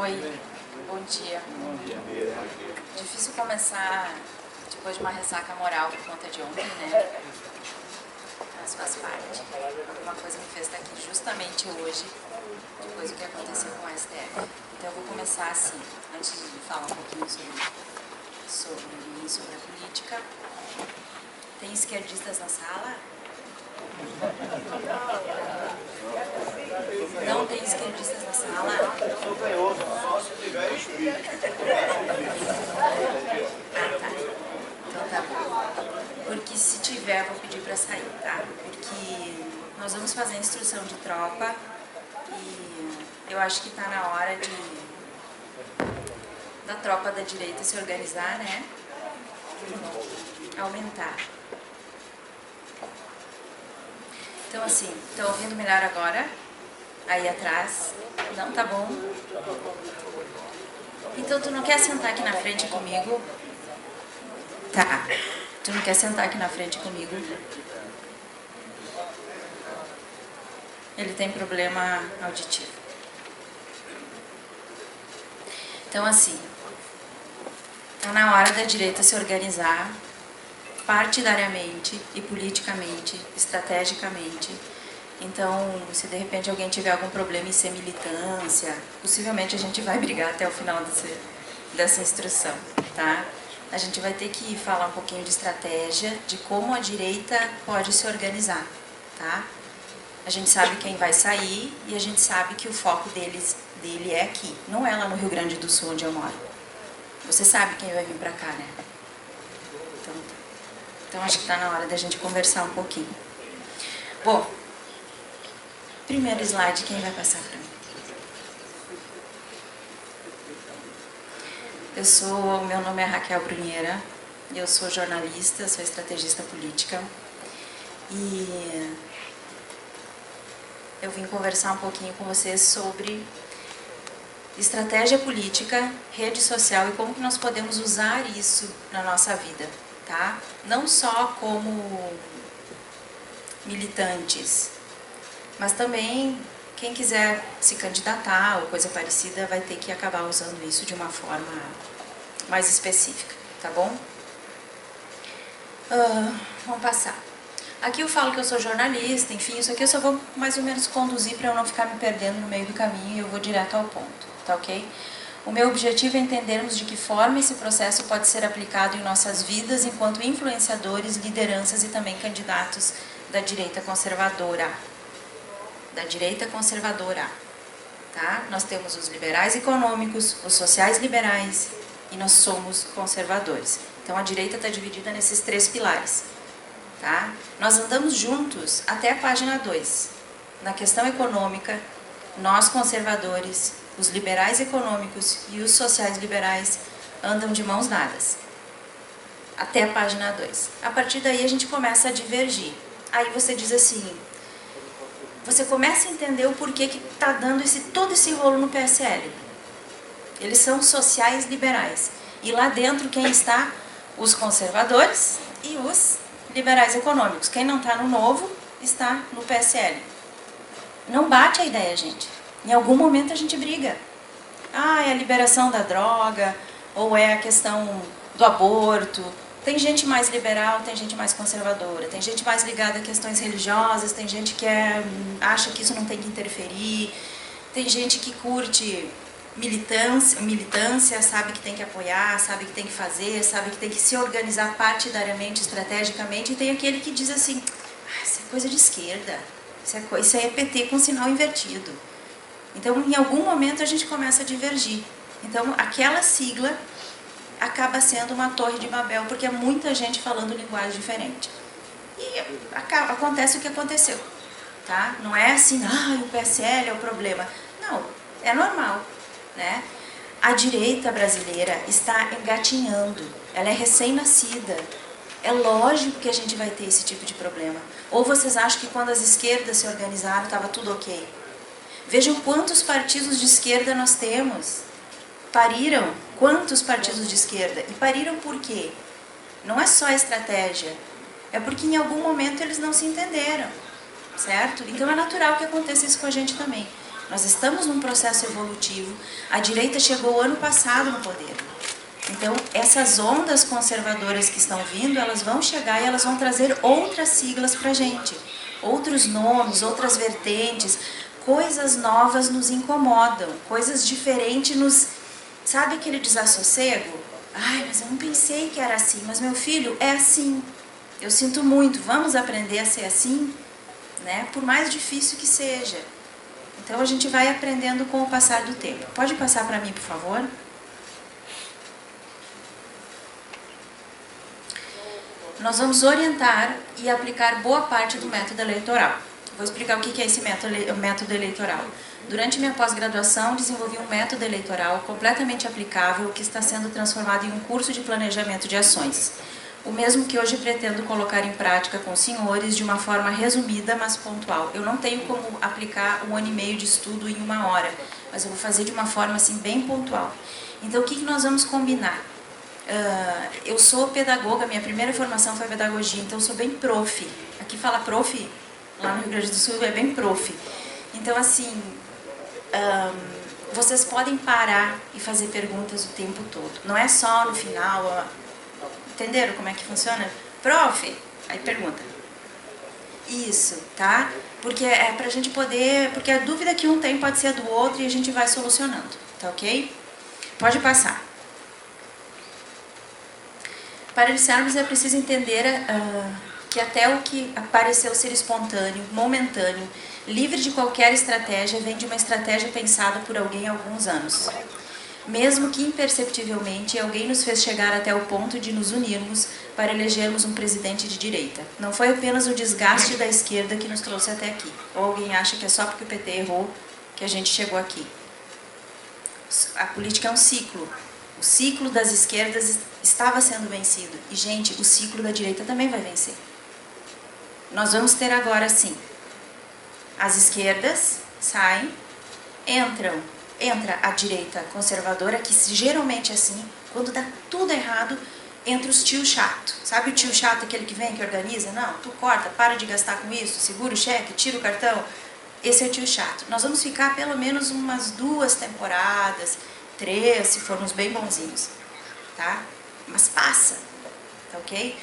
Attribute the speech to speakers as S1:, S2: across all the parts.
S1: Oi, bom dia. Difícil começar depois de uma ressaca moral por conta de ontem, né? Mas faz parte. Uma coisa me fez estar aqui justamente hoje, depois do que aconteceu com a STF. Então eu vou começar assim, antes de falar um pouquinho sobre a política. Tem esquerdistas na sala? Não tem esquerdistas na sala? Então tá bom. Porque se tiver, vou pedir pra sair, tá? Porque nós vamos fazer a instrução de tropa e eu acho que tá na hora da tropa da direita se organizar, né? Aumentar. Então assim, estão ouvindo melhor agora? Aí atrás? Não, tá bom. Então tu não quer sentar aqui na frente comigo? Tá. Tu não quer sentar aqui na frente comigo? Ele tem problema auditivo. Então assim, tá na hora da direita se organizar partidariamente e politicamente, estrategicamente. Então, se de repente alguém tiver algum problema em ser militância, possivelmente a gente vai brigar até o final dessa instrução, tá? A gente vai ter que falar um pouquinho de estratégia, de como a direita pode se organizar, tá? A gente sabe quem vai sair e a gente sabe que o foco dele é aqui, não é lá no Rio Grande do Sul, onde eu moro. Você sabe quem vai vir pra cá, né? Então acho que está na hora da gente conversar um pouquinho. Bom, primeiro slide, quem vai passar para mim? Meu nome é Raquel Brunheira, eu sou jornalista, sou estrategista política e eu vim conversar um pouquinho com vocês sobre estratégia política, rede social e como que nós podemos usar isso na nossa vida. Tá? Não só como militantes, mas também quem quiser se candidatar ou coisa parecida vai ter que acabar usando isso de uma forma mais específica, tá bom? Vamos passar. Aqui eu falo que eu sou jornalista, enfim, isso aqui eu só vou mais ou menos conduzir para eu não ficar me perdendo no meio do caminho e eu vou direto ao ponto, tá ok? O meu objetivo é entendermos de que forma esse processo pode ser aplicado em nossas vidas enquanto influenciadores, lideranças e também candidatos da direita conservadora. Da direita conservadora, tá? Nós temos os liberais econômicos, os sociais liberais e nós somos conservadores. Então a direita está dividida nesses três pilares, tá? Nós andamos juntos até a página 2. Na questão econômica, nós conservadores, os liberais econômicos e os sociais liberais andam de mãos dadas. Até a página 2. A partir daí a gente começa a divergir. Aí você diz assim, você começa a entender o porquê que está dando todo esse rolo no PSL. Eles são sociais liberais. E lá dentro quem está? Os conservadores e os liberais econômicos. Quem não está no Novo está no PSL. Não bate a ideia, gente. Em algum momento a gente briga. Ah, é a liberação da droga, ou é a questão do aborto. Tem gente mais liberal, tem gente mais conservadora, tem gente mais ligada a questões religiosas, tem gente que acha que isso não tem que interferir, tem gente que curte militância, sabe que tem que apoiar, sabe que tem que fazer, sabe que tem que se organizar partidariamente, estrategicamente, e tem aquele que diz assim, isso é coisa de esquerda, isso é PT com sinal invertido. Então, em algum momento, a gente começa a divergir. Então, aquela sigla acaba sendo uma torre de Babel, porque é muita gente falando linguagem diferente. E acontece o que aconteceu. Tá? Não é assim, o PSL é o problema. Não, é normal. Né? A direita brasileira está engatinhando. Ela é recém-nascida. É lógico que a gente vai ter esse tipo de problema. Ou vocês acham que quando as esquerdas se organizaram, estava tudo ok? Vejam quantos partidos de esquerda nós temos. Pariram quantos partidos de esquerda? E pariram por quê? Não é só estratégia. É porque em algum momento eles não se entenderam. Certo? Então é natural que aconteça isso com a gente também. Nós estamos num processo evolutivo. A direita chegou ano passado no poder. Então, essas ondas conservadoras que estão vindo, elas vão chegar e elas vão trazer outras siglas para a gente. Outros nomes, outras vertentes, coisas novas nos incomodam, coisas diferentes nos... Sabe aquele desassossego? Ai, mas eu não pensei que era assim, mas meu filho, é assim. Eu sinto muito, vamos aprender a ser assim, né? Por mais difícil que seja. Então a gente vai aprendendo com o passar do tempo. Pode passar para mim, por favor? Nós vamos orientar e aplicar boa parte do método eleitoral. Vou explicar o que é esse método eleitoral. Durante minha pós-graduação, desenvolvi um método eleitoral completamente aplicável que está sendo transformado em um curso de planejamento de ações. O mesmo que hoje pretendo colocar em prática com os senhores de uma forma resumida, mas pontual. Eu não tenho como aplicar 1 ano e meio de estudo em 1 hora, mas eu vou fazer de uma forma assim bem pontual. Então, o que nós vamos combinar? Eu sou pedagoga, minha primeira formação foi pedagogia, então eu sou bem prof. Aqui fala prof, lá no Rio Grande do Sul é bem prof. Então, assim, vocês podem parar e fazer perguntas o tempo todo. Não é só no final, entenderam como é que funciona? Prof, aí pergunta. Isso, tá? Porque é pra gente poder, porque a dúvida que um tem pode ser a do outro e a gente vai solucionando, tá ok? Pode passar. Para iniciarmos é preciso entender que até o que pareceu ser espontâneo, momentâneo, livre de qualquer estratégia, vem de uma estratégia pensada por alguém há alguns anos. Mesmo que imperceptivelmente, alguém nos fez chegar até o ponto de nos unirmos para elegermos um presidente de direita. Não foi apenas o desgaste da esquerda que nos trouxe até aqui. Ou alguém acha que é só porque o PT errou que a gente chegou aqui. A política é um ciclo. O ciclo das esquerdas estava sendo vencido. E, gente, o ciclo da direita também vai vencer. Nós vamos ter agora, sim, as esquerdas saem, entra a direita conservadora, que geralmente é assim, quando dá tudo errado, entra os tio chato. Sabe o tio chato, aquele que vem, que organiza? Não, tu corta, para de gastar com isso, segura o cheque, tira o cartão. Esse é o tio chato. Nós vamos ficar pelo menos umas 2 temporadas, 3, se formos bem bonzinhos, tá? Mas passa, tá ok?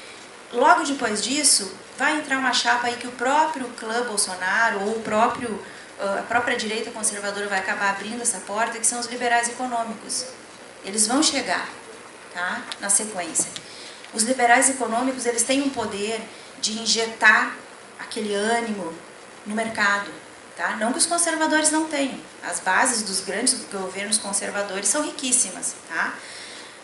S1: Logo depois disso, vai entrar uma chapa aí que o próprio clã Bolsonaro ou a própria direita conservadora vai acabar abrindo essa porta, que são os liberais econômicos. Eles vão chegar, tá? Na sequência. Os liberais econômicos, eles têm um poder de injetar aquele ânimo no mercado, tá? Não que os conservadores não tenham. As bases dos grandes governos conservadores são riquíssimas, tá?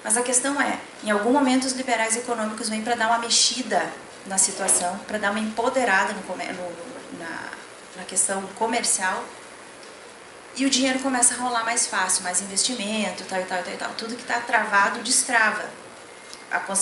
S1: Mas a questão é, em algum momento os liberais econômicos vêm para dar uma mexida na situação, para dar uma empoderada na questão comercial, e o dinheiro começa a rolar mais fácil, mais investimento, tal. Tudo que está travado, destrava.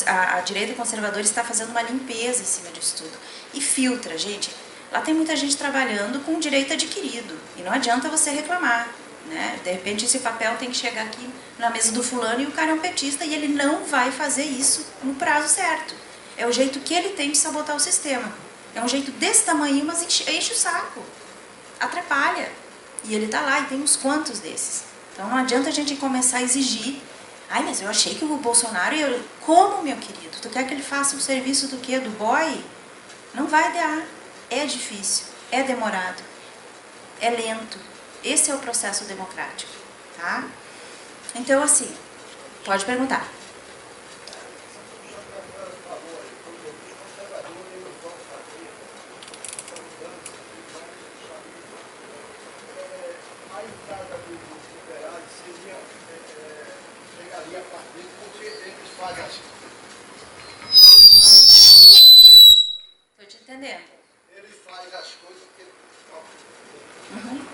S1: A direita conservadora está fazendo uma limpeza em cima disso tudo. E filtra, gente. Lá tem muita gente trabalhando com direito adquirido, e não adianta você reclamar, né? De repente esse papel tem que chegar aqui na mesa do fulano e o cara é um petista e ele não vai fazer isso no prazo certo. É o jeito que ele tem de sabotar o sistema. É um jeito desse tamanho, mas enche o saco. Atrapalha. E ele tá lá e tem uns quantos desses. Então não adianta a gente começar a exigir. Ai, mas eu achei que o Bolsonaro... Como, meu querido? Tu quer que ele faça um serviço do quê? Do boy? Não vai dar. É difícil. É demorado. É lento. Esse é o processo democrático. Tá? Então, assim, pode perguntar. Estou te entendendo.
S2: Ele faz as coisas que ele...
S1: Uhum.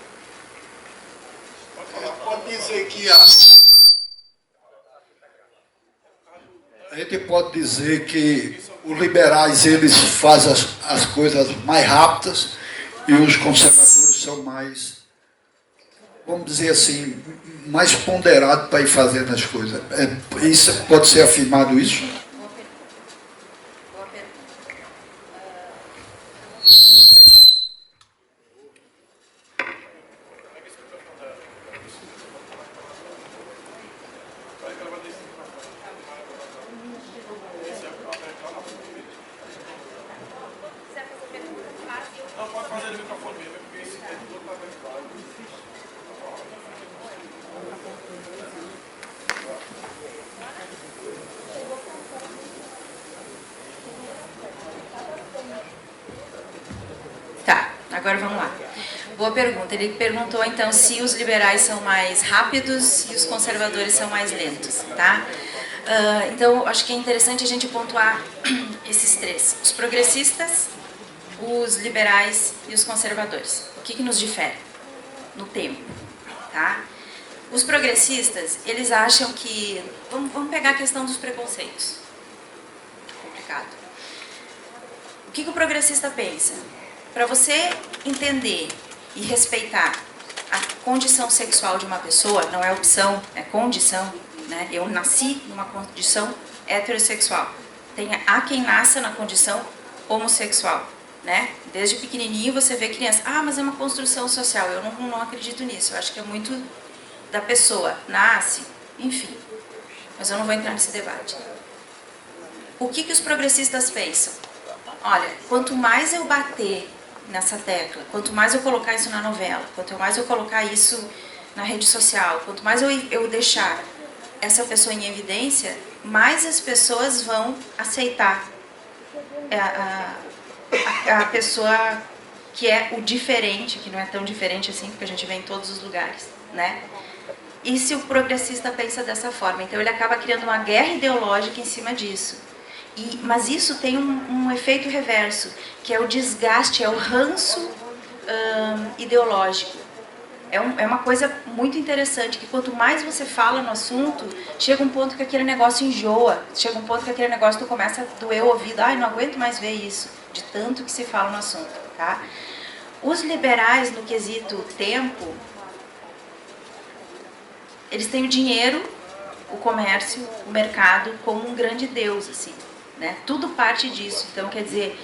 S2: Pode dizer que a gente pode dizer que os liberais eles fazem as coisas mais rápidas e os conservadores são mais, vamos dizer assim, mais ponderados para ir fazendo as coisas. Isso pode ser afirmado isso?
S1: Boa pergunta. Agora vamos lá. Boa pergunta. Ele perguntou então se os liberais são mais rápidos e os conservadores são mais lentos, tá? Então, acho que é interessante a gente pontuar esses três. Os progressistas, os liberais e os conservadores. O que nos difere? No tempo, tá? Os progressistas, eles acham que... Vamos pegar a questão dos preconceitos. Complicado. O que o progressista pensa? Para você entender e respeitar a condição sexual de uma pessoa, não é opção, é condição, né? Eu nasci numa condição heterossexual. Há quem nasça na condição homossexual, né? Desde pequenininho você vê criança, mas é uma construção social. Eu não acredito nisso, eu acho que é muito da pessoa, nasce, enfim. Mas eu não vou entrar nesse debate. O que os progressistas pensam? Olha, quanto mais eu bater nessa tecla, quanto mais eu colocar isso na novela, quanto mais eu colocar isso na rede social, quanto mais eu deixar essa pessoa em evidência, mais as pessoas vão aceitar a pessoa que é o diferente, que não é tão diferente assim, porque a gente vê em todos os lugares, né? E se o progressista pensa dessa forma? Então ele acaba criando uma guerra ideológica em cima disso. Mas isso tem um efeito reverso, que é o desgaste, é o ranço ideológico. É uma coisa muito interessante, que quanto mais você fala no assunto, chega um ponto que aquele negócio enjoa, chega um ponto que aquele negócio começa a doer o ouvido, não aguento mais ver isso, de tanto que se fala no assunto, tá? Os liberais, no quesito tempo, eles têm o dinheiro, o comércio, o mercado como um grande deus, assim, né? Tudo parte disso. Então, quer dizer,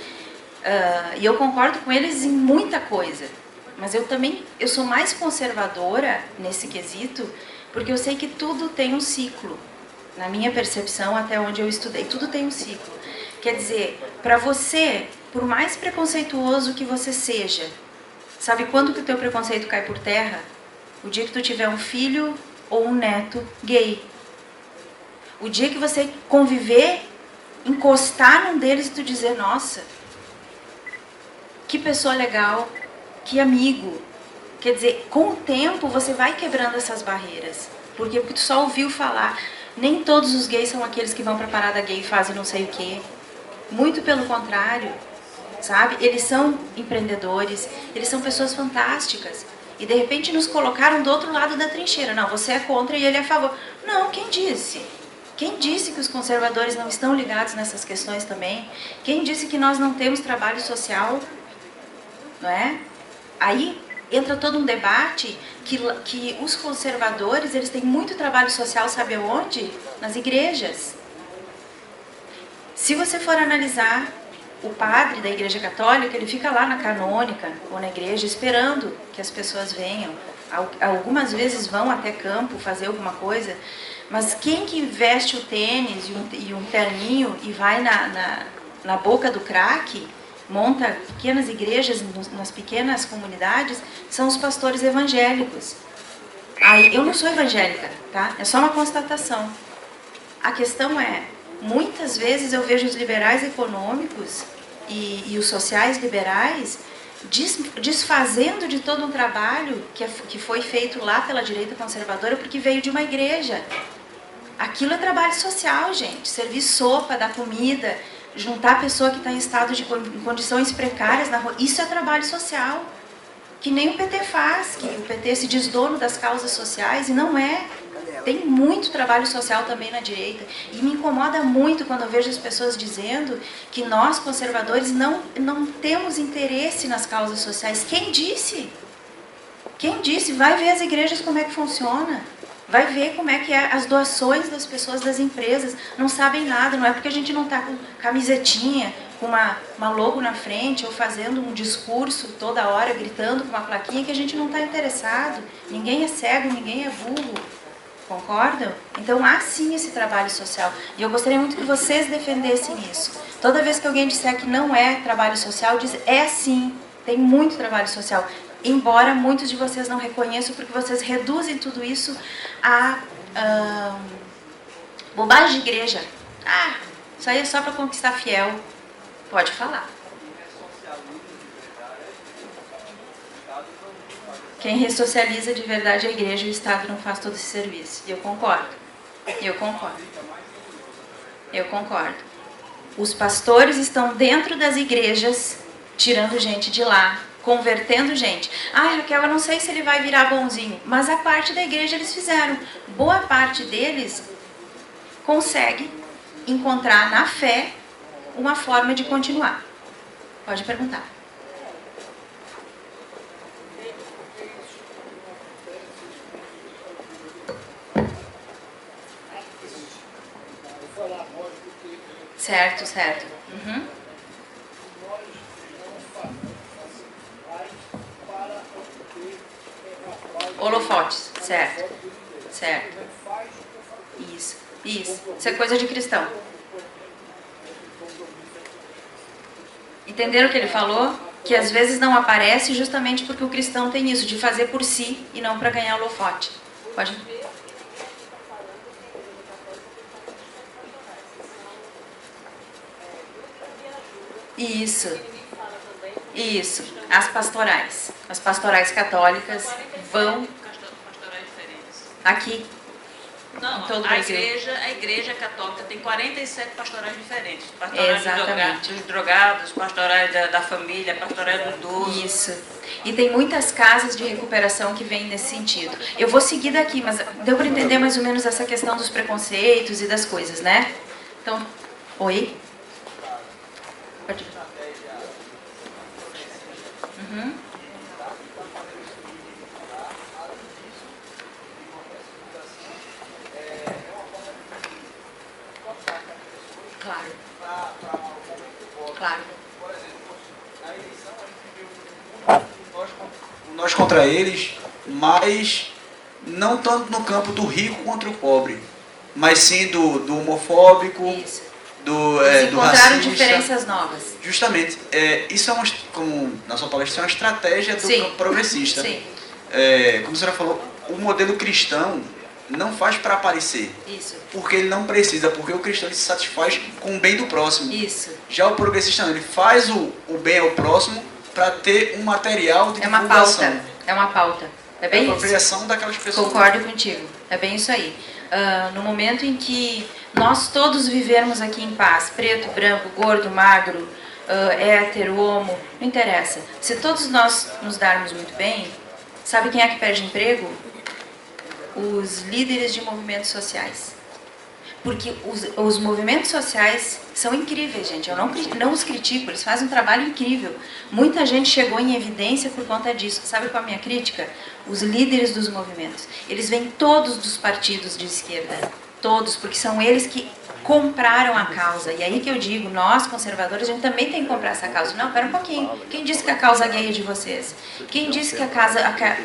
S1: e eu concordo com eles em muita coisa, mas eu sou mais conservadora nesse quesito, porque eu sei que tudo tem um ciclo. Na minha percepção, até onde eu estudei, tudo tem um ciclo. Quer dizer, para você, por mais preconceituoso que você seja, sabe quando que o teu preconceito cai por terra? O dia que tu tiver um filho ou um neto gay. O dia que você conviver, encostar num deles e tu dizer, nossa, que pessoa legal, que amigo. Quer dizer, com o tempo você vai quebrando essas barreiras. Por quê? Porque tu só ouviu falar. Nem todos os gays são aqueles que vão pra parada gay e fazem não sei o quê. Muito pelo contrário, sabe? Eles são empreendedores, eles são pessoas fantásticas. E de repente nos colocaram do outro lado da trincheira. Não, você é contra e ele é a favor. Não, quem disse? Quem disse que os conservadores não estão ligados nessas questões também? Quem disse que nós não temos trabalho social? Não é? Aí entra todo um debate que os conservadores, eles têm muito trabalho social, sabe aonde? Nas igrejas. Se você for analisar o padre da Igreja Católica, ele fica lá na canônica ou na igreja esperando que as pessoas venham. Algumas vezes vão até campo fazer alguma coisa, mas quem que veste o tênis e um terninho e vai na boca do crack, monta pequenas igrejas nas pequenas comunidades, são os pastores evangélicos. Eu não sou evangélica, tá? É só uma constatação. A questão é, muitas vezes eu vejo os liberais econômicos e os sociais liberais desfazendo de todo um trabalho que foi feito lá pela direita conservadora porque veio de uma igreja. Aquilo é trabalho social, gente. Servir sopa, dar comida, juntar a pessoa que está em estado de condições precárias na rua. Isso é trabalho social. Que nem o PT faz, que o PT se diz dono das causas sociais e não é. Tem muito trabalho social também na direita. E me incomoda muito quando eu vejo as pessoas dizendo que nós, conservadores, não temos interesse nas causas sociais. Quem disse? Quem disse? Vai ver as igrejas como é que funciona. Vai ver como é que é as doações das pessoas das empresas. Não sabem nada, não é porque a gente não está com camisetinha, com uma logo na frente, ou fazendo um discurso toda hora, gritando com uma plaquinha, que a gente não está interessado. Ninguém é cego, ninguém é burro. Concordam? Então há sim esse trabalho social. E eu gostaria muito que vocês defendessem isso. Toda vez que alguém disser que não é trabalho social, diz, é sim, tem muito trabalho social. Embora muitos de vocês não reconheçam, porque vocês reduzem tudo isso a bobagem de igreja. Isso aí é só para conquistar fiel. Pode falar. Quem ressocializa de verdade é a igreja, o Estado não faz todo esse serviço. E eu concordo. Eu concordo. Eu concordo. Os pastores estão dentro das igrejas, tirando gente de lá, convertendo gente. Raquel, eu não sei se ele vai virar bonzinho, mas a parte da igreja eles fizeram. Boa parte deles consegue encontrar na fé uma forma de continuar. Pode perguntar. Certo, certo. Uhum. Holofotes, certo. Certo. Isso. Isso é coisa de cristão. Entenderam o que ele falou? Que às vezes não aparece justamente porque o cristão tem isso, de fazer por si e não para ganhar holofote. Pode... Isso. Isso. As pastorais católicas vão aqui.
S3: Não,
S1: em todo o
S3: a
S1: Brasil.
S3: igreja católica tem 47 pastorais diferentes. Pastorais
S1: Exatamente.
S3: dos drogados, pastorais da família, pastorais do idoso.
S1: Isso. E tem muitas casas de recuperação que vêm nesse sentido. Eu vou seguir daqui, mas deu para entender mais ou menos essa questão dos preconceitos e das coisas, né? Então, oi? Pode ir. Uhum. Claro. Claro.
S4: Nós contra eles, mas não tanto no campo do rico contra o pobre, mas sim do homofóbico,
S1: Isso.
S4: do
S1: Encontraram
S4: racista.
S1: diferenças novas.
S4: Justamente, isso é como na sua palestra, é uma estratégia do
S1: Sim.
S4: campo progressista.
S1: Sim.
S4: Como a senhora falou, o modelo cristão não faz para aparecer,
S1: Isso.
S4: porque ele não precisa, porque o cristão ele se satisfaz com o bem do próximo.
S1: Isso.
S4: Já o progressista não, ele faz o bem ao próximo para ter um material de
S1: É uma
S4: divulgação.
S1: pauta. É uma pauta. É bem
S4: a
S1: isso.
S4: apropriação daquelas pessoas.
S1: Concordo contigo. É bem isso aí. No momento em que nós todos vivermos aqui em paz, preto, branco, gordo, magro, hétero, homo, não interessa. Se todos nós nos darmos muito bem, sabe quem é que perde emprego? Os líderes de movimentos sociais. Porque os movimentos sociais são incríveis, gente. Eu não os critico, eles fazem um trabalho incrível. Muita gente chegou em evidência por conta disso. Sabe qual é a minha crítica? Os líderes dos movimentos. Eles vêm todos dos partidos de esquerda. Todos, porque são eles que compraram a causa. E aí que eu digo, nós, conservadores, a gente também tem que comprar essa causa. Não, pera um pouquinho. Quem disse que a causa gay é de vocês? Quem disse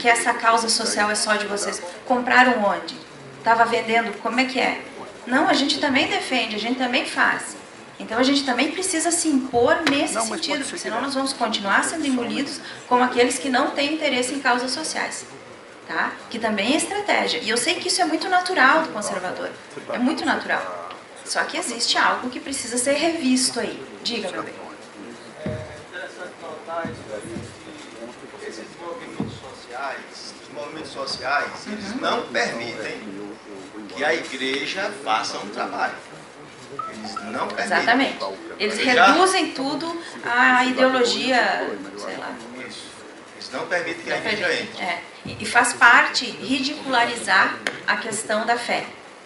S1: que essa causa social é só de vocês? Compraram onde? Estava vendendo? Como é que é? Não, a gente também defende, a gente também faz. Então a gente também precisa se impor nesse sentido, porque senão nós vamos continuar sendo engolidos como aqueles que não têm interesse em causas sociais. Tá? Que também é estratégia. E eu sei que isso é muito natural do conservador. É muito natural. Só que existe algo que precisa ser revisto aí. Diga, meu bem.
S5: É interessante notar isso daí, que esses movimentos sociais, eles não permitem que a igreja faça um trabalho. Eles não permitem.
S1: Exatamente. Eles
S5: Já-
S1: reduzem tudo à ideologia, sei lá.
S5: Isso. Eles não permitem que a igreja entre.
S1: É. E faz parte ridicularizar a questão da fé,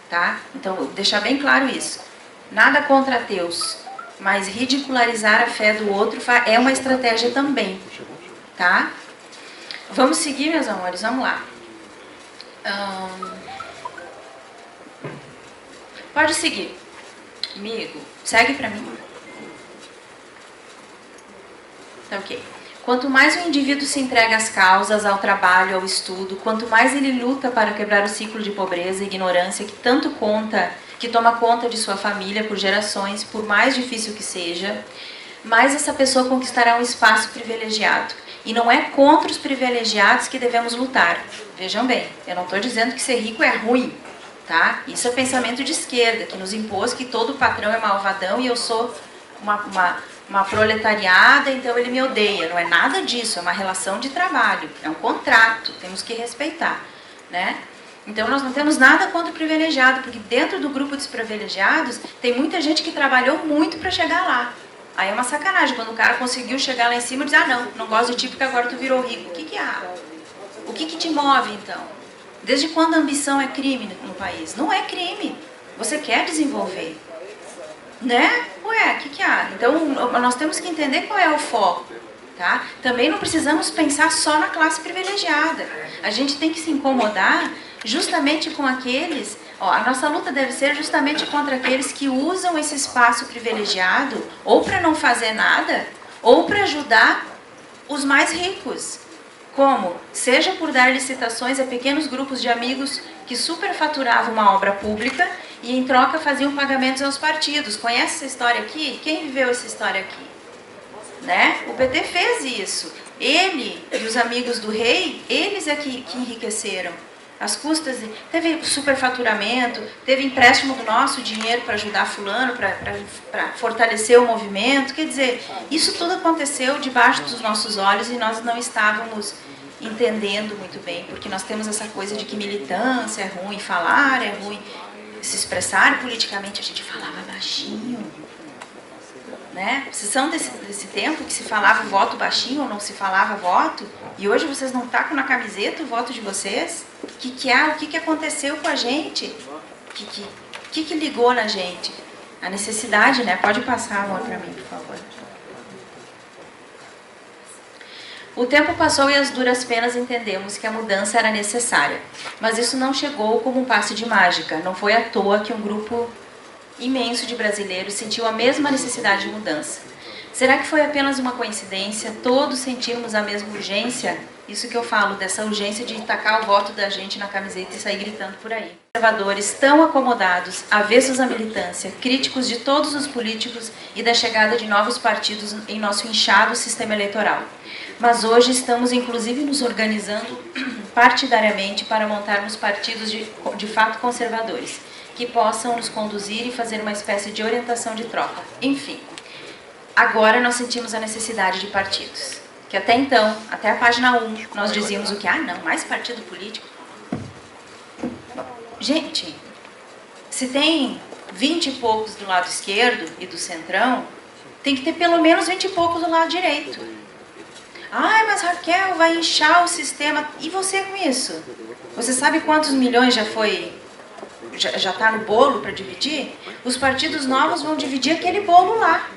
S1: tá? Então, deixar bem claro isso. Nada contra ateus, mas ridicularizar a fé do outro é uma estratégia também, tá? Vamos seguir, meus amores, vamos lá. Pode seguir. Amigo, segue pra mim. Tá ok. Quanto mais o indivíduo se entrega às causas, ao trabalho, ao estudo, quanto mais ele luta para quebrar o ciclo de pobreza e ignorância que toma conta de sua família por gerações, por mais difícil que seja, mais essa pessoa conquistará um espaço privilegiado. E não é contra os privilegiados que devemos lutar. Vejam bem, eu não estou dizendo que ser rico é ruim, tá? Isso é pensamento de esquerda, que nos impôs que todo patrão é malvadão e eu sou uma proletariada, então ele me odeia. Não é nada disso, é uma relação de trabalho, é um contrato, temos que respeitar, né? Então nós não temos nada contra o privilegiado, porque dentro do grupo dos privilegiados tem muita gente que trabalhou muito para chegar lá. Aí é uma sacanagem, quando o cara conseguiu chegar lá em cima e diz, ah não gosto de ti porque agora tu virou rico. O que que há? O que que te move então? Desde quando a ambição é crime no país? Não é crime, você quer desenvolver. Né? Ué, o que que há? Então nós temos que entender qual é o foco. Tá? Também não precisamos pensar só na classe privilegiada. A gente tem que se incomodar justamente com aqueles... Ó, a nossa luta deve ser justamente contra aqueles que usam esse espaço privilegiado ou para não fazer nada, ou para ajudar os mais ricos. Como? Seja por dar licitações a pequenos grupos de amigos que superfaturavam uma obra pública e em troca faziam pagamentos aos partidos. Conhece essa história aqui? Quem viveu essa história aqui? Né? O PT fez isso. Ele e os amigos do rei, eles é que enriqueceram. As custas, teve superfaturamento, teve empréstimo do nosso dinheiro para ajudar fulano, para fortalecer o movimento. Quer dizer, isso tudo aconteceu debaixo dos nossos olhos e nós não estávamos entendendo muito bem, porque nós temos essa coisa de que militância é ruim, falar é ruim, se expressar politicamente, a gente falava baixinho. Né? Vocês são desse tempo que se falava voto baixinho ou não se falava voto? E hoje vocês não tacam na camiseta o voto de vocês? O que aconteceu com a gente? O que ligou na gente? A necessidade, né? Pode passar, amor, para mim, por favor. O tempo passou e às duras penas entendemos que a mudança era necessária. Mas isso não chegou como um passe de mágica. Não foi à toa que um grupo imenso de brasileiros sentiu a mesma necessidade de mudança. Será que foi apenas uma coincidência? Todos sentimos a mesma urgência? Isso que eu falo, dessa urgência de tacar o voto da gente na camiseta e sair gritando por aí. Conservadores tão acomodados, avessos à militância, críticos de todos os políticos e da chegada de novos partidos em nosso inchado sistema eleitoral. Mas hoje estamos inclusive nos organizando partidariamente para montarmos partidos de fato conservadores, que possam nos conduzir e fazer uma espécie de orientação de tropa. Enfim, agora nós sentimos a necessidade de partidos. Que até então, até a página 1, nós dizíamos o que? Ah, não, mais partido político. Gente, se tem 20 e poucos do lado esquerdo e do centrão, tem que ter pelo menos 20 e poucos do lado direito. Ai, mas Raquel, vai inchar o sistema. E você com isso? Você sabe quantos milhões já está no bolo para dividir? Os partidos novos vão dividir aquele bolo lá.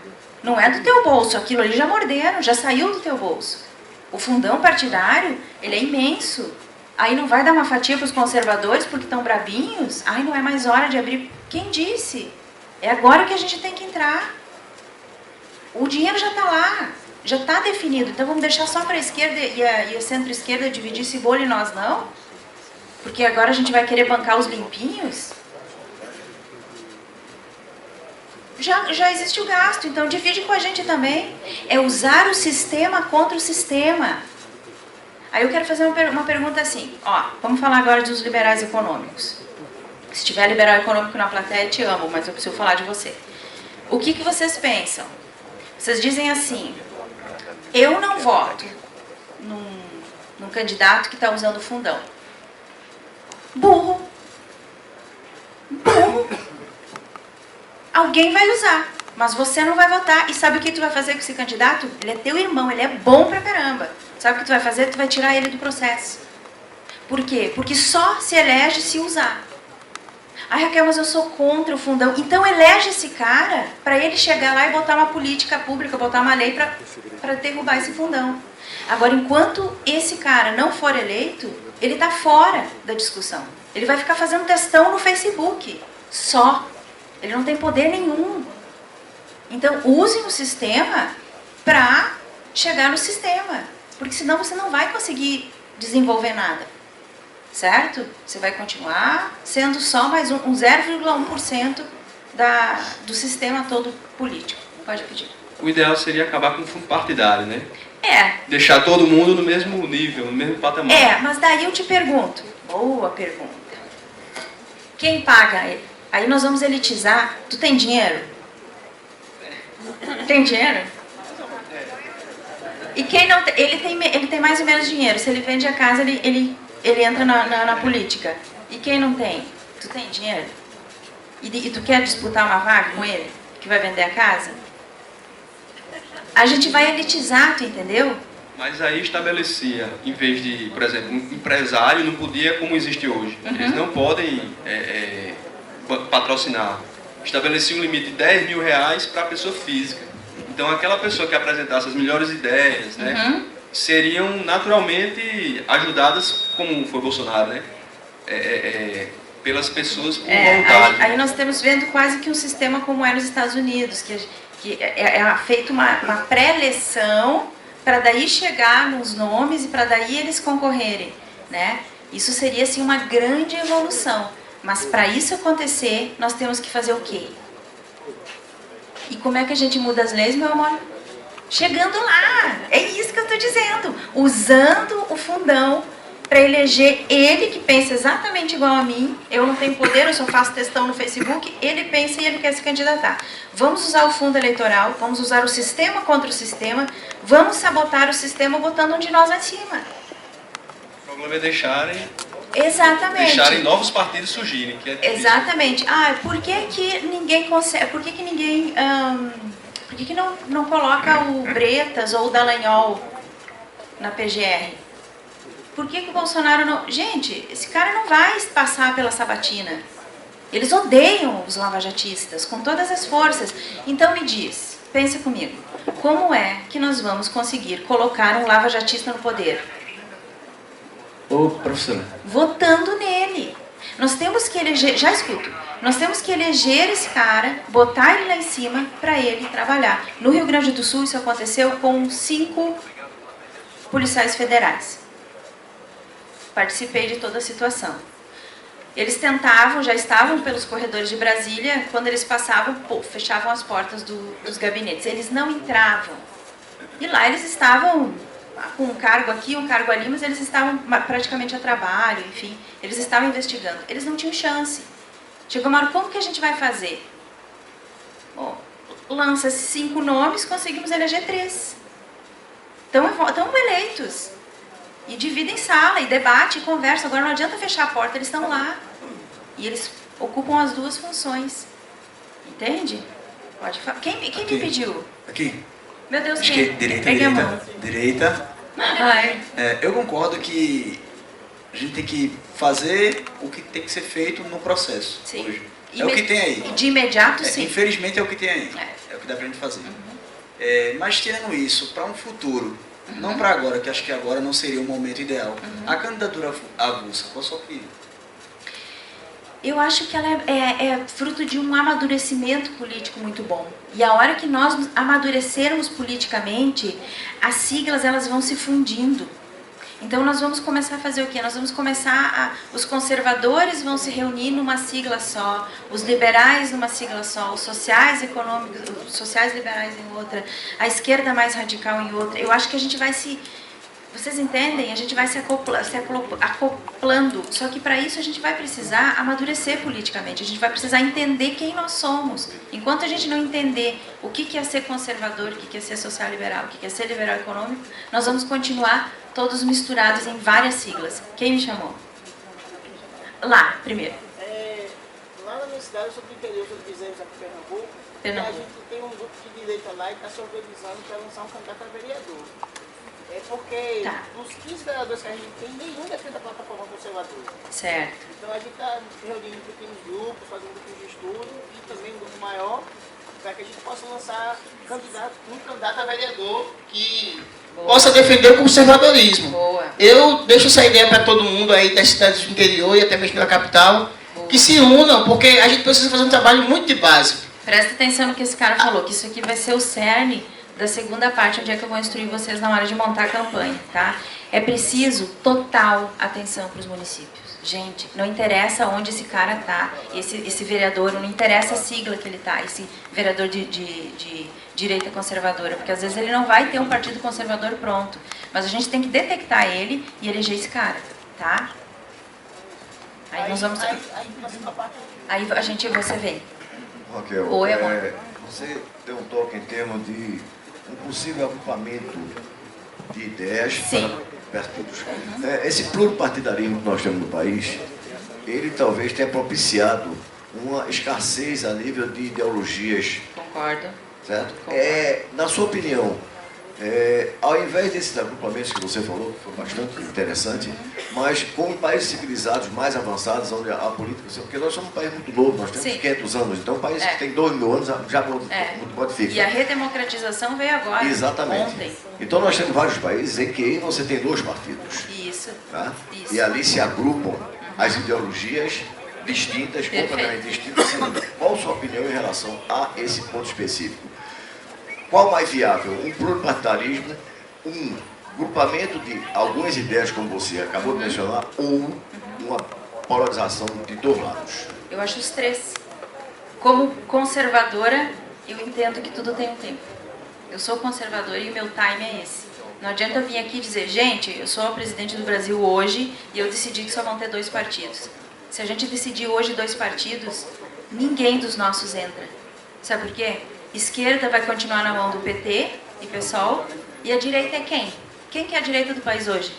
S1: Não é do teu bolso, aquilo ali já morderam, já saiu do teu bolso. O fundão partidário, ele é imenso. Aí não vai dar uma fatia para os conservadores porque estão brabinhos? Ai, não é mais hora de abrir. Quem disse? É agora que a gente tem que entrar. O dinheiro já está lá, já está definido. Então vamos deixar só para a esquerda e a centro-esquerda dividir esse bolo e nós não? Porque agora a gente vai querer bancar os limpinhos? Já existe o gasto, então divide com a gente também. É usar o sistema contra o sistema. Aí eu quero fazer uma pergunta assim. Ó, vamos falar agora dos liberais econômicos. Se tiver liberal econômico na plateia, eu te amo, mas eu preciso falar de você. O que vocês pensam? Vocês dizem assim, eu não voto num candidato que está usando fundão. Burro. Burro. Alguém vai usar, mas você não vai votar. E sabe o que tu vai fazer com esse candidato? Ele é teu irmão, ele é bom pra caramba. Sabe o que tu vai fazer? Tu vai tirar ele do processo. Por quê? Porque só se elege se usar. Ai, Raquel, mas eu sou contra o fundão. Então elege esse cara para ele chegar lá e botar uma política pública, botar uma lei para derrubar esse fundão. Agora, enquanto esse cara não for eleito, ele está fora da discussão. Ele vai ficar fazendo textão no Facebook. Só. Ele não tem poder nenhum. Então, usem o sistema para chegar no sistema. Porque senão você não vai conseguir desenvolver nada. Certo? Você vai continuar sendo só mais um 0,1% do sistema todo político. Pode pedir.
S6: O ideal seria acabar com o fundo partidário, né?
S1: É.
S6: Deixar todo mundo no mesmo nível, no mesmo patamar.
S1: É, mas daí eu te pergunto. Boa pergunta. Quem paga ele? Aí nós vamos elitizar. Tu tem dinheiro? Tem dinheiro? E quem não tem, ele tem mais ou menos dinheiro. Se ele vende a casa, ele entra na política. E quem não tem? Tu tem dinheiro? E tu quer disputar uma vaga com ele, que vai vender a casa? A gente vai elitizar, tu entendeu?
S6: Mas aí estabelecia, em vez de, por exemplo, um empresário não podia, como existe hoje. Eles não podem patrocinar. Estabelecia um limite de 10 mil reais para a pessoa física. Então aquela pessoa que apresentasse as melhores ideias, né, seriam naturalmente ajudadas, como foi Bolsonaro, né? Pelas pessoas por vontade.
S1: Aí nós estamos vendo quase que um sistema como é nos Estados Unidos, que é feita uma pré-eleição para daí chegar nos nomes e para daí eles concorrerem, né? Isso seria assim uma grande evolução, mas para isso acontecer nós temos que fazer o quê? E como é que a gente muda as leis, meu amor? Chegando lá, é isso que eu estou dizendo, usando o fundão para eleger ele que pensa exatamente igual a mim. Eu não tenho poder, eu só faço textão no Facebook, ele pensa e ele quer se candidatar. Vamos usar o fundo eleitoral, vamos usar o sistema contra o sistema, vamos sabotar o sistema botando um de nós acima.
S6: O problema é deixarem novos partidos surgirem. Que é difícil.
S1: Exatamente. Por que ninguém consegue, por que ninguém, por que não coloca o Bretas ou o Dallagnol na PGR? Por que o Bolsonaro não... Gente, esse cara não vai passar pela sabatina. Eles odeiam os lavajatistas com todas as forças. Então me diz, pensa comigo, como é que nós vamos conseguir colocar um lavajatista no poder?
S4: Ô, professora.
S1: Votando nele. Nós temos que eleger... Já escuto. Nós temos que eleger esse cara, botar ele lá em cima para ele trabalhar. No Rio Grande do Sul isso aconteceu com 5 policiais federais. Participei de toda a situação. Eles tentavam, já estavam pelos corredores de Brasília, quando eles passavam, fechavam as portas dos gabinetes. Eles não entravam. E lá eles estavam com um cargo aqui, um cargo ali, mas eles estavam praticamente a trabalho, enfim. Eles estavam investigando. Eles não tinham chance. Chegou uma hora, como que a gente vai fazer? Bom, lança-se 5 nomes, conseguimos eleger 3. Estão eleitos. E dividem sala, e debate, e conversa. Agora não adianta fechar a porta, eles estão lá. E eles ocupam as 2 funções. Entende? Pode falar. Quem me pediu?
S4: Aqui.
S1: Meu Deus,
S4: Esquerda,
S1: quem?
S4: direita,
S1: Pegue a mão.
S4: direita.
S1: Vai.
S4: Eu concordo que a gente tem que fazer o que tem que ser feito no processo.
S1: Sim.
S4: Hoje. É o que tem aí.
S1: De imediato, sim.
S4: Infelizmente é o que tem aí. É o que dá pra gente fazer. Mas tirando isso, para um futuro, não para agora, que acho que agora não seria o momento ideal. A candidatura avulsa, qual a sua opinião?
S1: Eu acho que ela é fruto de um amadurecimento político muito bom. E a hora que nós amadurecermos politicamente, as siglas elas vão se fundindo. Então nós vamos começar a fazer o quê? Nós vamos começar os conservadores vão se reunir numa sigla só, os liberais numa sigla só, os sociais econômicos, os sociais liberais em outra, a esquerda mais radical em outra. Eu acho que a gente vai vocês entendem? A gente vai se acoplando. Só que para isso a gente vai precisar amadurecer politicamente. A gente vai precisar entender quem nós somos. Enquanto a gente não entender o que é ser conservador, o que é ser social-liberal, o que é ser liberal econômico, nós vamos continuar todos misturados em várias siglas. Quem me chamou? Lá, primeiro.
S7: Lá na minha cidade, eu sou do interior, sou de Bezerros, aqui em Pernambuco. A gente tem um grupo de direita lá e está se organizando para lançar um candidato a vereador. Porque dos 15 vereadores que a gente tem, nenhum defende a plataforma conservadora.
S1: Certo.
S7: Então a gente está reunindo pequenos grupos, fazendo grupos de estudo e também um grupo maior, para que a gente possa lançar um candidato a vereador que possa defender o conservadorismo.
S1: Boa.
S7: Eu deixo essa ideia para todo mundo aí das cidades do interior e até mesmo da capital, que se unam, porque a gente precisa fazer um trabalho muito de base.
S1: Presta atenção no que esse cara falou, que isso aqui vai ser o cerne da segunda parte, onde é que eu vou instruir vocês na hora de montar a campanha, tá? É preciso total atenção para os municípios. Gente, não interessa onde esse cara tá, esse vereador, não interessa a sigla que ele tá, esse vereador de direita conservadora, porque às vezes ele não vai ter um partido conservador pronto, mas a gente tem que detectar ele e eleger esse cara, tá? Aí nós vamos... Aí você vem.
S8: Raquel,
S1: Oi, amor.
S8: você deu um toque em termos de um possível agrupamento de ideias
S1: Sim.
S8: para partidos. Esse pluripartidarismo que nós temos no país, ele talvez tenha propiciado uma escassez a nível de ideologias.
S1: Concordo.
S8: Certo?
S1: Concordo.
S8: Na sua opinião, ao invés desses agrupamentos que você falou, que foi bastante interessante, mas como países civilizados mais avançados, onde a política... Porque nós somos um país muito novo, nós temos 500 anos, então um país que tem 2.000 anos já modifica.
S1: E a redemocratização veio agora,
S8: Exatamente.
S1: ontem.
S8: Então nós temos vários países em que você tem 2 partidos.
S1: Isso.
S8: Tá?
S1: Isso.
S8: E ali se agrupam as ideologias distintas, completamente distintas. Qual a sua opinião em relação a esse ponto específico? Qual mais viável? Um pluripartidarismo, um grupamento de algumas ideias, como você acabou de mencionar, ou uma polarização de 2 lados?
S1: Eu acho os 3. Como conservadora, eu entendo que tudo tem um tempo. Eu sou conservadora e o meu time é esse. Não adianta eu vir aqui e dizer, gente, eu sou a presidente do Brasil hoje e eu decidi que só vão ter 2 partidos. Se a gente decidir hoje 2 partidos, ninguém dos nossos entra. Sabe por quê? Esquerda vai continuar na mão do PT e PSOL, e a direita é quem? Quem que é a direita do país hoje?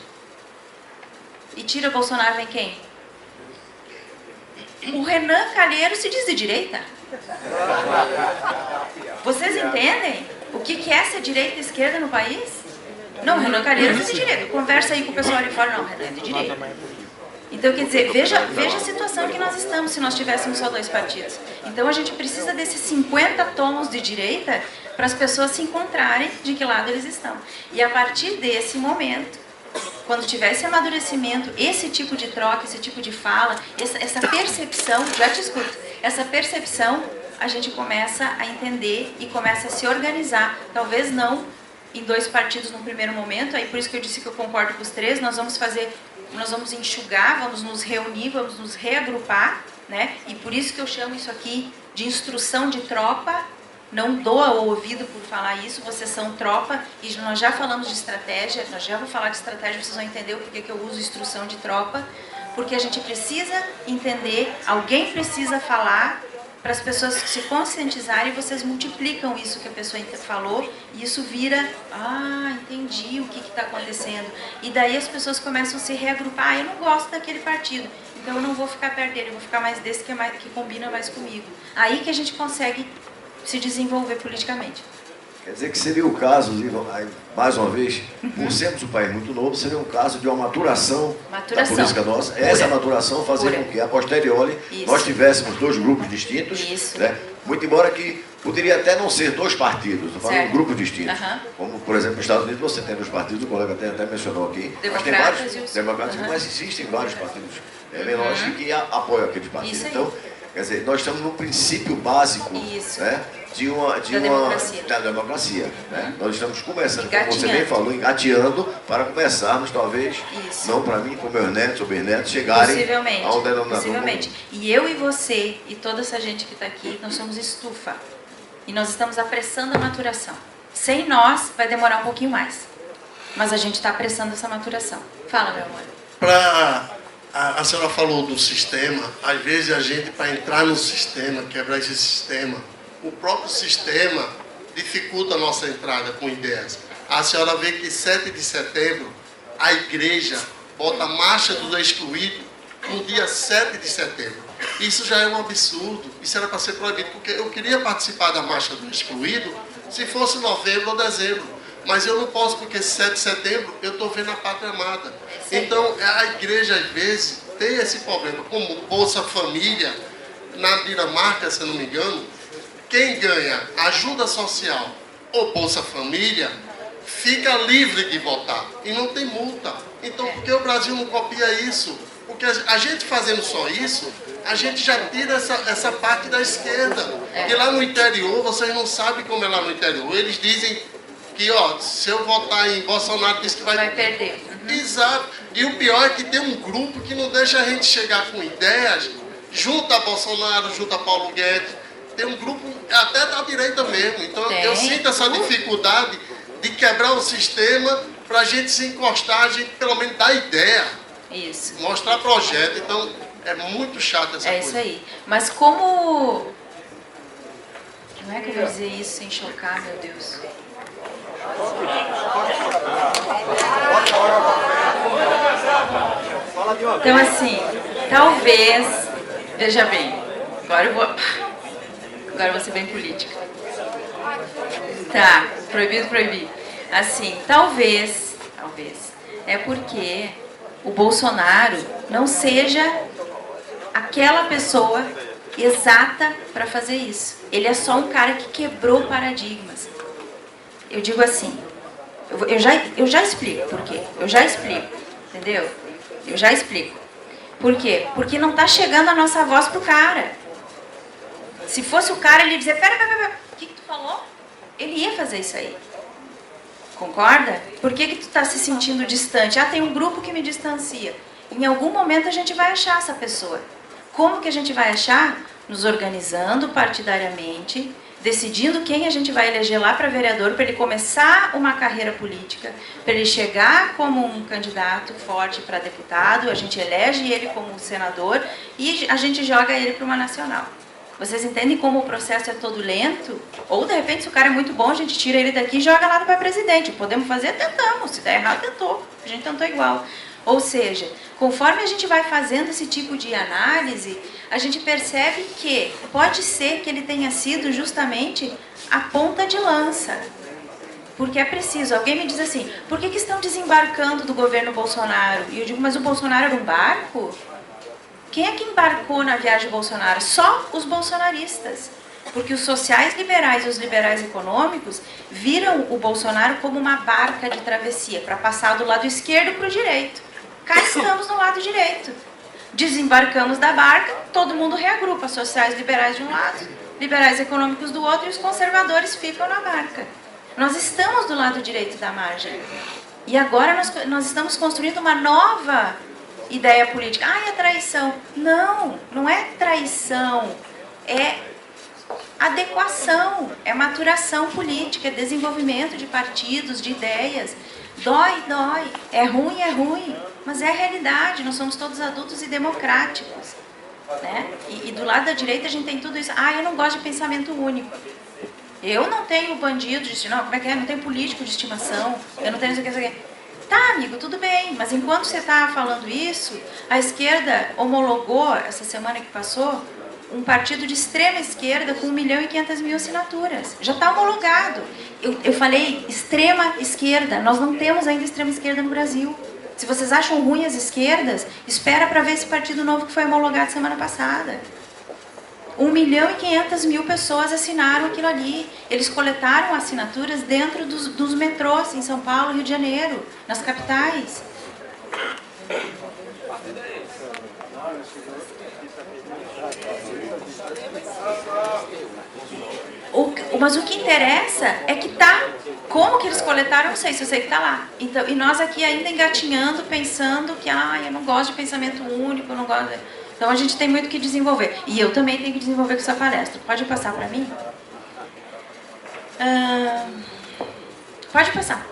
S1: E tira Bolsonaro, vem quem? O Renan Calheiros se diz de direita. Vocês entendem o que é ser direita e esquerda no país? Não, o Renan Calheiros é de direita. Conversa aí com o pessoal ali fora, não, o Renan é de direita. Então, quer dizer, veja a situação que nós estamos se nós tivéssemos só 2 partidos. Então, a gente precisa desses 50 tons de direita para as pessoas se encontrarem de que lado eles estão. E a partir desse momento, quando tiver esse amadurecimento, esse tipo de troca, esse tipo de fala, essa percepção, já te escuto, essa percepção, a gente começa a entender e começa a se organizar. Talvez não em 2 partidos no primeiro momento, aí por isso que eu disse que eu concordo com os 3, nós vamos enxugar, vamos nos reunir, vamos nos reagrupar, né? E por isso que eu chamo isso aqui de instrução de tropa. Não doa o ouvido por falar isso, vocês são tropa, e nós já falamos de estratégia, nós já vou falar de estratégia, vocês vão entender o porquê que eu uso instrução de tropa, porque a gente precisa entender, alguém precisa falar, para as pessoas se conscientizarem, vocês multiplicam isso que a pessoa falou, e isso vira, entendi o que está acontecendo. E daí as pessoas começam a se reagrupar, eu não gosto daquele partido, então eu não vou ficar perto dele, eu vou ficar mais desse que combina mais comigo. Aí que a gente consegue se desenvolver politicamente.
S8: Quer dizer que seria o caso, mais uma vez, por sermos um país muito novo, seria um caso de uma maturação da política nossa. Essa maturação fazer com que, a posteriori, nós tivéssemos 2 grupos distintos, né? Muito embora que poderia até não ser 2 partidos, estou falando de grupos distintos. Como, por exemplo, nos Estados Unidos você tem 2 partidos, o colega até mencionou aqui. Mas tem vários democráticos, mas existem vários partidos menores que apoiam aqueles partidos. Então, quer dizer, nós estamos no princípio básico, né, da democracia. Né? Nós estamos começando, como você bem falou, engateando para começarmos, talvez, não para mim, para meus netos ou bisnetos, chegarem ao denominador comum.
S1: E eu e você, e toda essa gente que está aqui, nós somos estufa. E nós estamos apressando a maturação. Sem nós, vai demorar um pouquinho mais. Mas a gente está apressando essa maturação. Fala, meu amor.
S9: A senhora falou do sistema, às vezes a gente, para entrar no sistema, quebrar esse sistema, o próprio sistema dificulta a nossa entrada com ideias. A senhora vê que 7 de setembro, a igreja bota a marcha do excluído no dia 7 de setembro. Isso já é um absurdo, isso era para ser proibido, porque eu queria participar da marcha do excluído se fosse novembro ou dezembro. Mas eu não posso, porque 7 de setembro eu estou vendo a pátria amada. Então, a igreja, às vezes, tem esse problema. Como Bolsa Família, na Dinamarca, se eu não me engano, quem ganha ajuda social ou Bolsa Família, fica livre de votar. E não tem multa. Então, por que o Brasil não copia isso? Porque a gente fazendo só isso, a gente já tira essa parte da esquerda. E lá no interior, vocês não sabem como é lá no interior. Eles dizem que, se eu votar em Bolsonaro, diz que vai
S1: perder.
S9: Exato. E o pior é que tem um grupo que não deixa a gente chegar com ideias junto a Bolsonaro, junto a Paulo Guedes. Tem um grupo até da direita mesmo. Então eu sinto essa dificuldade de quebrar o sistema para a gente se encostar, a gente pelo menos dar ideia.
S1: Isso.
S9: Mostrar projeto. Então é muito chato essa coisa.
S1: É isso aí. Mas como... Como é que eu vou dizer isso sem chocar, meu Deus? Então, assim, talvez... Veja bem, agora eu vou ser bem política. Tá, proibido proibir. Assim, talvez, é porque o Bolsonaro não seja aquela pessoa exata para fazer isso. Ele é só um cara que quebrou paradigmas. Eu digo assim, eu já explico por quê. Eu já explico, entendeu? Eu já explico. Por quê? Porque não está chegando a nossa voz pro cara. Se fosse o cara, ele ia dizer, pera, o que tu falou? Ele ia fazer isso aí. Concorda? Por que tu está se sentindo distante? Ah, tem um grupo que me distancia. Em algum momento a gente vai achar essa pessoa. Como que a gente vai achar? Nos organizando partidariamente, decidindo quem a gente vai eleger lá para vereador, para ele começar uma carreira política, para ele chegar como um candidato forte para deputado, a gente elege ele como senador e a gente joga ele para uma nacional. Vocês entendem como o processo é todo lento? Ou, de repente, se o cara é muito bom, a gente tira ele daqui e joga lá para presidente. Podemos fazer? Tentamos. Se der errado, tentou. A gente tentou igual. Ou seja, conforme a gente vai fazendo esse tipo de análise, a gente percebe que pode ser que ele tenha sido justamente a ponta de lança. Porque é preciso. Alguém me diz assim, por que estão desembarcando do governo Bolsonaro? E eu digo, mas o Bolsonaro era um barco? Quem é que embarcou na viagem do Bolsonaro? Só os bolsonaristas. Porque os sociais liberais e os liberais econômicos viram o Bolsonaro como uma barca de travessia, para passar do lado esquerdo para o direito. Cá estamos no lado direito. Desembarcamos da barca, todo mundo reagrupa. Sociais liberais de um lado, liberais econômicos do outro, e os conservadores ficam na barca. Nós estamos do lado direito da margem. E agora nós estamos construindo uma nova ideia política. Ah, é traição. Não, não é traição. É adequação, é maturação política, é desenvolvimento de partidos, de ideias. Dói, é ruim, mas é a realidade. Nós somos todos adultos e democráticos, né? E do lado da direita a gente tem tudo isso. Ah, eu não gosto de pensamento único. Eu não tenho bandido de estimação, como é que é? Eu não tenho político de estimação, eu não tenho isso aqui. Tá, amigo, tudo bem, mas enquanto você está falando isso, a esquerda homologou, essa semana que passou, um partido de extrema esquerda com 1.500.000 assinaturas. Já está homologado. Eu falei extrema esquerda. Nós não temos ainda extrema esquerda no Brasil. Se vocês acham ruim as esquerdas, espera para ver esse partido novo que foi homologado semana passada. 1.500.000 pessoas assinaram aquilo ali. Eles coletaram assinaturas dentro dos metrôs em São Paulo e Rio de Janeiro, nas capitais. Mas o que interessa é que tá. Como que eles coletaram, eu não sei, se eu sei que tá lá. Então, e nós aqui ainda engatinhando, pensando que eu não gosto de pensamento único, eu não gosto de... Então a gente tem muito que desenvolver. E eu também tenho que desenvolver com essa palestra. Pode passar para mim? Pode passar.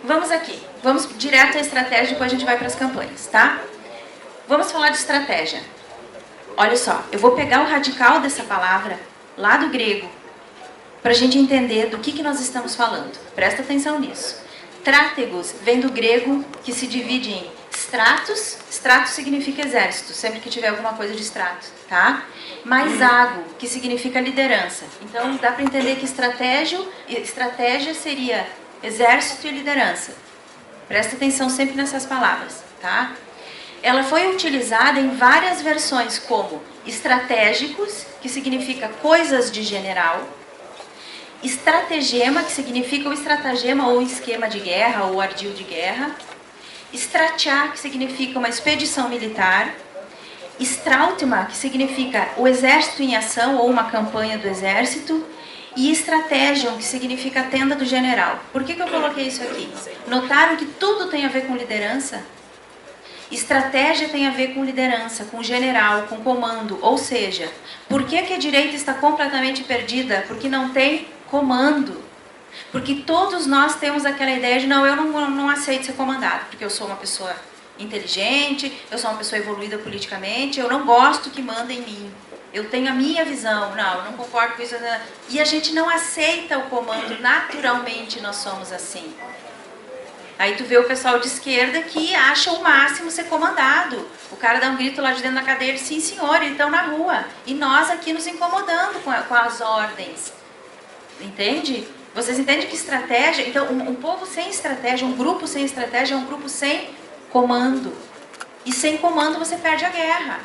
S1: Vamos aqui. Vamos direto à estratégia, depois a gente vai para as campanhas, tá? Vamos falar de estratégia. Olha só, eu vou pegar o radical dessa palavra, lá do grego, para a gente entender do que nós estamos falando. Presta atenção nisso. Strátegos vem do grego, que se divide em stratos. Stratos significa exército, sempre que tiver alguma coisa de strato, tá? Mais ago, que significa liderança. Então, dá para entender que estratégia seria exército e liderança. Presta atenção sempre nessas palavras, tá? Ela foi utilizada em várias versões como estratégicos, que significa coisas de general, estratagema, que significa o estratagema ou esquema de guerra ou ardil de guerra, stratia, que significa uma expedição militar, strautma, que significa o exército em ação ou uma campanha do exército, e strategium, que significa a tenda do general. Por que eu coloquei isso aqui? Notaram que tudo tem a ver com liderança? Estratégia tem a ver com liderança, com general, com comando. Ou seja, por que a direita está completamente perdida? Porque não tem comando. Porque todos nós temos aquela ideia de eu não aceito ser comandado, porque eu sou uma pessoa inteligente, eu sou uma pessoa evoluída politicamente, eu não gosto que mandem em mim. Eu tenho a minha visão, eu não concordo com isso. E a gente não aceita o comando, naturalmente nós somos assim. Aí tu vê o pessoal de esquerda que acha o máximo ser comandado. O cara dá um grito lá de dentro da cadeia, ele, sim senhor, eles estão na rua. E nós aqui nos incomodando com as ordens. Entende? Vocês entendem que estratégia... Então, um povo sem estratégia, um grupo sem estratégia é um grupo sem comando. E sem comando você perde a guerra.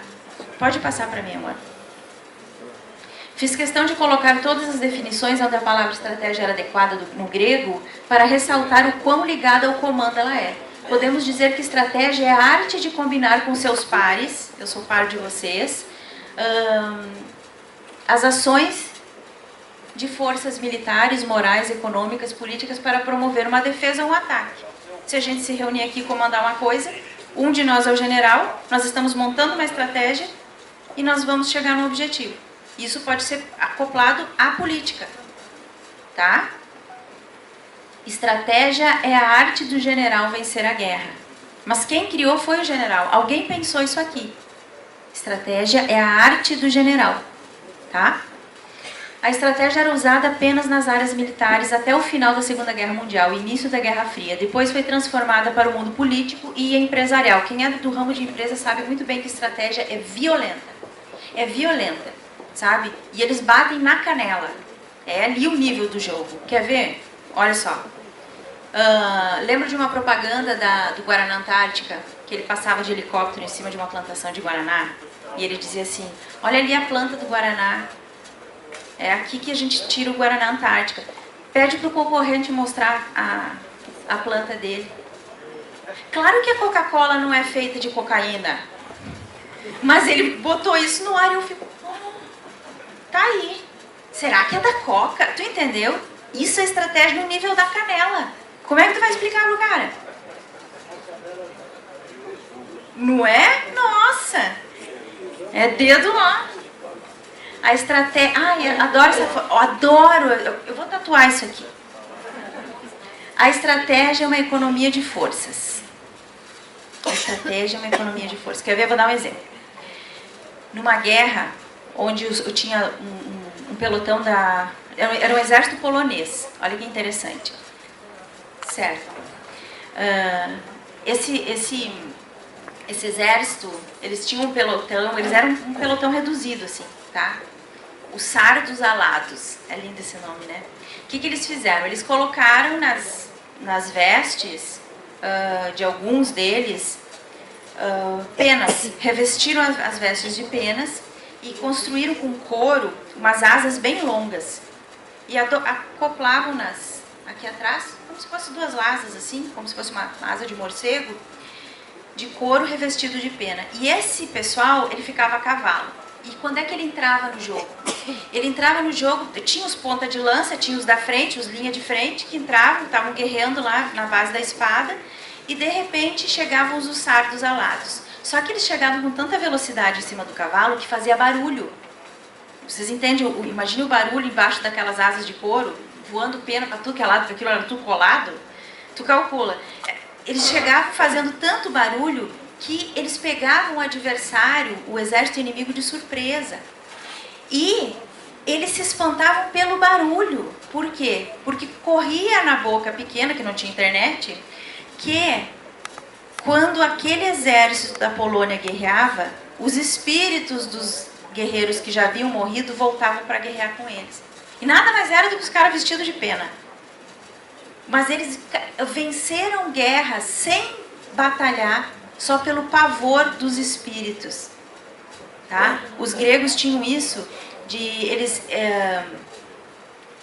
S1: Pode passar para mim, amor. Fiz questão de colocar todas as definições onde a palavra estratégia era adequada no grego para ressaltar o quão ligada ao comando ela é. Podemos dizer que estratégia é a arte de combinar com seus pares, eu sou par de vocês, as ações de forças militares, morais, econômicas, políticas para promover uma defesa ou um ataque. Se a gente se reunir aqui e comandar uma coisa, um de nós é o general, nós estamos montando uma estratégia e nós vamos chegar no objetivo. Isso pode ser acoplado à política, tá? Estratégia é a arte do general vencer a guerra. Mas quem criou foi o general. Alguém pensou isso aqui. Estratégia é a arte do general, tá? A estratégia era usada apenas nas áreas militares até o final da Segunda Guerra Mundial, início da Guerra Fria. Depois foi transformada para o mundo político e empresarial. Quem é do ramo de empresa sabe muito bem que estratégia é violenta. É violenta, sabe? E eles batem na canela. É ali o nível do jogo. Quer ver? Olha só. Lembro de uma propaganda do Guaraná Antártica, que ele passava de helicóptero em cima de uma plantação de Guaraná. E ele dizia assim, olha ali a planta do Guaraná. É aqui que a gente tira o Guaraná Antártica. Pede para o concorrente mostrar a planta dele. Claro que a Coca-Cola não é feita de cocaína. Mas ele botou isso no ar e eu fico... tá aí. Será que é da Coca? Tu entendeu? Isso é estratégia no nível da canela. Como é que tu vai explicar pro cara? Não é? Nossa! É dedo lá. A estratégia... Ai, adoro essa foto. Adoro! Eu vou tatuar isso aqui. A estratégia é uma economia de forças. A estratégia é uma economia de forças. Quer ver? Eu vou dar um exemplo. Numa guerra, onde eu tinha um pelotão da... Era um exército polonês. Olha que interessante. Certo. Esse exército, eles tinham um pelotão, eles eram um pelotão reduzido, assim, tá? Os sardos alados. É lindo esse nome, né? O que eles fizeram? Eles colocaram nas vestes de alguns deles penas. Revestiram as vestes de penas e construíram com couro umas asas bem longas. E acoplavam aqui atrás, como se fossem duas asas, assim, como se fosse uma asa de morcego, de couro revestido de pena. E esse pessoal, ele ficava a cavalo. E quando é que ele entrava no jogo? Ele entrava no jogo, tinha os ponta de lança, tinha os da frente, os linha de frente, que entravam, estavam guerreando lá na base da espada, e de repente chegavam os sardos alados. Só que eles chegavam com tanta velocidade em cima do cavalo que fazia barulho. Vocês entendem? Imagine o barulho embaixo daquelas asas de couro, voando pena para tudo que é lado, porque aquilo era tudo colado. Tu calcula. Eles chegavam fazendo tanto barulho que eles pegavam o adversário, o exército inimigo, de surpresa. E eles se espantavam pelo barulho. Por quê? Porque corria na boca pequena, que não tinha internet, que quando aquele exército da Polônia guerreava, os espíritos dos guerreiros que já haviam morrido voltavam para guerrear com eles. E nada mais era do que os caras vestidos de pena. Mas eles venceram guerras sem batalhar, só pelo pavor dos espíritos. Tá? Os gregos tinham isso, eles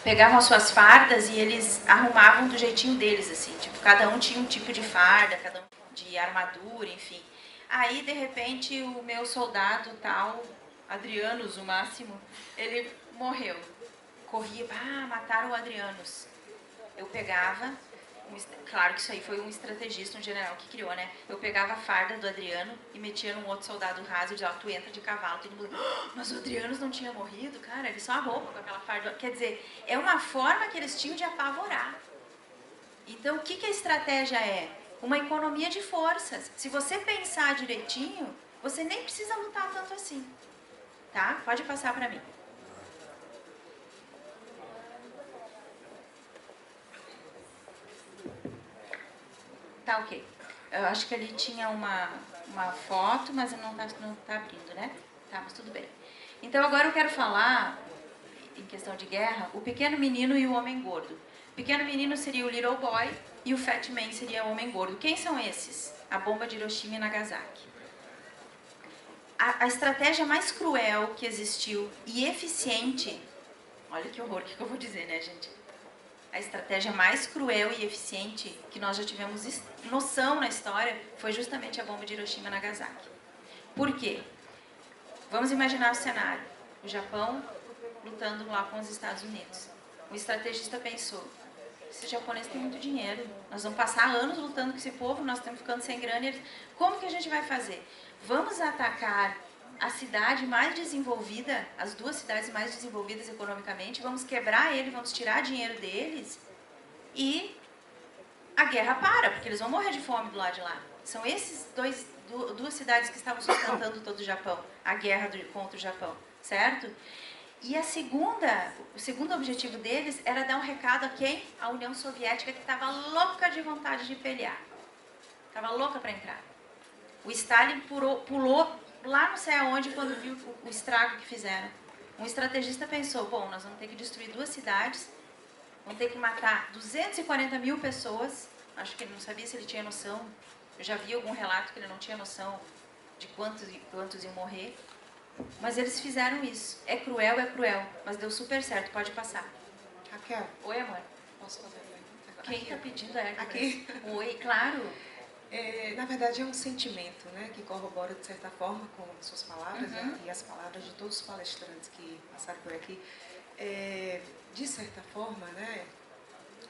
S1: pegavam as suas fardas e eles arrumavam do jeitinho deles, assim. Tipo, cada um tinha um tipo de farda, cada um de armadura, enfim. Aí, de repente, o meu soldado tal, Adrianus, o máximo, ele morreu. Corria, mataram o Adrianus. Eu pegava, claro que isso aí foi um estrategista, um general que criou, né? Eu pegava a farda do Adriano e metia num outro soldado raso e dizia, tu entra de cavalo. Todo mundo, mas o Adrianus não tinha morrido, cara, ele só a roupa com aquela farda. Quer dizer, é uma forma que eles tinham de apavorar. Então, o que a estratégia é? Uma economia de forças. Se você pensar direitinho, você nem precisa lutar tanto assim. Tá? Pode passar para mim. Tá, ok. Eu acho que ali tinha uma foto, mas não tá abrindo, né? Tá, mas tudo bem. Então agora eu quero falar, em questão de guerra, o pequeno menino e o homem gordo. O pequeno menino seria o Little Boy e o Fat Man seria o homem gordo. Quem são esses? A bomba de Hiroshima e Nagasaki. A estratégia mais cruel que existiu e eficiente, olha que horror, o que eu vou dizer, né, gente? A estratégia mais cruel e eficiente que nós já tivemos noção na história foi justamente a bomba de Hiroshima e Nagasaki. Por quê? Vamos imaginar o cenário. O Japão lutando lá com os Estados Unidos. O estrategista pensou, esses japoneses têm muito dinheiro, nós vamos passar anos lutando com esse povo, nós estamos ficando sem grana, e eles... como que a gente vai fazer? Vamos atacar a cidade mais desenvolvida, as duas cidades mais desenvolvidas economicamente, vamos quebrar ele, vamos tirar dinheiro deles e a guerra para, porque eles vão morrer de fome do lado de lá. São esses duas cidades que estavam sustentando todo o Japão, a guerra contra o Japão, certo? E o segundo objetivo deles era dar um recado a quem? A União Soviética, que estava louca de vontade de pelear. Estava louca para entrar. O Stalin pulou lá não sei aonde quando viu o estrago que fizeram. Um estrategista pensou, bom, nós vamos ter que destruir duas cidades, vamos ter que matar 240 mil pessoas. Acho que ele não sabia se ele tinha noção. Eu já vi algum relato que ele não tinha noção de quantos iam morrer. Mas eles fizeram isso. É cruel, mas deu super certo. Pode passar.
S10: Raquel.
S1: Oi, amor.
S10: Posso fazer a pergunta?
S1: Quem está pedindo é
S10: aqui.
S1: Oi, claro.
S10: Na verdade, é um sentimento, né, que corrobora, de certa forma, com as suas palavras, né, e as palavras de todos os palestrantes que passaram por aqui. De certa forma, né,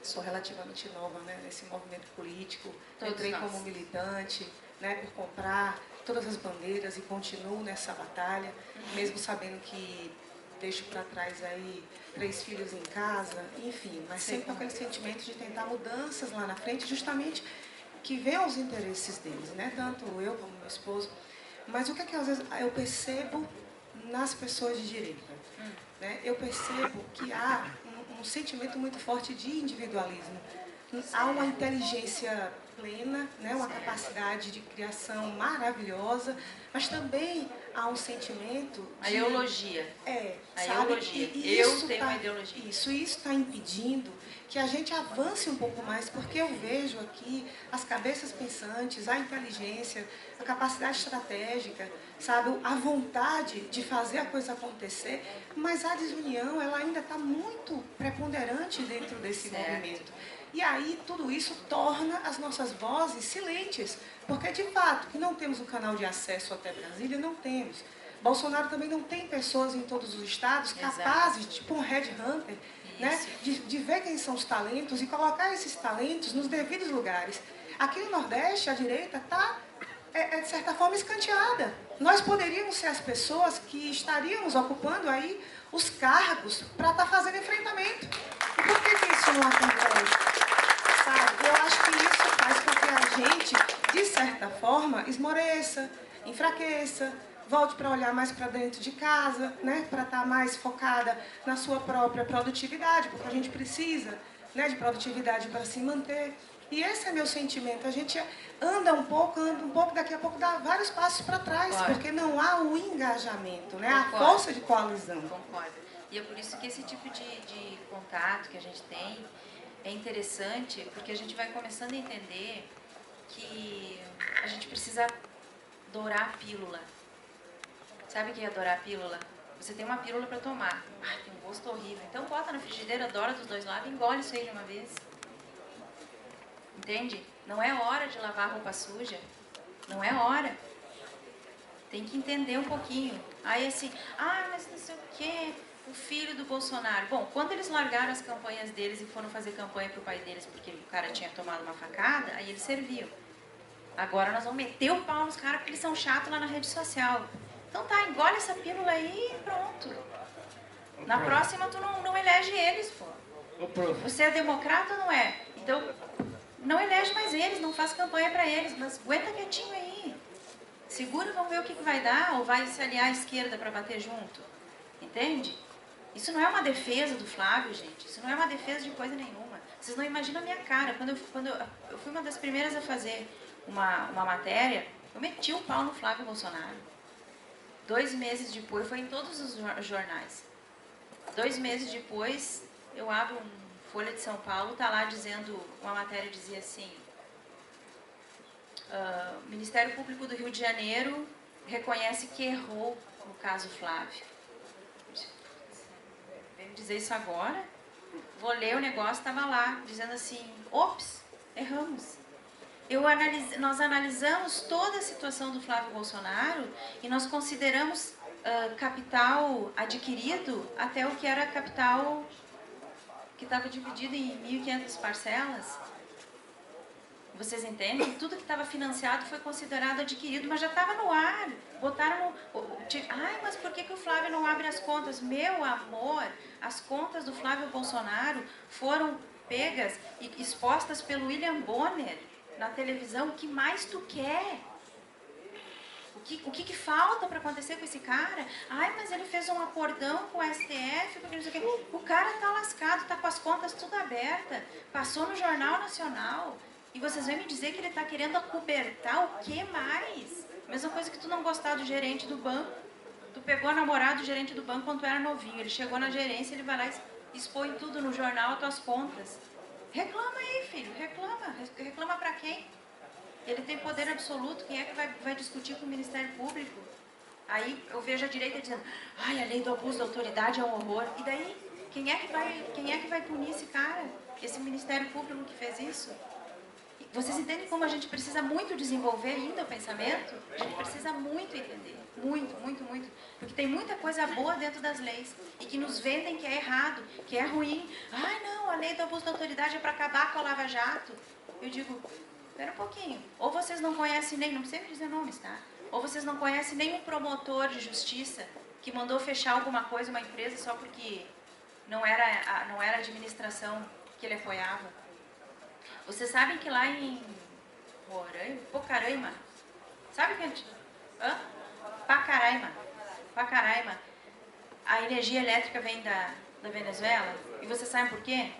S10: sou relativamente nova, né, nesse movimento político. Entrei como militante, né, por comprar todas as bandeiras e continuo nessa batalha, mesmo sabendo que deixo para trás aí 3 filhos em casa, enfim, mas sempre com aquele sentimento de tentar mudanças lá na frente, justamente que venham os interesses deles, né, tanto eu como meu esposo. Mas o que é que às vezes eu percebo nas pessoas de direita? Né? Eu percebo que há um sentimento muito forte de individualismo. Há uma inteligência plena, né? Uma capacidade de criação maravilhosa, mas também há um sentimento de...
S1: A ideologia.
S10: Sabe?
S1: Ideologia. Eu tenho uma ideologia.
S10: Isso está impedindo que a gente avance um pouco mais, porque eu vejo aqui as cabeças pensantes, a inteligência, a capacidade estratégica, sabe? A vontade de fazer a coisa acontecer, mas a desunião ela ainda está muito preponderante dentro desse movimento. E aí tudo isso torna as nossas vozes silentes, porque de fato que não temos um canal de acesso até Brasília, não temos. Bolsonaro também não tem pessoas em todos os estados capazes, tipo um headhunter, né, de ver quem são os talentos e colocar esses talentos nos devidos lugares. Aqui no Nordeste, a direita está, de certa forma, escanteada. Nós poderíamos ser as pessoas que estaríamos ocupando aí os cargos para estar fazendo enfrentamento. E por que isso não acontece? Sabe? Eu acho que isso faz com que a gente, de certa forma, esmoreça, enfraqueça, volte para olhar mais para dentro de casa, né? Para estar mais focada na sua própria produtividade, porque a gente precisa, né, de produtividade para se manter. E esse é meu sentimento. A gente anda um pouco, daqui a pouco dá vários passos para trás, porque não há o engajamento, né? A força de coalizão.
S1: Concordo. E é por isso que esse tipo de contato que a gente tem é interessante, porque a gente vai começando a entender que a gente precisa dourar a pílula. Sabe o que é dourar a pílula? Você tem uma pílula para tomar. Tem um gosto horrível. Então bota na frigideira, doura dos dois lados e engole isso aí de uma vez. Entende? Não é hora de lavar roupa suja. Não é hora. Tem que entender um pouquinho. Aí assim, mas não sei o quê, o filho do Bolsonaro. Bom, quando eles largaram as campanhas deles e foram fazer campanha pro pai deles porque o cara tinha tomado uma facada, aí eles serviam. Agora nós vamos meter o pau nos caras porque eles são chatos lá na rede social. Então tá, engole essa pílula aí e pronto. Na próxima tu não elege eles, pô. Você é democrata ou não é? Então não elege mais eles, não faz campanha pra eles, mas aguenta quietinho aí. Segura, vamos ver o que vai dar, ou vai se aliar à esquerda pra bater junto. Entende? Isso não é uma defesa do Flávio, gente. Isso não é uma defesa de coisa nenhuma. Vocês não imaginam a minha cara. Quando eu fui uma das primeiras a fazer uma matéria, eu meti o pau no Flávio Bolsonaro. 2 meses depois, foi em todos os jornais. 2 meses depois, eu abro Folha de São Paulo, tá lá dizendo, uma matéria dizia assim, o Ministério Público do Rio de Janeiro reconhece que errou no caso Flávio. Vem me dizer isso agora? Vou ler o negócio, estava lá, dizendo assim, ops, erramos. Nós analisamos toda a situação do Flávio Bolsonaro e nós consideramos capital adquirido até o que era capital que estava dividido em 1.500 parcelas. Vocês entendem? Tudo que estava financiado foi considerado adquirido, mas já estava no ar. Botaram Ai, mas por que o Flávio não abre as contas? Meu amor, as contas do Flávio Bolsonaro foram pegas e expostas pelo William Bonner na televisão. O que mais tu quer? O que falta para acontecer com esse cara? Ai, mas ele fez um acordão com o STF, porque não sei o quê. O cara tá lascado, tá com as contas tudo abertas, passou no Jornal Nacional. E vocês vêm me dizer que ele está querendo acobertar o que mais? Mesma coisa que tu não gostar do gerente do banco. Tu pegou a namorada do gerente do banco quando tu era novinho. Ele chegou na gerência, ele vai lá e expõe tudo no jornal, as tuas contas. Reclama aí, filho, reclama. Reclama pra quem? Ele tem poder absoluto, quem é que vai discutir com o Ministério Público? Aí eu vejo a direita dizendo, ai, a lei do abuso da autoridade é um horror. E daí, quem é que vai punir esse cara? Esse Ministério Público que fez isso? Vocês entendem como a gente precisa muito desenvolver ainda o pensamento? A gente precisa muito entender. Muito, muito, muito. Porque tem muita coisa boa dentro das leis. E que nos vendem que é errado, que é ruim. Ai, não, a lei do abuso da autoridade é para acabar com a Lava Jato. Eu digo, espera um pouquinho. Ou vocês não conhecem nem, não precisa dizer nomes, tá? Ou vocês não conhecem nenhum promotor de justiça que mandou fechar alguma coisa, uma empresa, só porque não era a administração que ele apoiava. Vocês sabem que lá em Pocaraima, sabe que a gente... Pacaraima, a energia elétrica vem da Venezuela, e vocês sabem por quê?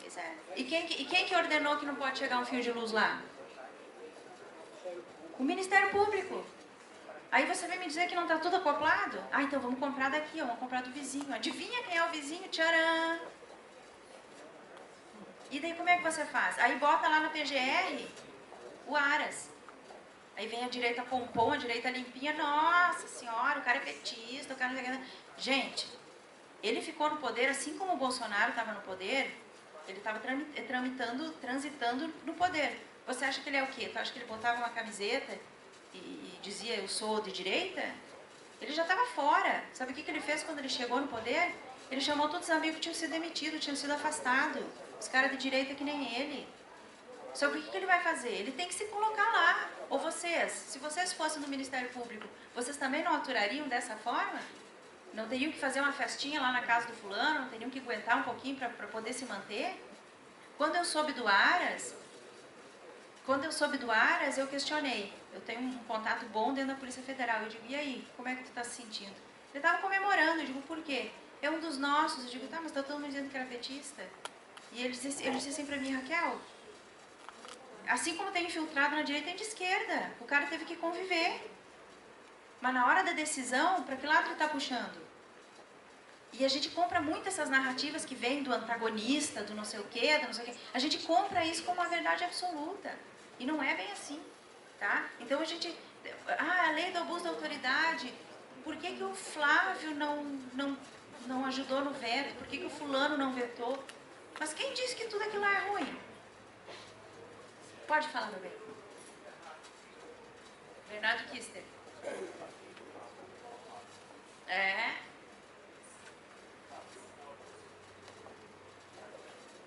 S1: Pois é. E quem que ordenou que não pode chegar um fio de luz lá? O Ministério Público. Aí você vem me dizer que não está tudo acoplado? Ah, então vamos comprar daqui, ó, vamos comprar do vizinho. Adivinha quem é o vizinho? Tcharam! E daí como é que você faz? Aí bota lá na PGR o Aras. Aí vem a direita pompom, a direita limpinha. Nossa senhora, o cara é petista, o cara... Gente, ele ficou no poder, assim como o Bolsonaro estava no poder, ele estava transitando no poder. Você acha que ele é o quê? Tu acha que ele botava uma camiseta e dizia eu sou de direita? Ele já estava fora. Sabe o que ele fez quando ele chegou no poder? Ele chamou todos os amigos que tinham sido demitidos, tinham sido afastados. Os caras de direita que nem ele. Só que o que ele vai fazer? Ele tem que se colocar lá. Ou vocês, se vocês fossem no Ministério Público, vocês também não aturariam dessa forma? Não teriam que fazer uma festinha lá na casa do fulano? Não teriam que aguentar um pouquinho para poder se manter? Quando eu soube do Aras, eu questionei. Eu tenho um contato bom dentro da Polícia Federal. Eu digo, e aí, como é que tu está se sentindo? Ele estava comemorando. Eu digo, por quê? É um dos nossos. Eu digo, tá, mas está todo mundo dizendo que era petista. E ele disse assim para mim, Raquel, assim como tem infiltrado na direita, tem de esquerda. O cara teve que conviver. Mas na hora da decisão, para que lado ele está puxando? E a gente compra muito essas narrativas que vêm do antagonista, do não sei o quê, do não sei o quê. A gente compra isso como uma verdade absoluta. E não é bem assim, tá? Então a gente... a lei do abuso da autoridade. Por que o Flávio não ajudou no veto? Por que o fulano não vetou? Mas quem disse que tudo aquilo lá é ruim? Pode falar, meu bem. Bernardo Kister.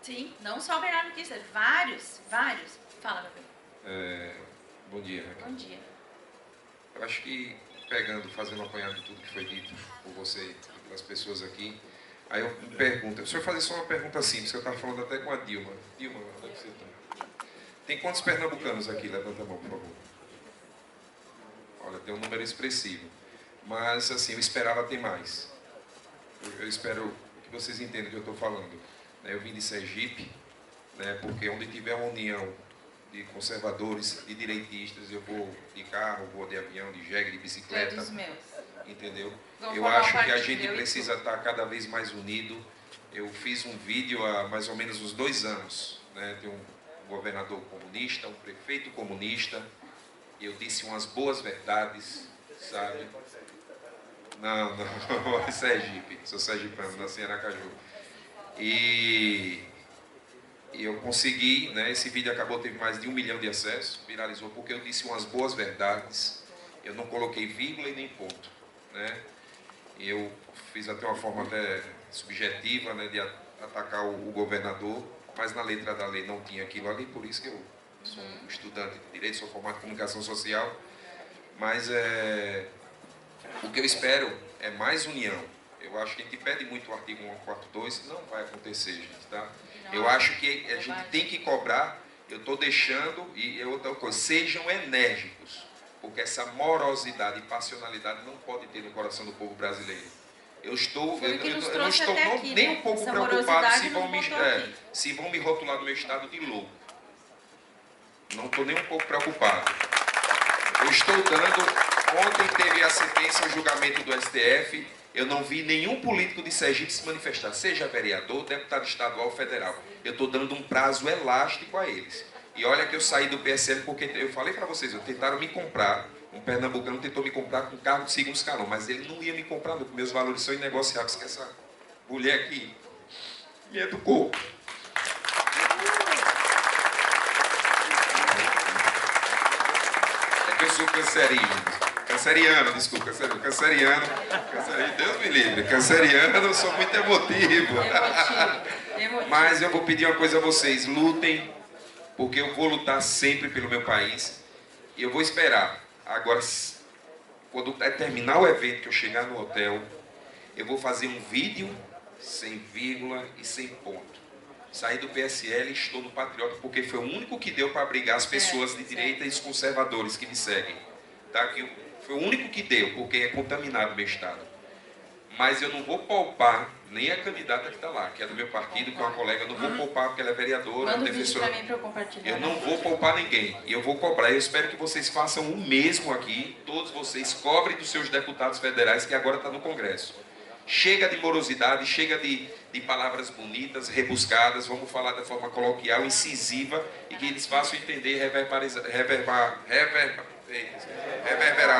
S1: Sim, não só o Bernardo Kister, vários. Fala, meu bem.
S11: Bom dia, Raquel.
S1: Bom dia.
S11: Eu acho que, fazendo um apanhado de tudo que foi dito por você e pelas pessoas aqui, aí eu me pergunto, o senhor fazer só uma pergunta simples, eu estava falando até com a Dilma. Dilma, onde é que você está? Tem quantos pernambucanos aqui? Levanta a mão, por favor. Olha, tem um número expressivo. Mas, assim, eu esperava ter mais. Eu espero que vocês entendam o que eu estou falando. Eu vim de Sergipe, né, porque onde tiver uma união de conservadores, de direitistas, eu vou de carro, vou de avião, de jegue, de bicicleta.
S1: Dos meus.
S11: Entendeu?
S1: Vamos
S11: Eu acho que a gente precisa estar cada vez mais unido. Eu fiz um vídeo há mais ou menos uns 2 anos, né? Tem um governador comunista, um prefeito comunista. Eu disse umas boas verdades, sabe? Não, é Sergipe, sou sergipano, nasci em Aracaju. E eu consegui, né? Esse vídeo acabou, teve mais de 1 milhão de acessos, viralizou porque eu disse umas boas verdades. Eu não coloquei vírgula e nem ponto, né? E eu fiz até uma forma até subjetiva, né, de atacar o governador, mas na letra da lei não tinha aquilo ali, por isso que eu sou um estudante de Direito, sou formado em Comunicação Social, mas o que eu espero é mais união. Eu acho que a gente pede muito o artigo 142, não vai acontecer, gente, tá? Eu acho que a gente tem que cobrar, eu estou deixando, e outra coisa, sejam enérgicos, porque essa morosidade e passionalidade não pode ter no coração do povo brasileiro. Eu não estou nem um pouco preocupado se vão me rotular no meu estado de louco. Não estou nem um pouco preocupado. Eu estou dando... Ontem teve a sentença, o julgamento do STF. Eu não vi nenhum político de Sergipe se manifestar, seja vereador, deputado estadual ou federal. Eu estou dando um prazo elástico a eles. E olha que eu saí do PSL porque eu falei para vocês, tentaram me comprar. Um pernambucano tentou me comprar com carro de 2º escalão, mas ele não ia me comprar, porque meus valores são inegociáveis, que essa mulher aqui me educou. É que eu sou canceriano, desculpa, canceriano, Deus me livre, canceriano, eu sou muito emotivo. Mas eu vou pedir uma coisa a vocês, lutem, porque eu vou lutar sempre pelo meu país, e eu vou esperar. Agora, quando terminar o evento, que eu chegar no hotel, eu vou fazer um vídeo sem vírgula e sem ponto. Saí do PSL e estou no Patriota, porque foi o único que deu para abrigar as pessoas de direita e os conservadores que me seguem. Tá? Foi o único que deu, porque é contaminado o meu estado. Mas eu não vou poupar nem a candidata que está lá, que é do meu partido, que é uma colega, eu não vou poupar porque ela é vereadora, defensora. Eu não vou poupar ninguém, e eu vou cobrar. Eu espero que vocês façam o mesmo aqui, todos vocês cobrem dos seus deputados federais, que agora está no Congresso. Chega de morosidade, chega de palavras bonitas, rebuscadas, vamos falar de forma coloquial, incisiva, e que eles façam entender, reverberar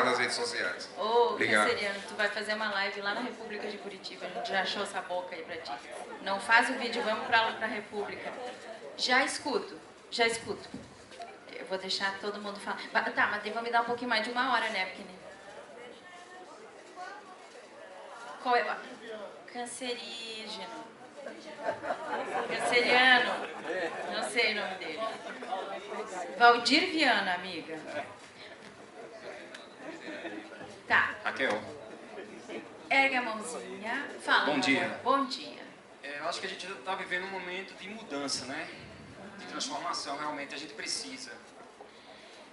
S11: nas redes sociais.
S1: Ô, Canceriano, tu vai fazer uma live lá na República de Curitiba, a gente já achou essa boca aí pra ti. Não faz o vídeo, vamos pra República. Já escuto. Eu vou deixar todo mundo falar. Tá, mas vão me dar um pouquinho mais de 1 hora, né? Porque, né? Qual é? Cancerígeno. Canceriano. Não sei o nome dele. Valdir Viana, amiga. Tá.
S12: Raquel.
S1: Ergue a mãozinha. Fala.
S12: Bom dia.
S1: Amor. Bom dia.
S12: Eu acho que a gente está vivendo um momento de mudança, né? De transformação, realmente a gente precisa.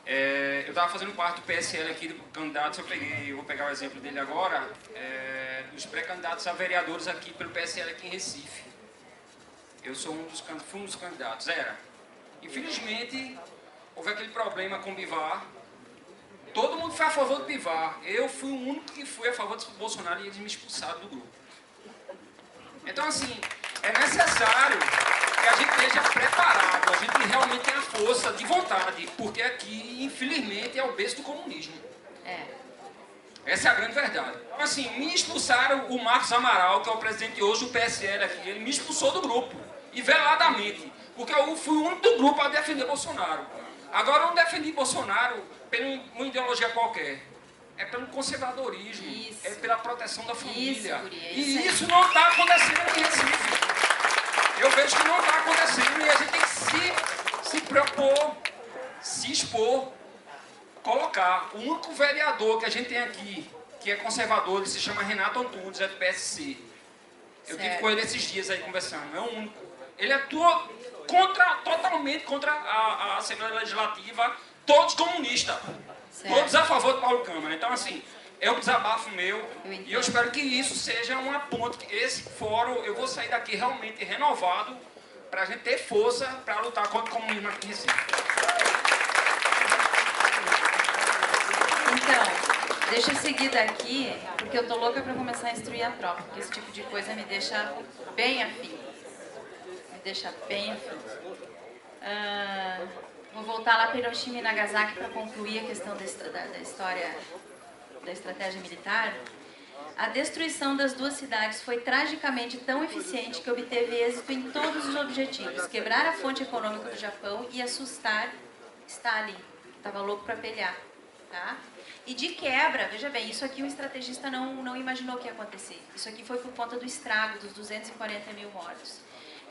S12: Eu estava fazendo parte do PSL aqui, do candidato, eu vou pegar o exemplo dele agora, dos pré-candidatos a vereadores aqui pelo PSL aqui em Recife. Eu sou fui um dos candidatos, Infelizmente, houve aquele problema com o Bivar. Todo mundo foi a favor do Bivar. Eu fui o único que fui a favor do Bolsonaro e eles me expulsaram do grupo. Então, assim, é necessário que a gente esteja preparado, a gente realmente tenha força de vontade, porque aqui, infelizmente, é o berço do comunismo. Essa é a grande verdade. Então, assim, me expulsaram o Marcos Amaral, que é o presidente hoje do PSL aqui, ele me expulsou do grupo, e veladamente, porque eu fui o único do grupo a defender Bolsonaro. Agora, eu não defendi Bolsonaro por uma ideologia qualquer. É pelo conservadorismo, é pela proteção da família. E isso não está acontecendo aqui em Recife. Eu vejo que não está acontecendo e a gente tem que se propor, se expor, colocar. O único vereador que a gente tem aqui, que é conservador, ele se chama Renato Antunes, é do PSC. Eu tive com ele esses dias aí conversando, é o único. Ele atua totalmente contra a Assembleia Legislativa, todos comunistas. Todos a favor do Paulo Câmara. Então, assim, é um desabafo meu e eu espero que isso seja uma ponte, que esse fórum, eu vou sair daqui realmente renovado para a gente ter força para lutar contra o comunismo aqui em Recife.
S1: Então, deixa eu seguir daqui, porque eu tô louca para começar a instruir a tropa, porque esse tipo de coisa me deixa bem afim. Me deixa bem afim. Vou voltar lá para Hiroshima e Nagasaki para concluir a questão da história da estratégia militar. A destruição das duas cidades foi tragicamente tão eficiente que obteve êxito em todos os objetivos. Quebrar a fonte econômica do Japão e assustar Stalin. Estava louco para pelear. Tá? E de quebra, veja bem, isso aqui o estrategista não imaginou que ia acontecer. Isso aqui foi por conta do estrago dos 240 mil mortos.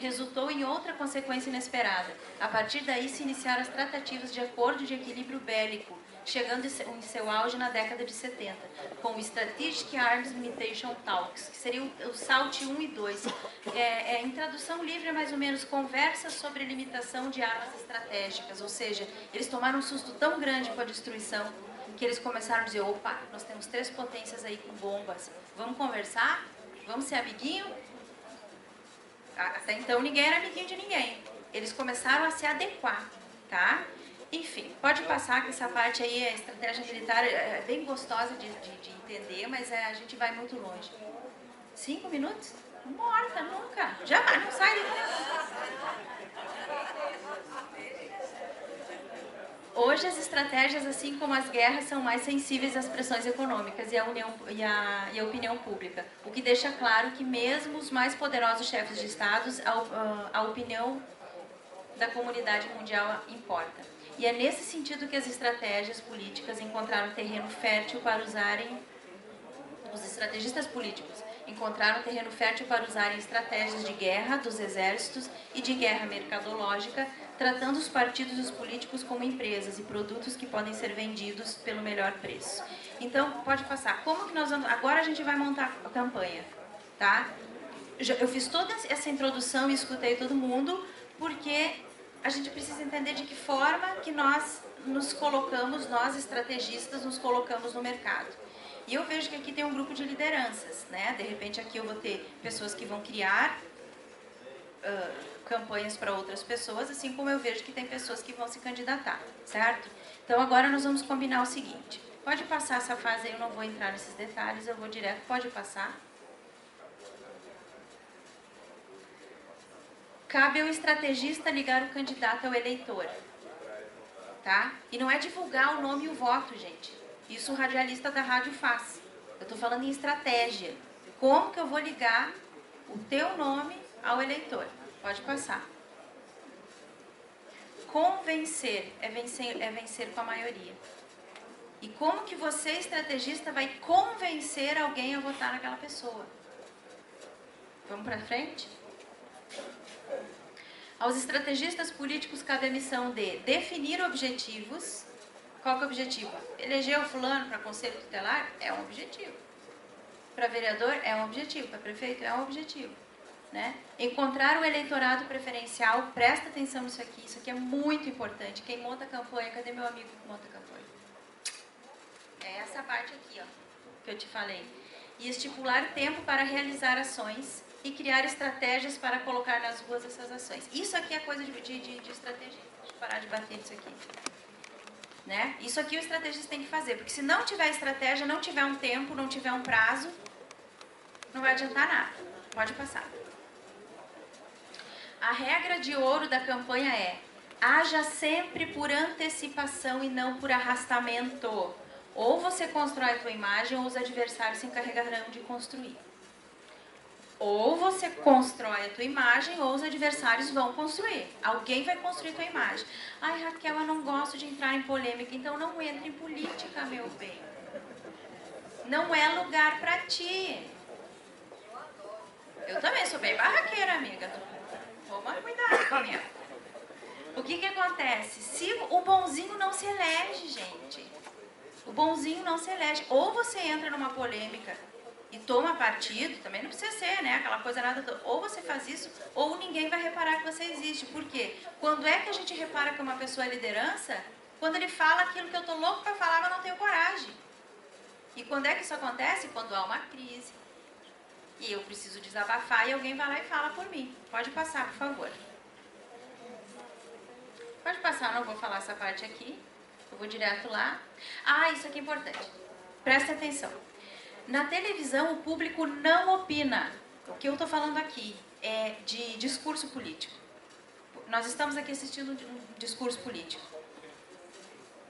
S1: Resultou em outra consequência inesperada. A partir daí se iniciaram as tratativas de acordo de equilíbrio bélico, chegando em seu auge na década de 70, com o Strategic Arms Limitation Talks, que seria o SALT 1 e 2. Em tradução livre, é mais ou menos conversas sobre limitação de armas estratégicas, ou seja, eles tomaram um susto tão grande com a destruição que eles começaram a dizer, opa, nós temos 3 potências aí com bombas, vamos conversar? Vamos ser amiguinho? Até então ninguém era amiguinho de ninguém. Eles começaram a se adequar, tá? Enfim, pode passar que essa parte aí, a estratégia militar, é bem gostosa de entender, mas a gente vai muito longe. 5 minutos? Morta, nunca. Jamais, não sai Hoje as estratégias, assim como as guerras, são mais sensíveis às pressões econômicas e à opinião pública, o que deixa claro que mesmo os mais poderosos chefes de estados, a opinião da comunidade mundial importa. E é nesse sentido que as estratégias políticas encontraram terreno fértil para usarem, os estrategistas políticos encontraram terreno fértil para usarem estratégias de guerra dos exércitos e de guerra mercadológica, tratando os partidos e os políticos como empresas e produtos que podem ser vendidos pelo melhor preço. Então, pode passar. Como que nós vamos... Agora a gente vai montar a campanha, tá? Eu fiz toda essa introdução e escutei todo mundo, porque a gente precisa entender de que forma que nós nos colocamos, nós estrategistas, nos colocamos no mercado. E eu vejo que aqui tem um grupo de lideranças, né? De repente aqui eu vou ter pessoas que vão criar campanhas para outras pessoas, assim como eu vejo que tem pessoas que vão se candidatar, certo? Então agora nós vamos combinar o seguinte. Pode passar essa fase aí, eu não vou entrar nesses detalhes, eu vou direto, pode passar. Cabe ao estrategista ligar o candidato ao eleitor, tá? E não é divulgar o nome e o voto, gente. Isso o radialista da rádio faz. Eu estou falando em estratégia. Como que eu vou ligar o teu nome ao eleitor? Pode passar. Convencer é vencer com a maioria. E como que você, estrategista, vai convencer alguém a votar naquela pessoa? Vamos para frente? Aos estrategistas políticos cabe a missão de definir objetivos. Qual que é o objetivo? Eleger o fulano para conselho tutelar é um objetivo. Para vereador é um objetivo. Para prefeito é um objetivo. Né? Encontrar o eleitorado preferencial, presta atenção nisso aqui. Isso aqui é muito importante. Quem monta a campanha, cadê meu amigo que monta a campanha? É essa parte aqui, ó, que eu te falei. E estipular tempo para realizar ações e criar estratégias para colocar nas ruas essas ações. Isso aqui é coisa de estratégia. Deixa eu parar de bater nisso aqui. Né? Isso aqui o estrategista tem que fazer, porque se não tiver estratégia, não tiver um tempo, não tiver um prazo, não vai adiantar nada. Pode passar. A regra de ouro da campanha é: haja sempre por antecipação e não por arrastamento. Ou você constrói a tua imagem, ou os adversários se encarregarão de construir. Ou você constrói a tua imagem, ou os adversários vão construir. Alguém vai construir a tua imagem. Ai, Raquel, eu não gosto de entrar em polêmica. Então não entre em política, meu bem. Não é lugar pra ti. Eu também sou bem barraqueira, amiga. Toma cuidado comigo. O que acontece? Se o bonzinho não se elege, gente. O bonzinho não se elege. Ou você entra numa polêmica e toma partido, também não precisa ser, né? Aquela coisa nada toda. Ou você faz isso, ou ninguém vai reparar que você existe. Por quê? Quando é que a gente repara que uma pessoa é liderança? Quando ele fala aquilo que eu estou louco para falar, mas não tenho coragem. E quando é que isso acontece? Quando há uma crise. E eu preciso desabafar e alguém vai lá e fala por mim. Pode passar, por favor. Pode passar, não vou falar essa parte aqui. Eu vou direto lá. Ah, isso aqui é importante. Presta atenção. Na televisão, o público não opina. O que eu estou falando aqui é de discurso político. Nós estamos aqui assistindo um discurso político.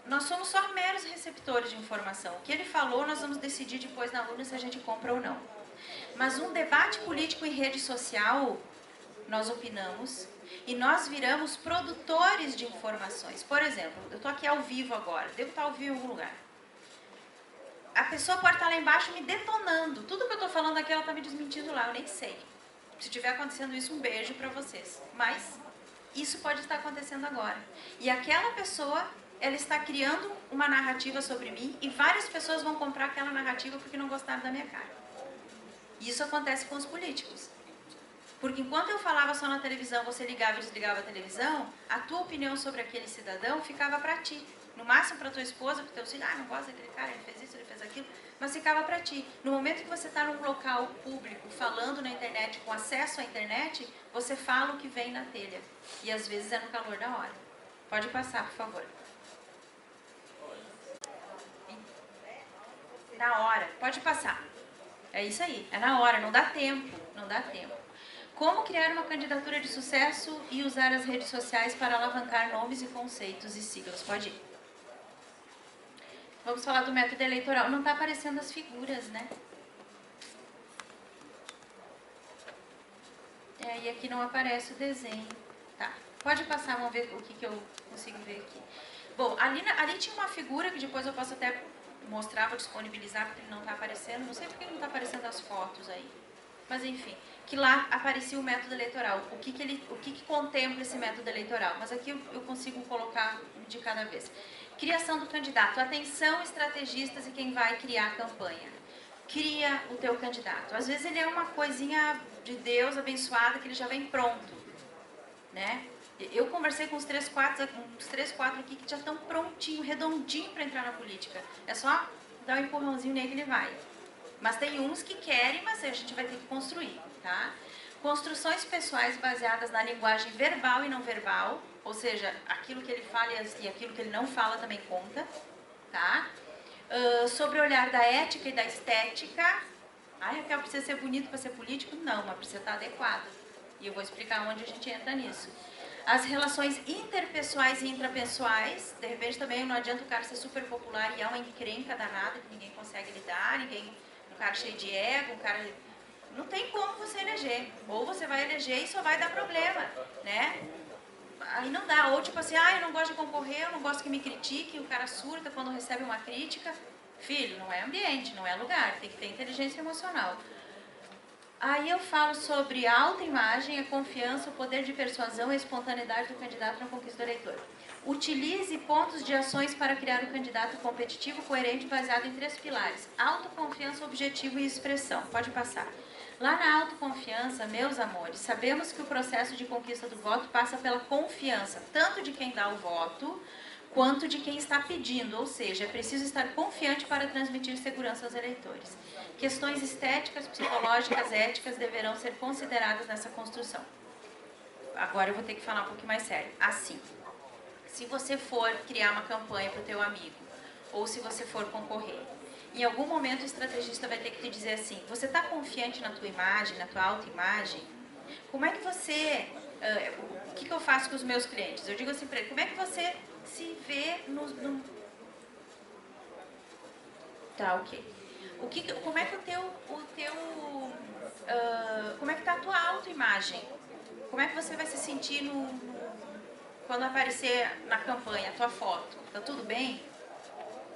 S1: Nós somos só meros receptores de informação. O que ele falou, nós vamos decidir depois na urna se a gente compra ou não. Mas um debate político em rede social, nós opinamos e nós viramos produtores de informações. Por exemplo, eu estou aqui ao vivo agora, devo estar ao vivo em algum lugar. A pessoa pode estar lá embaixo me detonando. Tudo que eu estou falando aqui, ela está me desmentindo lá, eu nem sei. Se estiver acontecendo isso, um beijo para vocês. Mas isso pode estar acontecendo agora. E aquela pessoa, ela está criando uma narrativa sobre mim e várias pessoas vão comprar aquela narrativa porque não gostaram da minha cara. Isso acontece com os políticos. Porque enquanto eu falava só na televisão, você ligava e desligava a televisão, a tua opinião sobre aquele cidadão ficava para ti. No máximo para tua esposa, para o teu filho, não gosta daquele cara, ele fez isso, ele fez aquilo, mas ficava para ti. No momento que você está num local público, falando na internet, com acesso à internet, você fala o que vem na telha. E às vezes é no calor da hora. Pode passar, por favor. Na hora, pode passar. É isso aí, é na hora, não dá tempo, não dá tempo. Como criar uma candidatura de sucesso e usar as redes sociais para alavancar nomes e conceitos e siglas? Pode ir. Vamos falar do método eleitoral. Não está aparecendo as figuras, né? E aqui não aparece o desenho. Tá, pode passar, vamos ver o que eu consigo ver aqui. Bom, ali tinha uma figura que depois eu posso até mostrar, vou disponibilizar porque ele não está aparecendo. Não sei porque não está aparecendo as fotos aí. Mas enfim, que lá aparecia o método eleitoral. O que contempla esse método eleitoral? Mas aqui eu consigo colocar de cada vez. Criação do candidato. Atenção, estrategistas e quem vai criar a campanha. Cria o teu candidato. Às vezes ele é uma coisinha de Deus abençoada que ele já vem pronto, né? Eu conversei com uns 3, 4 aqui que já estão prontinho, redondinho para entrar na política. É só dar um empurrãozinho nele que ele vai. Mas tem uns que querem, mas a gente vai ter que construir, tá? Construções pessoais baseadas na linguagem verbal e não verbal, ou seja, aquilo que ele fala e aquilo que ele não fala também conta, tá? Sobre o olhar da ética e da estética. Ai, Raquel, precisa ser bonito para ser político? Não, mas precisa estar adequado. E eu vou explicar onde a gente entra nisso. As relações interpessoais e intrapessoais, de repente também não adianta o cara ser super popular e é uma encrenca danada que ninguém consegue lidar, um cara cheio de ego, um cara... Não tem como você eleger. Ou você vai eleger e só vai dar problema, né? Aí não dá. Ou tipo assim, eu não gosto de concorrer, eu não gosto que me critique, o cara surta quando recebe uma crítica. Filho, não é ambiente, não é lugar, tem que ter inteligência emocional. Aí eu falo sobre a autoimagem, a confiança, o poder de persuasão e a espontaneidade do candidato na conquista do eleitor. Utilize pontos de ações para criar um candidato competitivo, coerente, baseado em 3 pilares. Autoconfiança, objetivo e expressão. Pode passar. Lá na autoconfiança, meus amores, sabemos que o processo de conquista do voto passa pela confiança, tanto de quem dá o voto, quanto de quem está pedindo, ou seja, é preciso estar confiante para transmitir segurança aos eleitores. Questões estéticas, psicológicas, éticas deverão ser consideradas nessa construção. Agora eu vou ter que falar um pouquinho mais sério. Assim, se você for criar uma campanha para o teu amigo, ou se você for concorrer, em algum momento o estrategista vai ter que te dizer assim, você está confiante na tua imagem, na tua autoimagem? Como é que você... o que eu faço com os meus clientes? Eu digo assim para ele, como é que você se vê no... Tá, ok. Como é que como é que tá a tua autoimagem? Como é que você vai se sentir quando aparecer na campanha a tua foto? Tá tudo bem?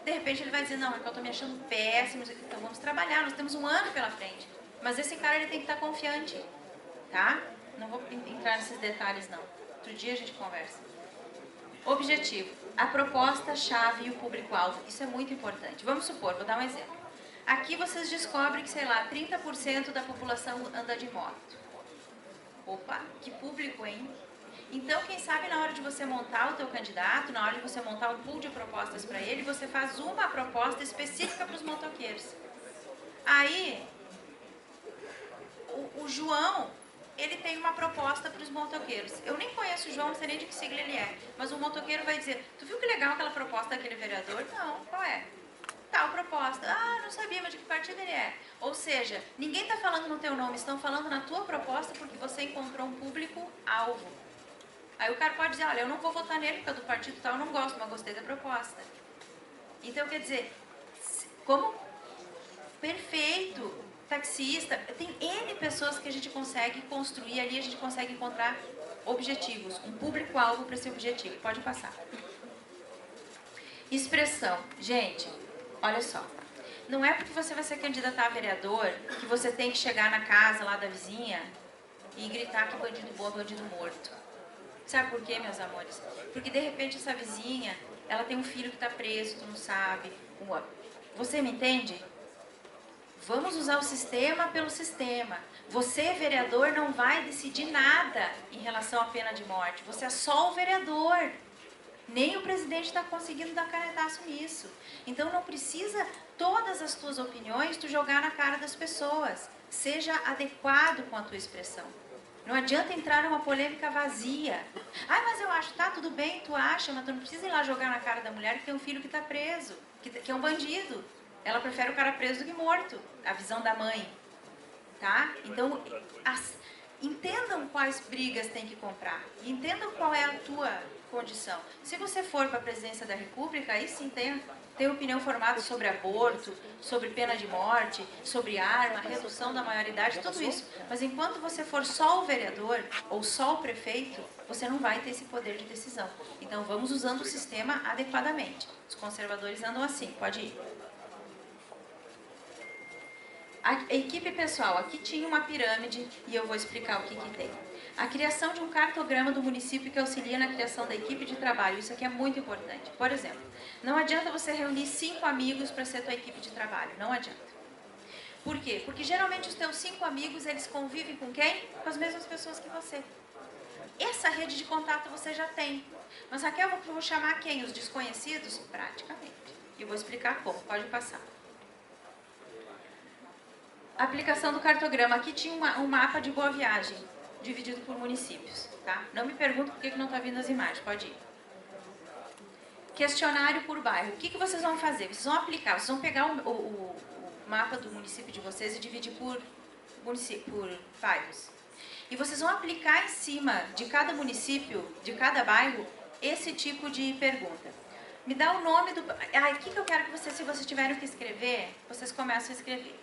S1: De repente ele vai dizer, não, eu tô me achando péssimo, então vamos trabalhar, nós temos um ano pela frente. Mas esse cara ele tem que estar confiante, tá? Não vou entrar nesses detalhes não. Outro dia a gente conversa. Objetivo, a proposta-chave e o público-alvo. Isso é muito importante. Vamos supor, vou dar um exemplo. Aqui vocês descobrem que, sei lá, 30% da população anda de moto. Opa, que público, hein? Então, quem sabe na hora de você montar o teu candidato, na hora de você montar um pool de propostas para ele, você faz uma proposta específica para os motoqueiros. Aí, o João, ele tem uma proposta para os motoqueiros. Eu nem conheço o João, não sei nem de que sigla ele é, mas o motoqueiro vai dizer, tu viu que legal aquela proposta daquele vereador? Não, qual é? Tal proposta. Ah, não sabia, mas de que partido ele é? Ou seja, ninguém está falando no teu nome, estão falando na tua proposta porque você encontrou um público-alvo. Aí o cara pode dizer, olha, eu não vou votar nele porque é do partido tal, eu não gosto, mas gostei da proposta. Então, quer dizer, como perfeito, taxista, tem N pessoas que a gente consegue construir ali, a gente consegue encontrar objetivos, um público-alvo para esse objetivo. Pode passar. Expressão. Gente, olha só. Não é porque você vai ser candidatar a vereador que você tem que chegar na casa lá da vizinha e gritar que bandido bom é bandido morto. Sabe por quê, meus amores? Porque de repente essa vizinha, ela tem um filho que está preso, tu não sabe. Você me entende? Vamos usar o sistema pelo sistema. Você, vereador, não vai decidir nada em relação à pena de morte. Você é só o vereador. Nem o presidente está conseguindo dar canetaço nisso. Então não precisa todas as tuas opiniões tu jogar na cara das pessoas. Seja adequado com a tua expressão. Não adianta entrar numa polêmica vazia. Ah, mas eu acho, tá, tudo bem, tu acha, mas tu não precisa ir lá jogar na cara da mulher que tem um filho que está preso, que é um bandido. Ela prefere o cara preso do que morto, a visão da mãe. Tá? Então, entendam quais brigas tem que comprar. E entendam qual é a tua condição. Se você for para a presidência da República, aí sim tem opinião formada sobre aborto, sobre pena de morte, sobre arma, redução da maioridade, tudo isso. Mas enquanto você for só o vereador ou só o prefeito, você não vai ter esse poder de decisão. Então vamos usando o sistema adequadamente. Os conservadores andam assim, pode ir. A equipe pessoal, aqui tinha uma pirâmide e eu vou explicar o que tem. A criação de um cartograma do município que auxilia na criação da equipe de trabalho, isso aqui é muito importante. Por exemplo, não adianta você reunir 5 amigos para ser tua equipe de trabalho, não adianta. Por quê? Porque geralmente os teus 5 amigos, eles convivem com quem? Com as mesmas pessoas que você. Essa rede de contato você já tem. Mas Raquel, eu vou chamar quem? Os desconhecidos? Praticamente. E eu vou explicar como, pode passar. Aplicação do cartograma. Aqui tinha um mapa de Boa Viagem, dividido por municípios. Tá? Não me pergunte por que não está vindo as imagens, pode ir. Questionário por bairro. O que vocês vão fazer? Vocês vão aplicar, vocês vão pegar o mapa do município de vocês e dividir por bairros. E vocês vão aplicar em cima de cada município, de cada bairro, esse tipo de pergunta. Me dá o nome do... o que eu quero que vocês, se vocês tiverem que escrever, vocês começam a escrever.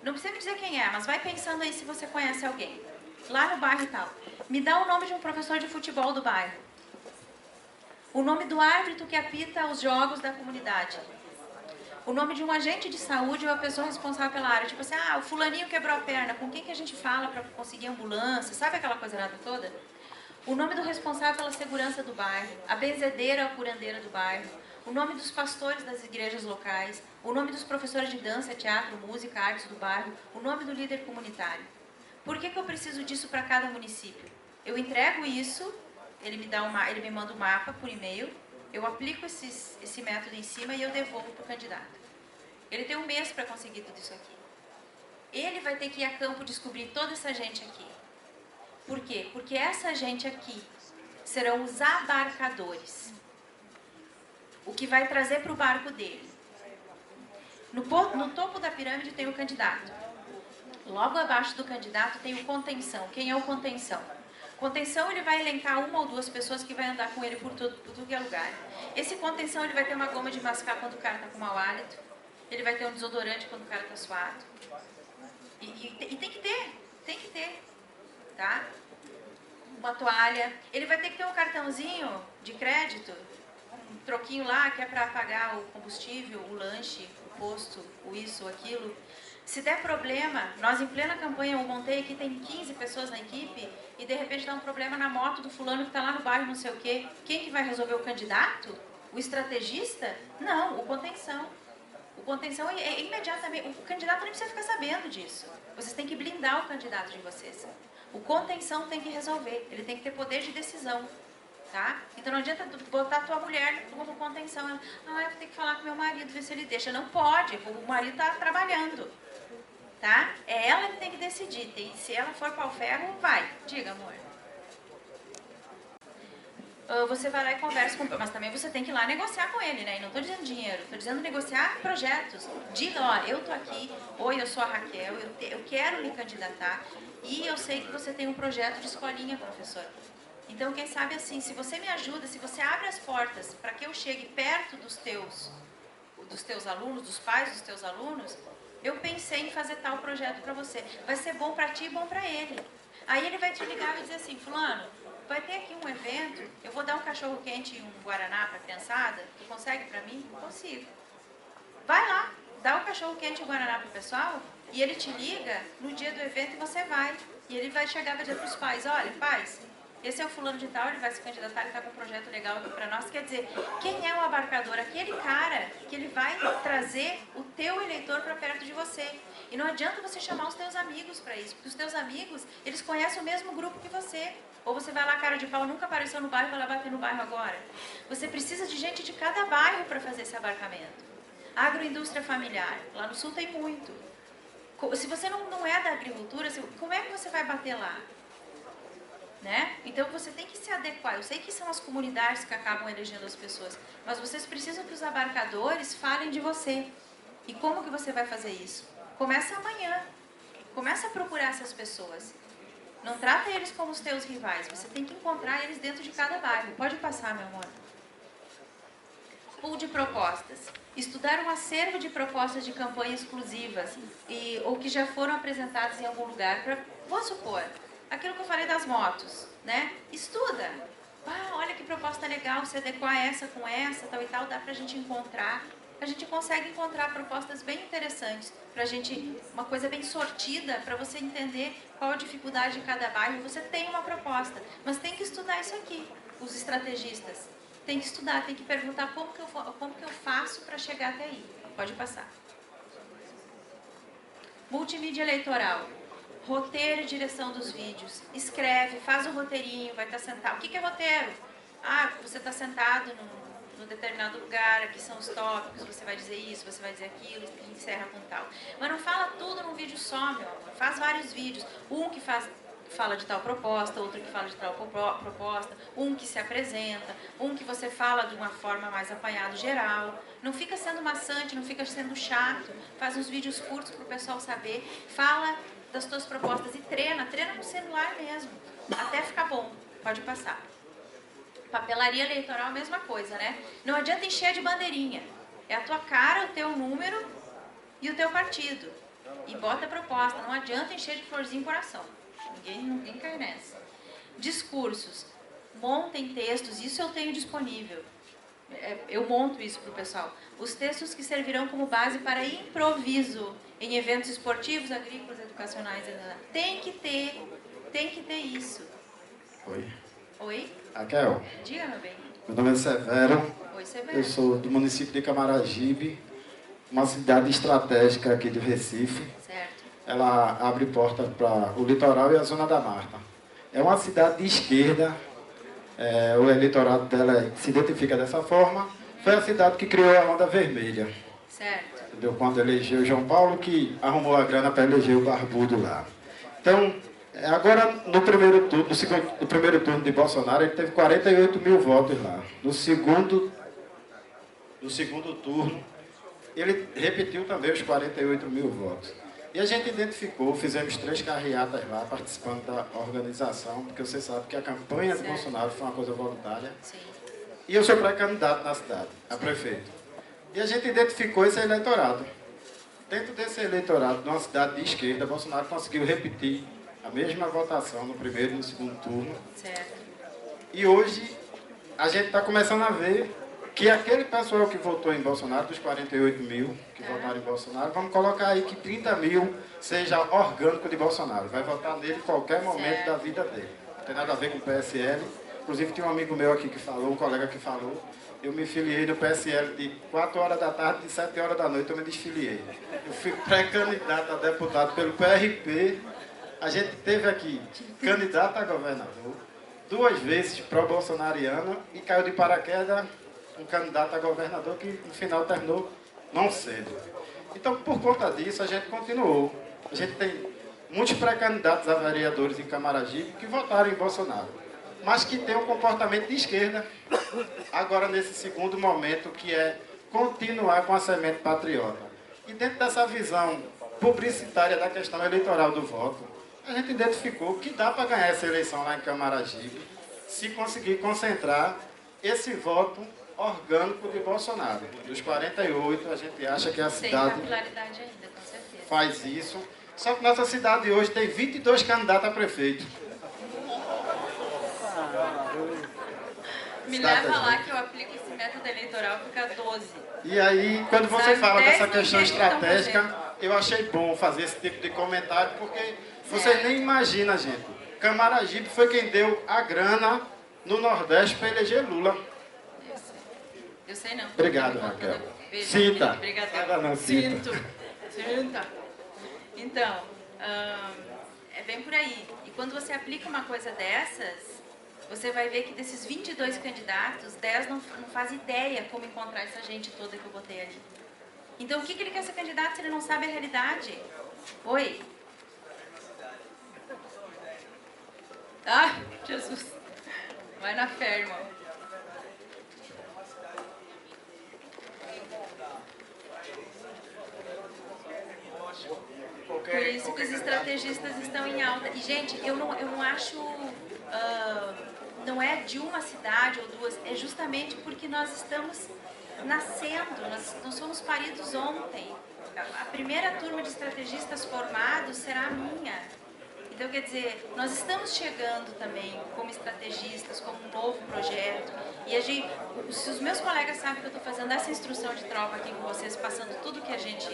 S1: Não precisa me dizer quem é, mas vai pensando aí se você conhece alguém. Lá no bairro e tal. Me dá o nome de um professor de futebol do bairro. O nome do árbitro que apita os jogos da comunidade. O nome de um agente de saúde ou a pessoa responsável pela área. Tipo assim, o fulaninho quebrou a perna. Com quem que a gente fala para conseguir ambulância? Sabe aquela coisa nada toda? O nome do responsável pela segurança do bairro. A benzedeira ou curandeira do bairro. O nome dos pastores das igrejas locais, o nome dos professores de dança, teatro, música, artes do bairro, o nome do líder comunitário. Por que eu preciso disso para cada município? Eu entrego isso, ele me manda o mapa por e-mail, eu aplico esse método em cima e eu devolvo para o candidato. Ele tem 1 mês para conseguir tudo isso aqui. Ele vai ter que ir a campo descobrir toda essa gente aqui. Por quê? Porque essa gente aqui serão os abarcadores. O que vai trazer para o barco dele. No topo da pirâmide tem o candidato. Logo abaixo do candidato tem o contenção. Quem é o contenção? Contenção, ele vai elencar 1 ou 2 pessoas que vai andar com ele por tudo que é lugar. Esse contenção, ele vai ter uma goma de mascar quando o cara está com mau hálito. Ele vai ter um desodorante quando o cara está suado. E tem que ter. Tá? Uma toalha. Ele vai ter que ter um cartãozinho de crédito, um troquinho lá que é para pagar o combustível, o lanche, o posto, o isso, o aquilo. Se der problema, nós em plena campanha, eu montei aqui, tem 15 pessoas na equipe, e de repente dá um problema na moto do fulano que está lá no bairro, não sei o quê. Quem que vai resolver? O candidato? O estrategista? Não, o contenção. O contenção é imediatamente... O candidato nem precisa ficar sabendo disso. Vocês têm que blindar o candidato de vocês. O contenção tem que resolver. Ele tem que ter poder de decisão. Tá? Então não adianta botar a tua mulher como contenção. Ela, eu vou ter que falar com meu marido, ver se ele deixa. Não pode, o marido está trabalhando. Tá? É ela que tem que decidir. Se ela for para o ferro, vai. Diga, amor. Você vai lá e conversa com... Mas também você tem que ir lá negociar com ele, né? E não estou dizendo dinheiro, estou dizendo negociar projetos. Diga, eu estou aqui, oi, eu sou a Raquel, eu quero me candidatar e eu sei que você tem um projeto de escolinha, professor. Então, quem sabe assim, se você me ajuda, se você abre as portas para que eu chegue perto dos teus alunos, dos pais dos teus alunos, eu pensei em fazer tal projeto para você. Vai ser bom para ti e bom para ele. Aí ele vai te ligar e dizer assim, fulano, vai ter aqui um evento, eu vou dar um cachorro quente e um guaraná para a criançada, tu consegue para mim? Consigo. Vai lá, dá um cachorro quente e um guaraná para o pessoal e ele te liga no dia do evento e você vai. E ele vai chegar e vai dizer para os pais, olha, pais, esse é o fulano de tal, ele vai se candidatar, ele está com um projeto legal aqui para nós. Quer dizer, quem é o abarcador? Aquele cara que ele vai trazer o teu eleitor para perto de você. E não adianta você chamar os teus amigos para isso, porque os teus amigos, eles conhecem o mesmo grupo que você. Ou você vai lá, cara de pau, nunca apareceu no bairro, vai lá bater no bairro agora. Você precisa de gente de cada bairro para fazer esse abarcamento. Agroindústria familiar, lá no sul tem muito. Se você não é da agricultura, como é que você vai bater lá? Né? Então você tem que se adequar. Eu sei que são as comunidades que acabam elegendo as pessoas, mas vocês precisam que os abarcadores falem de você. E como que você vai fazer isso? Começa amanhã. Começa a procurar essas pessoas. Não trata eles como os teus rivais. Você tem que encontrar eles dentro de cada bairro. Pode passar, meu amor. Pool de propostas. Estudar um acervo de propostas de campanha exclusivas ou que já foram apresentadas em algum lugar. Vou supor, aquilo que eu falei das motos, né? Estuda. Olha que proposta legal, se adequar essa com essa, tal e tal, dá pra gente encontrar. A gente consegue encontrar propostas bem interessantes pra gente, uma coisa bem sortida, para você entender qual a dificuldade de cada bairro. Você tem uma proposta, mas tem que estudar isso aqui, os estrategistas. Tem que estudar, tem que perguntar como que eu faço para chegar até aí. Pode passar. Multimídia eleitoral. Roteiro e direção dos vídeos. Escreve, faz o roteirinho, vai estar sentado. O que é roteiro? Você está sentado num determinado lugar, aqui são os tópicos, você vai dizer isso, você vai dizer aquilo, e encerra com tal. Mas não fala tudo num vídeo só, meu amor. Faz vários vídeos. Um que fala de tal proposta, outro que fala de tal proposta, um que se apresenta, um que você fala de uma forma mais apanhado geral. Não fica sendo maçante, não fica sendo chato. Faz uns vídeos curtos para o pessoal saber. Fala das tuas propostas e treina no celular mesmo, até ficar bom. Pode passar. Papelaria eleitoral, mesma coisa, né? Não adianta encher de bandeirinha. É a tua cara, o teu número e o teu partido. E bota a proposta. Não adianta encher de florzinha em coração. Ninguém cai nessa. Discursos. Montem textos. Isso eu tenho disponível. Eu monto isso para o pessoal. Os textos que servirão como base para improviso em eventos esportivos, agrícolas, educacionais. Tem que ter isso. Oi?
S13: Raquel.
S1: Diga, meu bem.
S13: Meu nome é Severo.
S1: Oi, Severo.
S13: Eu sou do município de Camaragibe, uma cidade estratégica aqui do Recife.
S1: Certo.
S13: Ela abre porta para o litoral e a Zona da Mata. É uma cidade de esquerda, o eleitorado dela se identifica dessa forma. Foi a cidade que criou a Onda Vermelha.
S1: Certo.
S13: Entendeu? Quando elegeu João Paulo, que arrumou a grana para eleger o Barbudo lá. Então, agora, no primeiro turno de Bolsonaro, ele teve 48 mil votos lá. No segundo turno, ele repetiu também os 48 mil votos. E a gente identificou, fizemos 3 carreatas lá, participando da organização, porque você sabe que a campanha de Bolsonaro foi uma coisa voluntária.
S1: Sim.
S13: E eu sou pré-candidato na cidade, a prefeito. E a gente identificou esse eleitorado. Dentro desse eleitorado, numa cidade de esquerda, Bolsonaro conseguiu repetir a mesma votação no primeiro e no segundo turno.
S1: Certo.
S13: E hoje a gente está começando a ver que aquele pessoal que votou em Bolsonaro, dos 48 mil que votaram em Bolsonaro, vamos colocar aí que 30 mil seja orgânico de Bolsonaro. Vai votar nele em qualquer momento da vida dele. Não tem nada a ver com o PSL. Inclusive tem um amigo meu aqui que falou, um colega que falou, eu me filiei no PSL de 4 horas da tarde, de 7 horas da noite eu me desfiliei. Eu fui pré-candidato a deputado pelo PRP. A gente teve aqui candidato a governador, 2 vezes pró-bolsonariano e caiu de paraquedas um candidato a governador que no final terminou não sendo. Então, por conta disso, a gente continuou. A gente tem muitos pré-candidatos a vereadores em Camaragibe que votaram em Bolsonaro, mas que têm um comportamento de esquerda, agora nesse segundo momento, que é continuar com a semente patriota. E dentro dessa visão publicitária da questão eleitoral do voto, a gente identificou que dá para ganhar essa eleição lá em Camaragibe, se conseguir concentrar esse voto orgânico de Bolsonaro. Dos 48, a gente acha que a cidade
S1: tem popularidade ainda, com certeza.
S13: Faz isso. Só que nossa cidade hoje tem 22 candidatos a prefeito.
S1: Me leva lá que eu aplico esse método eleitoral, fica 12.
S13: E aí, quando você
S1: Sabe,
S13: fala
S1: 10
S13: dessa questão
S1: ninguém estão
S13: estratégica, eu achei bom fazer esse tipo de comentário, porque vocês nem imaginam, gente. Camaragibe foi quem deu a grana no Nordeste para eleger Lula.
S1: Eu sei não.
S13: Obrigado, Raquel.
S1: Sinta.
S13: Obrigadão.
S1: Sinto. Então, é bem por aí. E quando você aplica uma coisa dessas, você vai ver que desses 22 candidatos, 10 não fazem ideia como encontrar essa gente toda que eu botei ali. Então, o que ele quer ser candidato se ele não sabe a realidade? Oi? Ah, Jesus. Vai na fé, irmão. Por isso que os estrategistas estão em alta. E, gente, eu não acho... não é de uma cidade ou duas, é justamente porque nós estamos nascendo, nós fomos paridos ontem. A primeira turma de estrategistas formados será a minha. Então, quer dizer, nós estamos chegando também como estrategistas, como um novo projeto. E a gente, se os meus colegas sabem que eu estou fazendo essa instrução de tropa aqui com vocês, passando tudo que a gente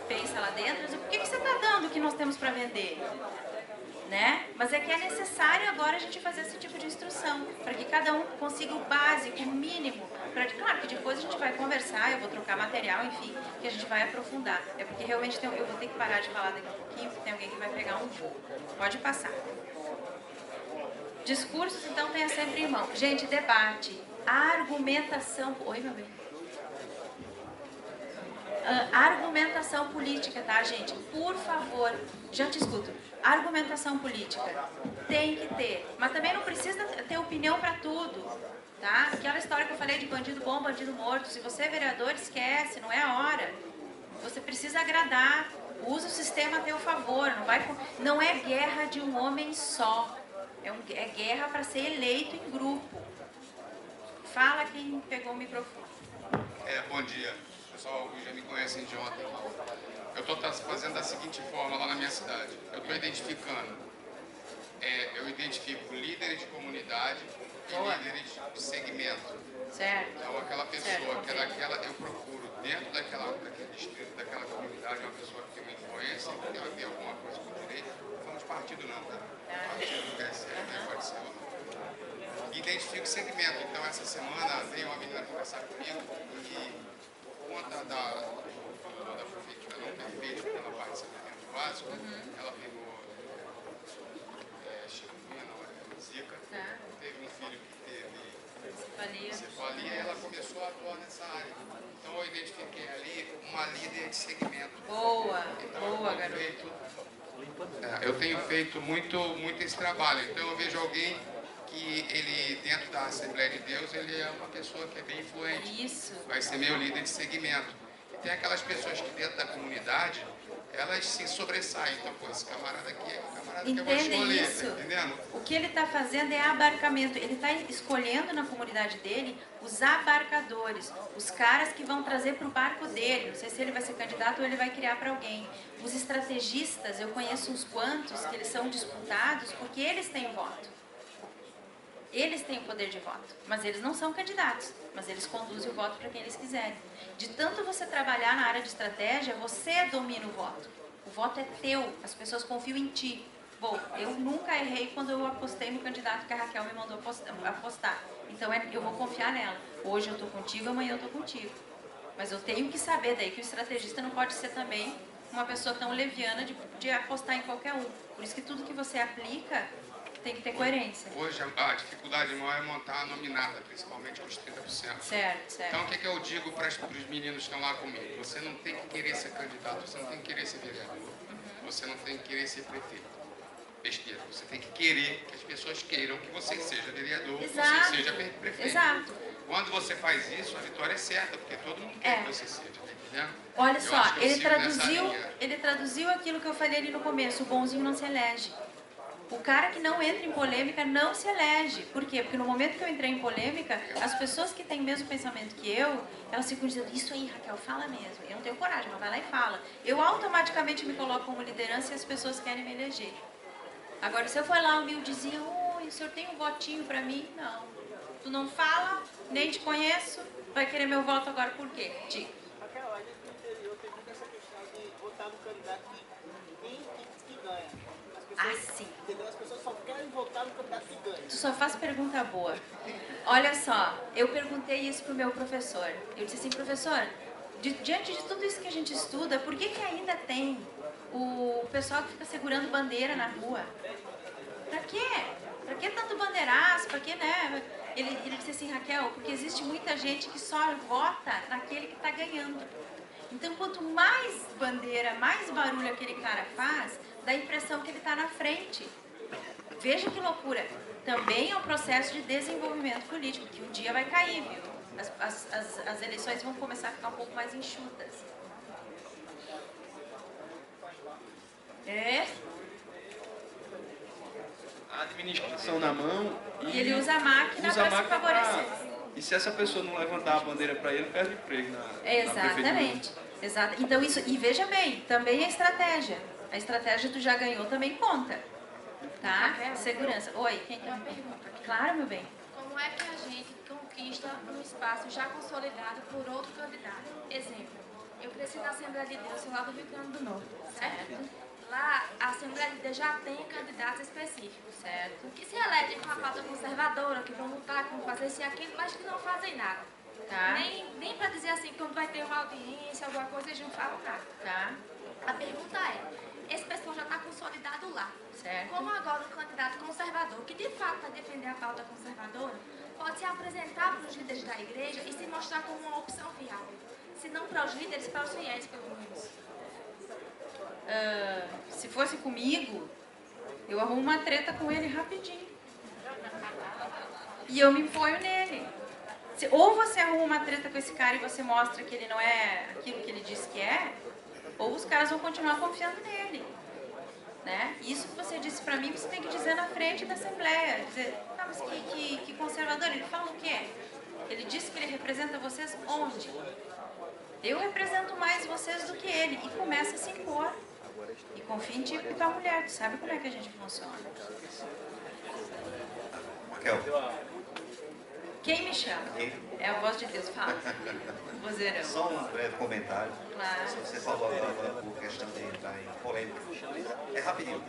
S1: pensa lá dentro, eu digo, por que você está dando o que nós temos para vender? Né? Mas é que é necessário agora a gente fazer esse tipo de instrução, para que cada um consiga o básico, o mínimo. Claro que depois a gente vai conversar, eu vou trocar material, enfim, que a gente vai aprofundar. É porque realmente eu vou ter que parar de falar daqui a pouquinho, porque tem alguém que vai pegar um voo. Pode passar. Discursos, então, tenha sempre em mão. Gente, debate, argumentação... Oi, meu bem. Argumentação política, tá, gente? Por favor, já te escuto. Argumentação política tem que ter, mas também não precisa ter opinião para tudo, tá? Aquela história que eu falei de bandido bom, bandido morto, se você é vereador, esquece, não é a hora. Você precisa agradar, usa o sistema a teu favor, não é guerra de um homem só, é guerra para ser eleito em grupo. Fala quem pegou o microfone.
S14: Bom dia. Pessoal, já me conhecem de ontem. Eu estou fazendo da seguinte forma lá na minha cidade. Eu estou identificando, eu identifico líderes de comunidade e líderes de segmento.
S1: Certo.
S14: Então, aquela pessoa que é daquela, eu procuro dentro daquele distrito, daquela comunidade, uma pessoa que tem uma influência, que ela tem alguma coisa com direito. Não vamos partido não, tá? Partido do PSL, né? Pode ser outro. Identifico segmento. Então, essa semana veio uma menina conversar comigo e por conta da prefeitura não ter feito pela parte de saneamento básico, ela pegou Zika, teve um filho que teve cefalia e ela começou a atuar nessa área. Então eu identifiquei ali uma líder de segmento.
S1: Boa,
S14: então,
S1: boa, garoto.
S14: Eu tenho feito muito esse trabalho. Então eu vejo alguém que ele, dentro da Assembleia de Deus, ele é uma pessoa que é bem influente.
S1: Isso.
S14: Vai ser meu líder de segmento. E tem aquelas pessoas que dentro da comunidade, elas se sobressaem. Então, pô, esse camarada aqui é um camarada que eu vou escolher,
S1: isso?
S14: tá entendendo?
S1: O que ele está fazendo é abarcamento. Ele está escolhendo na comunidade dele os abarcadores, os caras que vão trazer para o barco dele. Não sei se ele vai ser candidato ou ele vai criar para alguém. Os estrategistas, eu conheço uns quantos que eles são disputados porque eles têm voto. Eles têm o poder de voto, mas eles não são candidatos, mas eles conduzem o voto para quem eles quiserem. De tanto você trabalhar na área de estratégia, você domina o voto. O voto é teu, as pessoas confiam em ti. Bom, eu nunca errei quando eu apostei no candidato que a Raquel me mandou apostar. Então eu vou confiar nela. Hoje eu estou contigo, amanhã eu estou contigo. Mas eu tenho que saber daí que o estrategista não pode ser também uma pessoa tão leviana de apostar em qualquer um. Por isso que tudo que você aplica tem que ter coerência.
S14: Hoje a dificuldade maior é montar a nominata, principalmente com os 30%.
S1: Certo.
S14: Então o que eu digo para os meninos que estão lá comigo? Você não tem que querer ser candidato, você não tem que querer ser vereador, você não tem que querer ser prefeito. Besteira. Você tem que querer que as pessoas queiram que você seja vereador,
S1: Exato.
S14: que você seja prefeito.
S1: Exato.
S14: Quando você faz isso, a vitória é certa, porque todo mundo quer que você seja, tá entendendo?
S1: Olha só, ele traduziu aquilo que eu falei ali no começo, o bonzinho não se elege. O cara que não entra em polêmica não se elege. Por quê? Porque no momento que eu entrei em polêmica, as pessoas que têm o mesmo pensamento que eu, elas ficam dizendo, isso aí, Raquel, fala mesmo. Eu não tenho coragem, mas vai lá e fala. Eu automaticamente me coloco como liderança e as pessoas querem me eleger. Agora, se eu for lá humildezinha, oi, o senhor tem um votinho pra mim? Não. Tu não fala, nem te conheço, vai querer meu voto agora por quê? Diga.
S7: Raquel, a gente no interior tem muito essa questão de votar no candidato que ganha.
S1: Sim.
S7: Entendeu? As pessoas só querem votar no candidato que ganha.
S1: Tu só faz pergunta boa. Olha só, eu perguntei isso pro meu professor. Eu disse assim, professor, diante de tudo isso que a gente estuda, por que ainda tem o pessoal que fica segurando bandeira na rua? Pra quê? Pra que tanto bandeiraço? Pra que, né? Ele disse assim, Raquel, porque existe muita gente que só vota naquele que está ganhando. Então, quanto mais bandeira, mais barulho aquele cara faz, dá a impressão que ele está na frente. Veja que loucura. Também é um processo de desenvolvimento político, que um dia vai cair, viu? As eleições vão começar a ficar um pouco mais enxutas.
S6: A administração na mão
S1: e ele usa a máquina para se favorecer.
S6: E se essa pessoa não levantar a bandeira para ele, perde o emprego
S1: Exatamente. Exato. Então isso, e veja bem, também é estratégia. A estratégia tu já ganhou também conta. Tá? Segurança. Oi, quem quer uma pergunta? Claro, meu bem.
S15: Como é que a gente conquista um espaço já consolidado por outro candidato? Exemplo, eu cresci na Assembleia de Deus, lá do Rio Grande do Norte, certo? Lá, a Assembleia de Deus já tem candidatos específicos, certo? Que se elegem com a pauta conservadora, que vão lutar, que vão fazer isso e aquilo, mas que não fazem nada. Tá. Nem para dizer assim, quando vai ter uma audiência, alguma coisa, eles não falam nada. Tá. A pergunta é, esse pessoal já está consolidado lá. Certo. Como agora um candidato conservador, que de fato vai defender a pauta conservadora, pode se apresentar para os líderes da igreja e se mostrar como uma opção viável. Se não para os líderes, para os fiéis, pelo menos.
S1: Se fosse comigo, eu arrumo uma treta com ele rapidinho. E eu me imponho nele. Ou você arruma uma treta com esse cara e você mostra que ele não é aquilo que ele disse que é, ou os caras vão continuar confiando nele. Né? Isso que você disse pra mim, você tem que dizer na frente da Assembleia. Dizer, tá, mas que conservador, ele fala o quê? Ele disse que ele representa vocês onde? Eu represento mais vocês do que ele. E começa a se impor. E confia em ti porque tu é mulher, tu sabe como é que a gente funciona.
S16: Raquel.
S1: Quem me chama? É a voz de Deus, fala. Vozeirão.
S16: Só um breve comentário.
S1: Claro.
S16: Você falou agora por questão de entrar em polêmica. É rapidinho.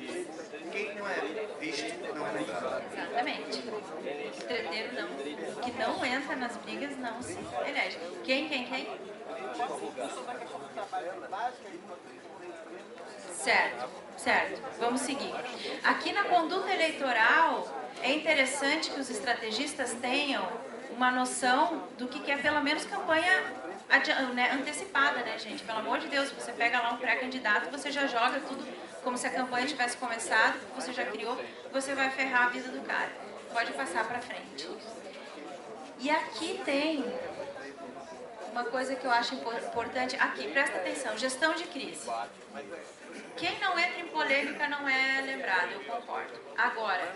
S16: Quem não é visto não é lembrado.
S1: Exatamente. Treteiro não. Que não entra nas brigas não se elege. Quem? Certo. Vamos seguir. Aqui na conduta eleitoral, é interessante que os estrategistas tenham uma noção do que é pelo menos campanha antecipada, né, gente? Pelo amor de Deus, você pega lá um pré-candidato, você já joga tudo como se a campanha tivesse começado, você já criou, você vai ferrar a vida do cara. Pode passar para frente. E aqui tem uma coisa que eu acho importante. Aqui, presta atenção, gestão de crise. Quem não entra em polêmica não é lembrado, eu concordo. Agora,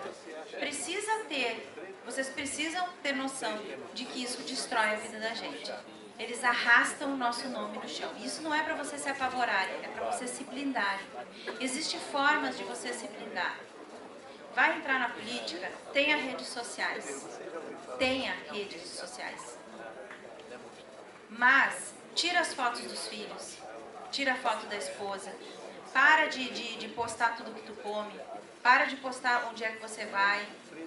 S1: vocês precisam ter noção de que isso destrói a vida da gente. Eles arrastam o nosso nome no chão. Isso não é para vocês se apavorarem, é para vocês se blindarem. Existem formas de você se blindar. Vai entrar na política, tenha redes sociais. Mas, tira as fotos dos filhos, tira a foto da esposa, para de postar tudo que tu come, para de postar onde é que você vai,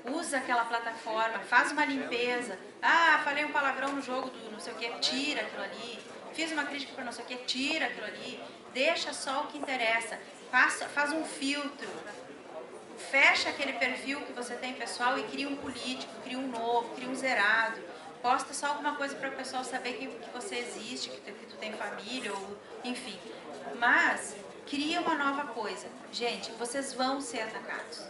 S1: usa aquela plataforma, faz uma limpeza. Ah, falei um palavrão no jogo do não sei o que, tira aquilo ali. Fiz uma crítica para não sei o que, tira aquilo ali. Deixa só o que interessa. Faz um filtro. Fecha aquele perfil que você tem pessoal e cria um político, cria um novo, cria um zerado. Posta só alguma coisa para o pessoal saber que você existe, que tu tem família, ou enfim. Mas cria uma nova coisa. Gente, vocês vão ser atacados.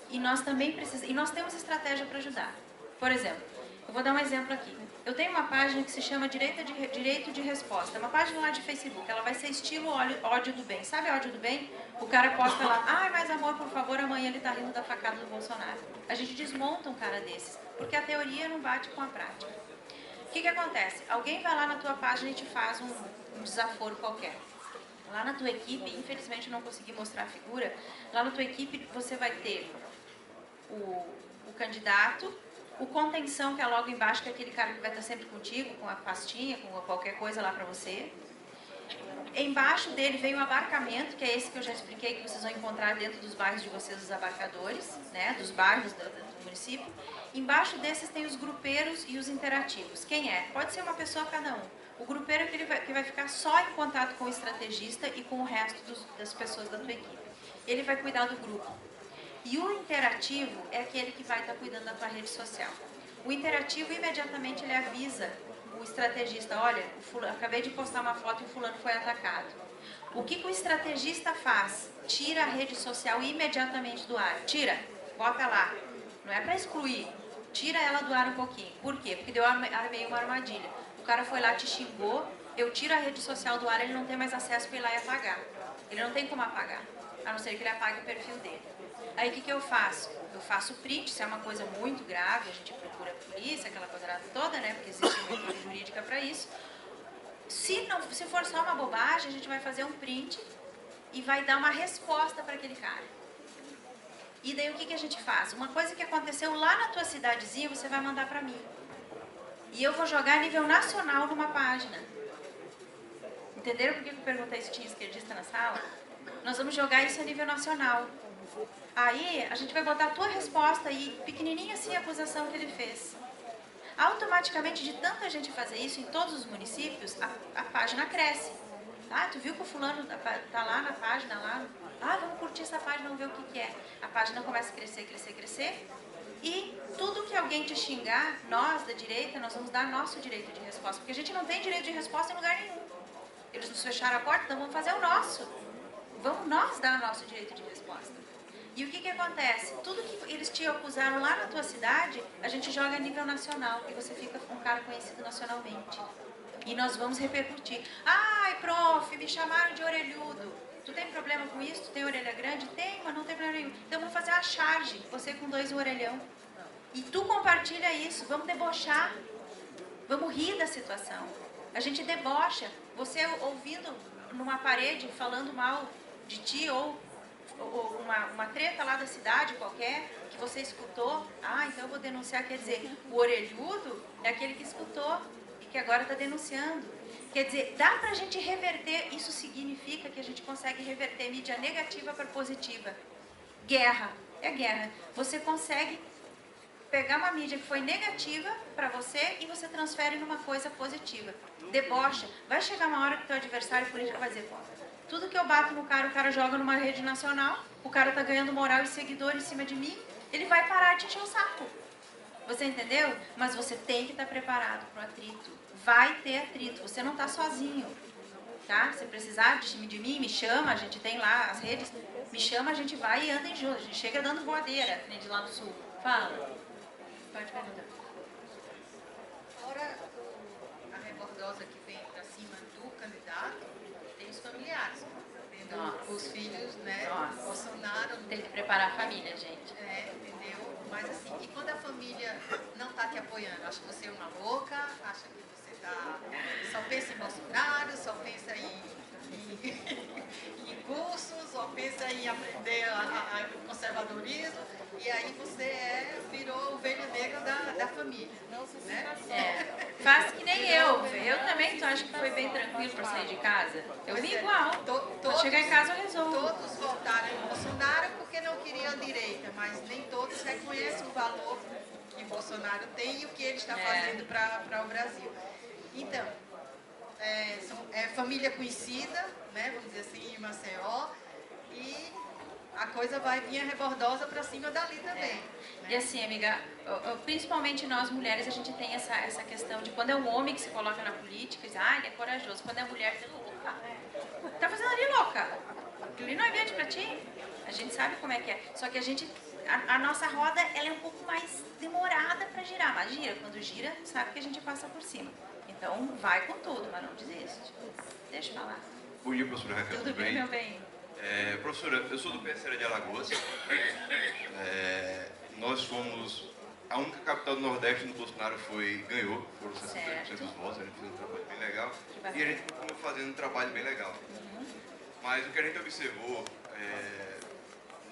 S1: E nós também precisamos, e nós temos estratégia para ajudar. Por exemplo, eu vou dar um exemplo aqui. Eu tenho uma página que se chama Direito de Resposta. É uma página lá de Facebook. Ela vai ser estilo ódio do bem. Sabe ódio do bem? O cara posta lá, ai, mas amor, por favor, amanhã ele tá rindo da facada do Bolsonaro. A gente desmonta um cara desses, porque a teoria não bate com a prática. O que acontece? Alguém vai lá na tua página e te faz um desaforo qualquer. Lá na tua equipe, infelizmente eu não consegui mostrar a figura, lá na tua equipe você vai ter o candidato, o contenção, que é logo embaixo, que é aquele cara que vai estar sempre contigo, com a pastinha, com qualquer coisa lá para você. Embaixo dele vem o abarcamento, que é esse que eu já expliquei, que vocês vão encontrar dentro dos bairros de vocês, os abarcadores, né, dos bairros do município. Embaixo desses tem os grupeiros e os interativos. Quem é? Pode ser uma pessoa cada um. O grupeiro é aquele que vai ficar só em contato com o estrategista e com o resto das pessoas da tua equipe. Ele vai cuidar do grupo. E o interativo é aquele que vai estar cuidando da tua rede social. O interativo, imediatamente, ele avisa o estrategista, olha, acabei de postar uma foto e o fulano foi atacado. O que o estrategista faz? Tira a rede social imediatamente do ar. Tira, bota lá. Não é para excluir. Tira ela do ar um pouquinho. Por quê? Porque armei uma armadilha. O cara foi lá, te xingou, eu tiro a rede social do ar, ele não tem mais acesso para ir lá e apagar. Ele não tem como apagar, a não ser que ele apague o perfil dele. Aí o que eu faço? Eu faço print, se é uma coisa muito grave, a gente procura a polícia, aquela coisa toda, né? Porque existe uma equipe jurídica para isso. Se for só uma bobagem, a gente vai fazer um print e vai dar uma resposta para aquele cara. E daí o que a gente faz? Uma coisa que aconteceu lá na tua cidadezinha, você vai mandar para mim. E eu vou jogar a nível nacional numa página. Entenderam por que eu perguntei se tinha esquerdista na sala? Nós vamos jogar isso a nível nacional. Aí, a gente vai botar a tua resposta aí, pequenininha assim, a acusação que ele fez. Automaticamente, de tanta gente fazer isso em todos os municípios, a página cresce. Ah, tu viu que o fulano tá lá na página, lá? Ah, vamos curtir essa página, vamos ver o que é. A página começa a crescer, crescer, crescer. E tudo que alguém te xingar, nós da direita, nós vamos dar nosso direito de resposta. Porque a gente não tem direito de resposta em lugar nenhum. Eles nos fecharam a porta, então vamos fazer o nosso. Vamos nós dar o nosso direito de resposta. E o que acontece? Tudo que eles te acusaram lá na tua cidade, a gente joga a nível nacional. E você fica com um cara conhecido nacionalmente. E nós vamos repercutir. Ai, prof, me chamaram de orelhudo. Tu tem problema com isso? Tu tem orelha grande? Tem, mas não tem problema nenhum. Então vamos fazer a charge, você com 2 orelhão. E tu compartilha isso, vamos debochar. Vamos rir da situação. A gente debocha. Você ouvindo numa parede, falando mal de ti, ou uma treta lá da cidade qualquer, que você escutou. Ah, então eu vou denunciar. Quer dizer, o orelhudo é aquele que escutou e que agora está denunciando. Quer dizer, dá pra gente reverter, isso significa que a gente consegue reverter mídia negativa para positiva. Guerra, é guerra. Você consegue pegar uma mídia que foi negativa para você e você transfere numa coisa positiva. Debocha. Vai chegar uma hora que o teu adversário político vai dizer, pô, tudo que eu bato no cara, o cara joga numa rede nacional, o cara tá ganhando moral e seguidor em cima de mim, ele vai parar de encher o saco. Você entendeu? Mas você tem que estar preparado para o atrito. Vai ter atrito, você não está sozinho, tá? Se precisar de mim, me chama, a gente tem lá as redes, me chama, a gente vai e anda em junto, a gente chega dando voadeira, né, de lá no sul. Fala. Pode perguntar.
S17: Fora a rebordosa que vem para cima do candidato, tem os familiares, tendo os filhos, né, Bolsonaro.
S1: Tem que preparar a família, gente.
S17: É, entendeu? Mas assim, e quando a família não está te apoiando? Acha que você é uma louca, acha que você só pensa em Bolsonaro, só pensa em cursos, só pensa em aprender o conservadorismo, e aí você virou ovelha negra da família. Né?
S1: Faz que nem eu. Eu também, tu acha que foi bem tranquilo para sair de casa? Eu vim igual. Quando chegar em casa eu resolvo.
S17: Todos votaram em Bolsonaro porque não queriam a direita, mas nem todos reconhecem o valor que Bolsonaro tem e o que ele está fazendo para o Brasil. Então, é família conhecida, né, vamos dizer assim, em Maceió, e a coisa vai vir rebordosa para cima dali também. Né?
S1: E assim, amiga, principalmente nós mulheres, a gente tem essa questão de quando é um homem que se coloca na política, diz, ele é corajoso. Quando é mulher, diz, tá fazendo ali, louca? Aquilo ali não é verde pra ti? A gente sabe como é que é. Só que a nossa roda, ela é um pouco mais demorada para girar, mas gira. Quando gira, sabe que a gente passa por cima. Então, vai com tudo, mas não desiste. Deixa eu falar.
S18: Bom dia, professora Raquel.
S1: Tudo bem, meu bem?
S18: Professora, eu sou do PSL de Alagoas. Nós fomos... A única capital do Nordeste no Bolsonaro ganhou, foram 63% dos votos, a gente fez um trabalho bem legal. E a gente continuou fazendo um trabalho bem legal. Mas o que a gente observou,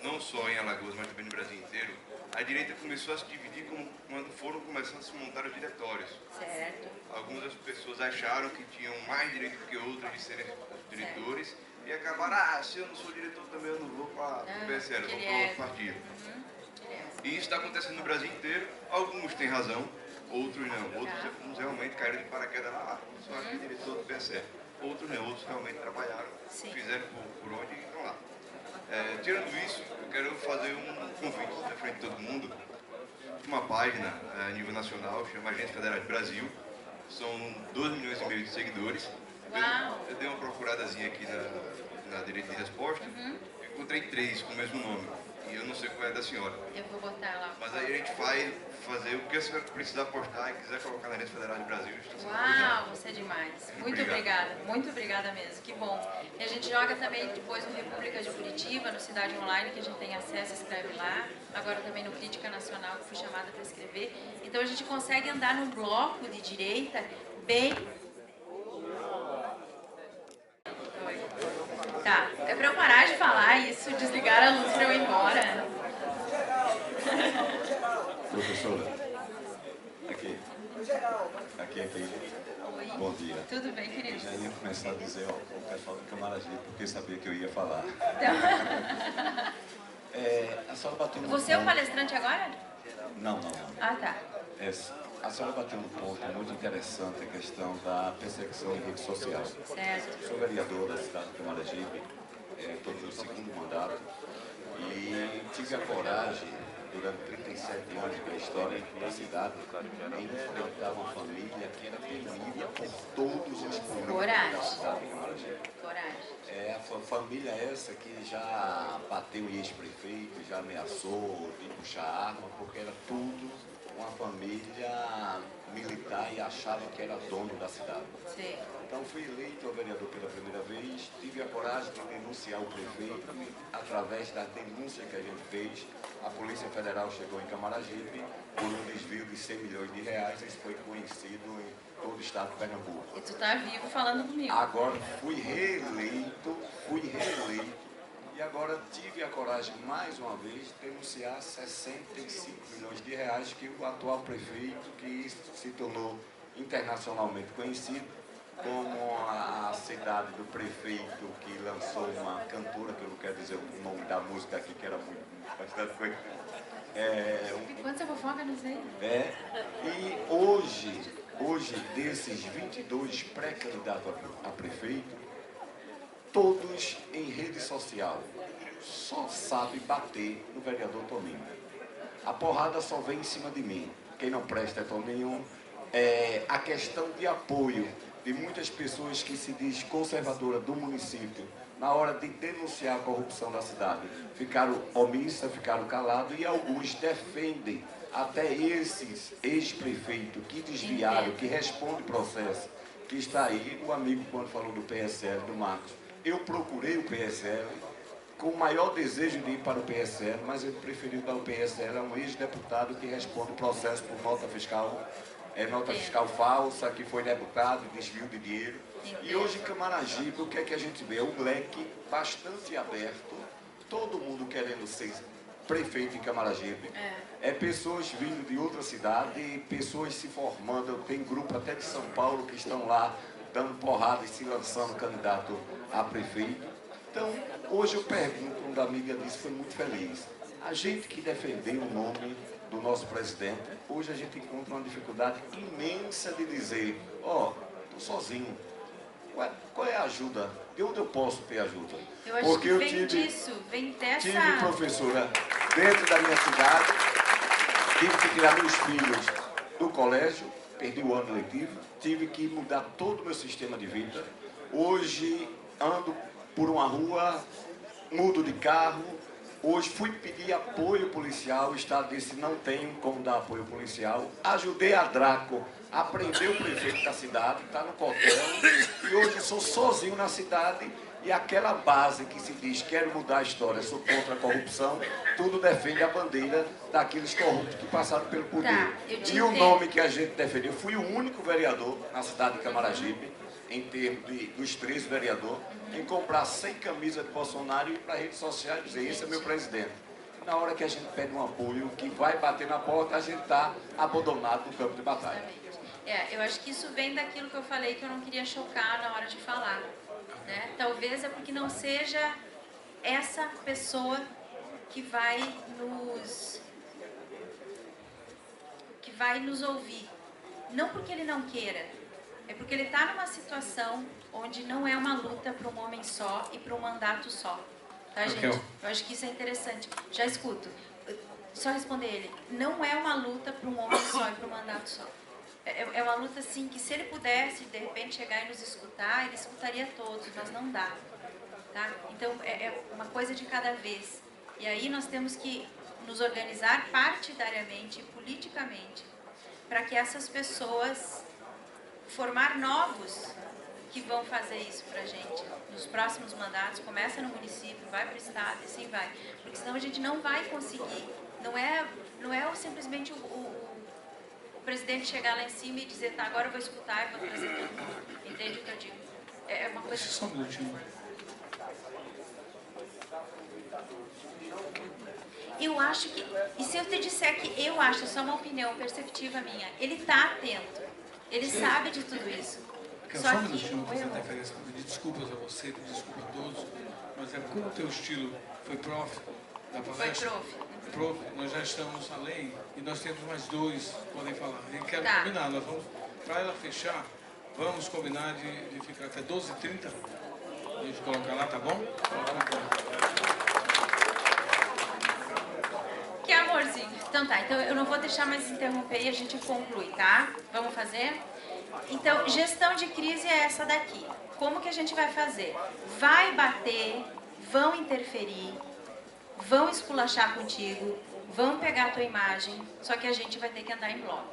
S18: não só em Alagoas, mas também no Brasil inteiro, a direita começou a se dividir quando foram começando a se montar os diretórios.
S1: Certo.
S18: Algumas das pessoas acharam que tinham mais direito do que outras de serem diretores e acabaram, se eu não sou diretor também eu não vou para o PSL, eu vou para outro partido. E isso está acontecendo no Brasil inteiro. Alguns têm razão, outros não. Outros realmente caíram de paraquedas lá, só aqui diretor do PSL. Outros não, outros realmente trabalharam, fizeram por onde e estão lá. Tirando isso, eu quero fazer um convite na frente de todo mundo. Uma página a nível nacional, chama Agência Federal de Brasil. São 2,5 milhões de seguidores. Eu dei uma procuradazinha aqui na direita de resposta. Encontrei 3 com o mesmo nome. E eu não sei qual é da senhora.
S1: Eu vou botar lá.
S18: Mas aí a gente vai fazer o que a senhora precisar postar e quiser colocar na Agência Federal de Brasil.
S1: Uau, você é demais. Muito obrigada mesmo. Que bom. E a gente joga também depois no República de Curitiba, no Cidade Online, que a gente tem acesso, escreve lá. Agora também no Crítica Nacional, que fui chamada para escrever. Então a gente consegue andar num bloco de direita bem... Tá, é pra eu parar de falar isso, desligar a luz pra eu ir embora.
S8: Professora, aqui.
S1: Oi.
S8: Bom dia.
S1: Tudo bem, querido?
S8: Eu já ia começar a dizer ao pessoal do Camaragibe, porque sabia que eu ia falar. A senhora bateu no
S1: Você é o palestrante agora?
S8: Não.
S1: Ah, tá.
S8: A senhora bateu num ponto muito interessante, a questão da perseguição em rede social.
S1: Certo.
S8: Sou vereador da cidade de Camaragibe, estou no meu 2º mandato, e tive a coragem, durante 37 anos da história da cidade, em enfrentar uma família que era temida por todos os públicos da cidade de Camaragibe.
S1: Coragem.
S8: A família essa que já bateu em ex-prefeito, já ameaçou de puxar arma, porque era tudo uma família militar e achava que era dono da cidade.
S1: Sim.
S8: Então fui eleito a vereador pela primeira vez, tive a coragem de denunciar o prefeito, através da denúncia que a gente fez. A Polícia Federal chegou em Camaragibe por um desvio de 100 milhões de reais, isso foi conhecido em todo o estado de Pernambuco.
S1: E tu tá vivo falando comigo.
S8: Agora fui reeleito, e agora tive a coragem, mais uma vez, de denunciar 65 milhões de reais que o atual prefeito, que se tornou internacionalmente conhecido como a cidade do prefeito que lançou uma cantora, que eu não quero dizer o nome da música aqui, que era bastante coisa.
S1: Quanto você fofoca, não sei.
S8: E hoje, desses 22 pré-candidatos a prefeito, todos em rede social, só sabe bater no vereador Toninho. A porrada só vem em cima de mim. Quem não presta é Toninho. A questão de apoio de muitas pessoas que se diz conservadora do município, na hora de denunciar a corrupção da cidade, ficaram omissas, ficaram calados, e alguns defendem até esses ex-prefeitos que desviaram, que respondem processo, que está aí, o amigo quando falou do PSL, do Marcos. Eu procurei o PSL com o maior desejo de ir para o PSL, mas ele preferiu dar o PSL a um ex-deputado que responde processo por nota fiscal falsa, que foi deputado, desvio de dinheiro. E hoje em Camaragibe, o que é que a gente vê? Um leque bastante aberto, todo mundo querendo ser prefeito em Camaragibe. É pessoas vindo de outra cidade, pessoas se formando. Tem grupo até de São Paulo que estão lá dando porrada e se lançando candidato a prefeito. Então, hoje eu pergunto, uma amiga disse, foi muito feliz. A gente que defendeu o nome do nosso presidente, hoje a gente encontra uma dificuldade imensa de dizer, ó, estou sozinho. Qual é a ajuda? De onde eu posso ter ajuda?
S1: Eu acho que vem disso, vem dessa...
S8: Tive professora dentro da minha cidade, tive que tirar meus filhos do colégio, perdi o ano letivo, tive que mudar todo o meu sistema de vida. Hoje ando por uma rua, mudo de carro. Hoje fui pedir apoio policial, o Estado disse não tenho como dar apoio policial. Ajudei a Draco a prender o prefeito da cidade, está no cotel, e hoje eu sou sozinho na cidade, e aquela base que se diz quero mudar a história, sou contra a corrupção, tudo defende a bandeira daqueles corruptos que passaram pelo poder. E o nome que a gente defendeu, fui o único vereador na cidade de Camaragibe, em termos dos 13 vereadores, em comprar 100 camisas de Bolsonaro e ir para as redes sociais e dizer, esse é meu presidente. Na hora que a gente pede um apoio, que vai bater na porta, a gente está abandonado no campo de batalha.
S1: Eu acho que isso vem daquilo que eu falei, que eu não queria chocar na hora de falar. Né? Talvez é porque não seja essa pessoa que vai nos ouvir. Não porque ele não queira, é porque ele está numa situação onde não é uma luta para um homem só e para um mandato só. Tá, gente? Eu acho que isso é interessante. Já escuto. Só responder ele. Não é uma luta para um homem só e para um mandato só. É uma luta, assim, que se ele pudesse, de repente, chegar e nos escutar, ele escutaria todos, mas não dá. Tá? Então, é uma coisa de cada vez. E aí nós temos que nos organizar partidariamente, politicamente, para que essas pessoas formar novos que vão fazer isso pra gente nos próximos mandatos. Começa no município, vai para o estado e assim vai, porque senão a gente não vai conseguir. Não é simplesmente o presidente chegar lá em cima e dizer, tá, agora eu vou escutar e vou trazer todo mundo. Entende o que eu digo? É uma coisa...
S19: Só um minutinho.
S1: Eu acho que, e se eu te disser que eu acho, só uma opinião perceptiva minha, ele está atento, ele sabe de tudo isso.
S19: Só um minutinho, não fazer interferência. Pedir desculpas a você, pedir desculpas a todos, mas é como o teu estilo foi prof da palestra.
S1: Foi
S19: prof, nós já estamos além e nós temos mais dois que podem falar. Eu quero combinar, nós vamos, para ela fechar, vamos combinar de ficar até 12h30, a gente colocar lá, tá bom?
S1: Que amorzinho. Então tá, então eu não vou deixar mais interromper e a gente conclui, tá? Vamos fazer? Então, gestão de crise é essa daqui. Como que a gente vai fazer? Vai bater, vão interferir, vão esculachar contigo, vão pegar a tua imagem, só que a gente vai ter que andar em bloco,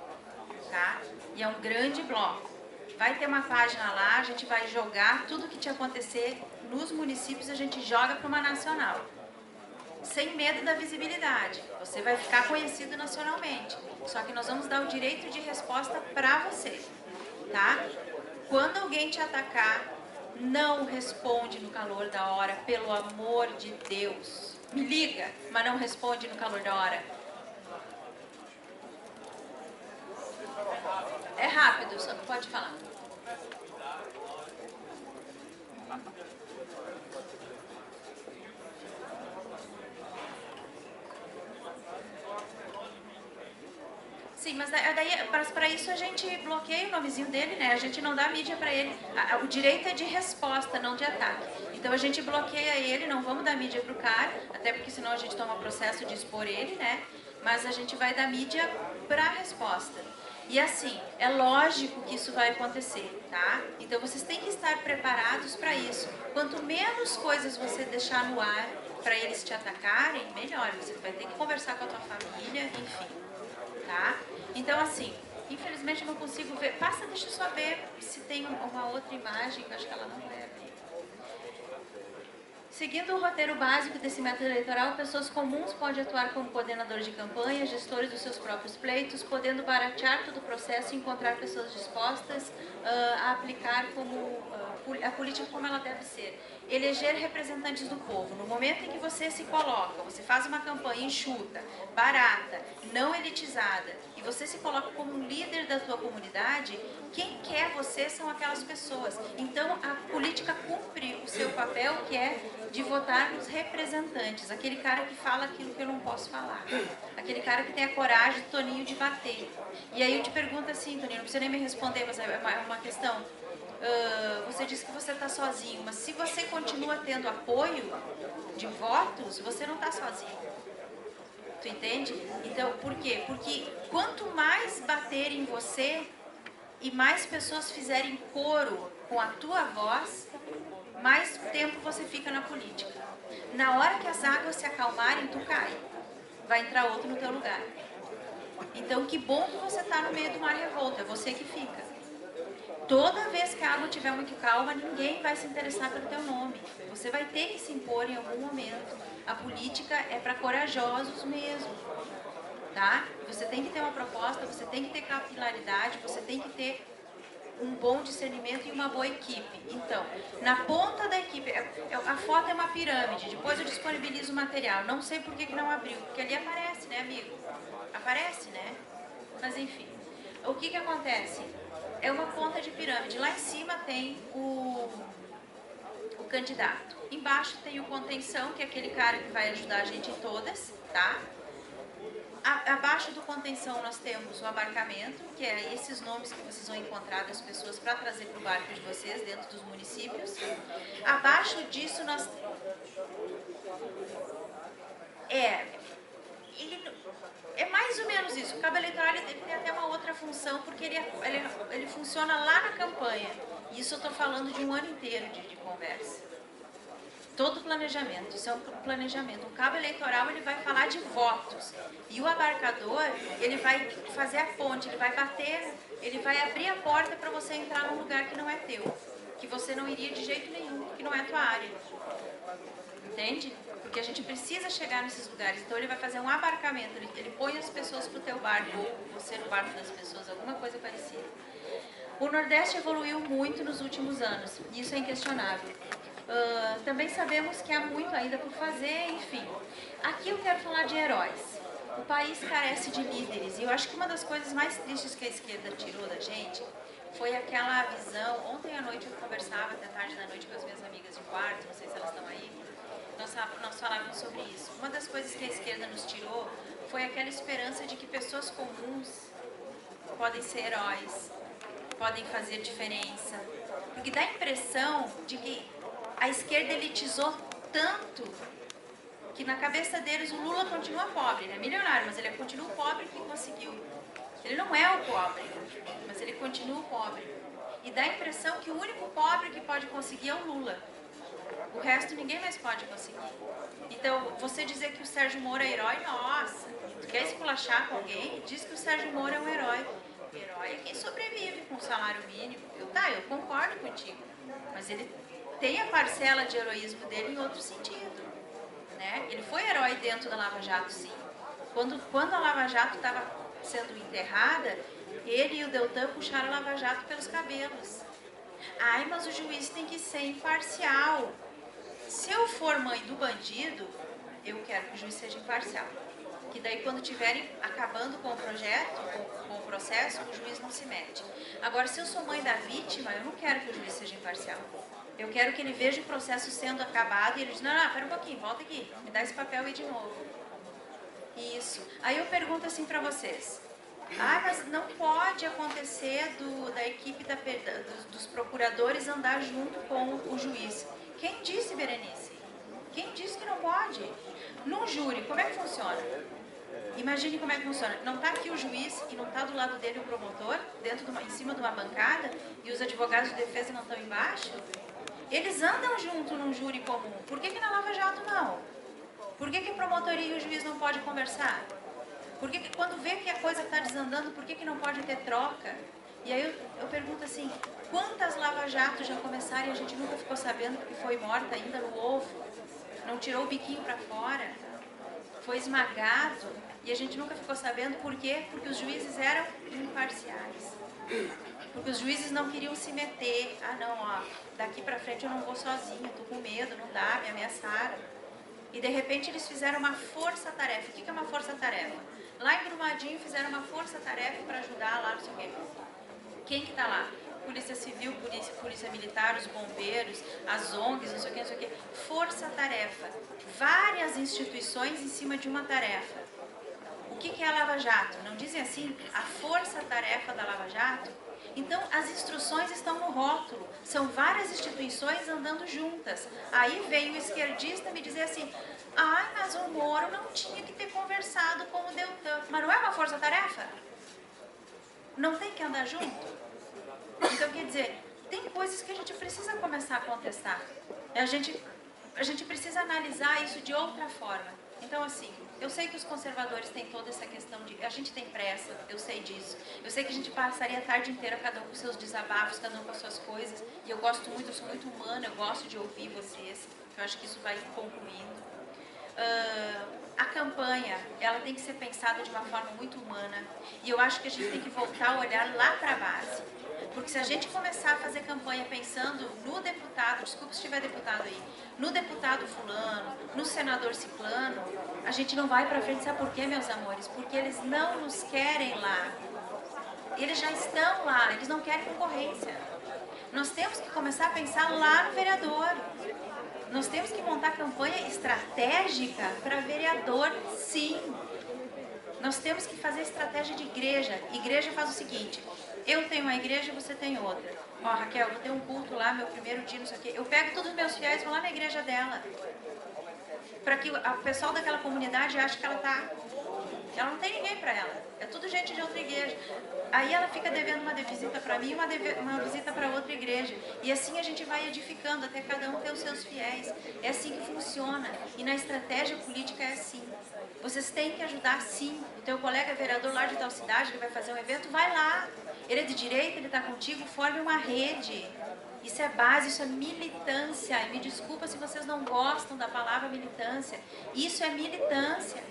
S1: tá? E é um grande bloco. Vai ter uma página lá, a gente vai jogar tudo que te acontecer nos municípios, a gente joga para uma nacional. Sem medo da visibilidade. Você vai ficar conhecido nacionalmente. Só que nós vamos dar o direito de resposta para você, tá? Quando alguém te atacar, não responde no calor da hora, pelo amor de Deus. Me liga, mas não responde no calor da hora. É rápido, só pode falar. Sim, mas daí para isso a gente bloqueia o nomezinho dele, né? A gente não dá mídia para ele. O direito é de resposta, não de ataque. Então a gente bloqueia ele, não vamos dar mídia pro cara, até porque senão a gente toma processo de expor ele, né? Mas a gente vai dar mídia para a resposta. E assim, é lógico que isso vai acontecer, tá? Então vocês têm que estar preparados para isso. Quanto menos coisas você deixar no ar para eles te atacarem, melhor. Você vai ter que conversar com a tua família, enfim. Tá? Então, assim, infelizmente eu não consigo ver. Passa, deixa eu só ver se tem uma outra imagem, que eu acho que ela não vai abrir. Seguindo o roteiro básico desse método eleitoral, pessoas comuns podem atuar como coordenadores de campanha, gestores dos seus próprios pleitos, podendo baratear todo o processo e encontrar pessoas dispostas a aplicar a política como ela deve ser. Eleger representantes do povo. No momento em que você se coloca, você faz uma campanha enxuta, barata, não elitizada, e você se coloca como um líder da sua comunidade, quem quer você são aquelas pessoas. Então, a política cumpre o seu papel, que é de votar nos representantes, aquele cara que fala aquilo que eu não posso falar, aquele cara que tem a coragem, Toninho, de bater. E aí eu te pergunto assim, Toninho, não precisa nem me responder, mas é uma questão. Você disse que você está sozinho, mas se você continua tendo apoio de votos, você não está sozinho. Tu entende? Então, por quê? Porque quanto mais bater em você e mais pessoas fizerem coro com a tua voz, mais tempo você fica na política. Na hora que as águas se acalmarem, tu cai. Vai entrar outro no teu lugar. Então, que bom que você está no meio do mar revolto, é você que fica. Toda vez que a água estiver muito calma, ninguém vai se interessar pelo teu nome. Você vai ter que se impor em algum momento. A política é para corajosos mesmo, tá? Você tem que ter uma proposta, você tem que ter capilaridade, você tem que ter um bom discernimento e uma boa equipe. Então, na ponta da equipe, a foto é uma pirâmide, depois eu disponibilizo o material. Não sei por que não abriu, porque ali aparece, né, amigo? Aparece, né? Mas enfim, o que acontece? É uma ponta de pirâmide. Lá em cima tem o candidato. Embaixo tem o contenção, que é aquele cara que vai ajudar a gente em todas, tá? Abaixo do contenção nós temos o abarcamento, que é esses nomes que vocês vão encontrar das pessoas para trazer para o barco de vocês dentro dos municípios. Abaixo disso nós... É mais ou menos isso. O cabo eleitoral ele tem até uma outra função, porque ele funciona lá na campanha. Isso eu estou falando de um ano inteiro de conversa. Todo planejamento, isso é um planejamento. O cabo eleitoral ele vai falar de votos. E o abarcador, ele vai fazer a ponte, ele vai bater, ele vai abrir a porta para você entrar num lugar que não é teu. Que você não iria de jeito nenhum, que não é a tua área. Entende? Porque a gente precisa chegar nesses lugares. Então ele vai fazer um abarcamento, ele põe as pessoas para o teu barco, ou você no barco das pessoas, alguma coisa parecida. O Nordeste evoluiu muito nos últimos anos, isso é inquestionável. Também sabemos que há muito ainda por fazer, enfim. Aqui eu quero falar de heróis. O país carece de líderes, e eu acho que uma das coisas mais tristes que a esquerda tirou da gente foi aquela visão. Ontem à noite eu conversava até tarde da noite com as minhas amigas de quarto, não sei se elas estão aí. Nós falávamos sobre isso. Uma das coisas que a esquerda nos tirou foi aquela esperança de que pessoas comuns podem ser heróis, podem fazer diferença. Porque dá a impressão de que a esquerda elitizou tanto que na cabeça deles o Lula continua pobre. Ele é milionário, mas ele continua o pobre que conseguiu. Ele não é o pobre, mas ele continua o pobre. E dá a impressão que o único pobre que pode conseguir é o Lula. O resto ninguém mais pode conseguir. Então, você dizer que o Sérgio Moro é herói, nossa, tu quer esculachar com alguém? Diz que o Sérgio Moro é um herói. O herói é quem sobrevive com o salário mínimo. Eu concordo contigo, mas ele tem a parcela de heroísmo dele em outro sentido, né? Ele foi herói dentro da Lava Jato, sim. Quando a Lava Jato estava sendo enterrada, ele e o Deltan puxaram a Lava Jato pelos cabelos. Ai, mas o juiz tem que ser imparcial. Se eu for mãe do bandido, eu quero que o juiz seja imparcial. Que daí quando estiverem acabando com o projeto, com o processo, o juiz não se mete. Agora, se eu sou mãe da vítima, eu não quero que o juiz seja imparcial. Eu quero que ele veja o processo sendo acabado e ele diz, não, pera um pouquinho, volta aqui, me dá esse papel aí de novo. Isso. Aí eu pergunto assim pra vocês. Mas não pode acontecer da equipe dos procuradores andar junto com o juiz. Quem disse, Berenice? Quem disse que não pode? Num júri, como é que funciona? Imagine como é que funciona. Não está aqui o juiz e não está do lado dele o promotor, em cima de uma bancada, e os advogados de defesa não estão embaixo? Eles andam junto num júri comum. Por que na Lava Jato não? Por que a promotoria e o juiz não podem conversar? Por que quando vê que a coisa está desandando, por que não pode ter troca? E aí eu pergunto assim, quantas Lava Jato já começaram e a gente nunca ficou sabendo porque foi morta ainda no ovo? não tirou o biquinho para fora, foi esmagado e a gente nunca ficou sabendo por quê? Porque os juízes eram imparciais. Porque os juízes não queriam se meter. Ah, não, ó, daqui para frente eu não vou sozinha, tô com medo, não dá, me ameaçaram. E de repente eles fizeram uma força-tarefa. O que é uma força-tarefa? Lá em Brumadinho fizeram uma força-tarefa para ajudar lá, não sei o quê. Quem que tá lá? Polícia Civil, Polícia Militar, os bombeiros, as ONGs, não sei o que, não sei o que. Força-tarefa. Várias instituições em cima de uma tarefa. O que é a Lava Jato? Não dizem assim? A força-tarefa da Lava Jato? Então, as instruções estão no rótulo. São várias instituições andando juntas. Aí veio o esquerdista me dizer assim, ai, mas o Moro não tinha que ter conversado com o Deltan. Mas não é uma força-tarefa? Não tem que andar junto? Então, quer dizer, tem coisas que a gente precisa começar a contestar. A gente precisa analisar isso de outra forma. Então, assim, eu sei que os conservadores têm toda essa questão de... A gente tem pressa, eu sei disso. Eu sei que a gente passaria a tarde inteira, cada um com seus desabafos, cada um com as suas coisas. E eu gosto muito, eu sou muito humana, eu gosto de ouvir vocês. Eu acho que isso vai concluindo. A campanha, ela tem que ser pensada de uma forma muito humana. E eu acho que a gente tem que voltar a olhar lá para a base. Porque se a gente começar a fazer campanha pensando no deputado, desculpa se tiver deputado aí, no deputado fulano, no senador ciclano, a gente não vai para frente. Sabe por quê, meus amores? Porque eles não nos querem lá. Eles já estão lá, eles não querem concorrência. Nós temos que começar a pensar lá no vereador. Nós temos que montar campanha estratégica para vereador, sim. Nós temos que fazer estratégia de igreja. Igreja faz o seguinte, eu tenho uma igreja e você tem outra. Ó, Raquel, eu vou ter um culto lá, meu primeiro dia, não sei o quê. Eu pego todos os meus fiéis e vou lá na igreja dela. Para que o pessoal daquela comunidade ache que ela não tem ninguém para ela. É tudo gente de outra igreja. Aí ela fica devendo uma visita para mim e uma visita para outra igreja. E assim a gente vai edificando até cada um ter os seus fiéis. É assim que funciona. E na estratégia política é assim. Vocês têm que ajudar, sim. O teu colega vereador lá de tal cidade que vai fazer um evento, vai lá. Ele é de direita, ele está contigo, forme uma rede. Isso é base, isso é militância. E me desculpa se vocês não gostam da palavra militância. Isso é militância.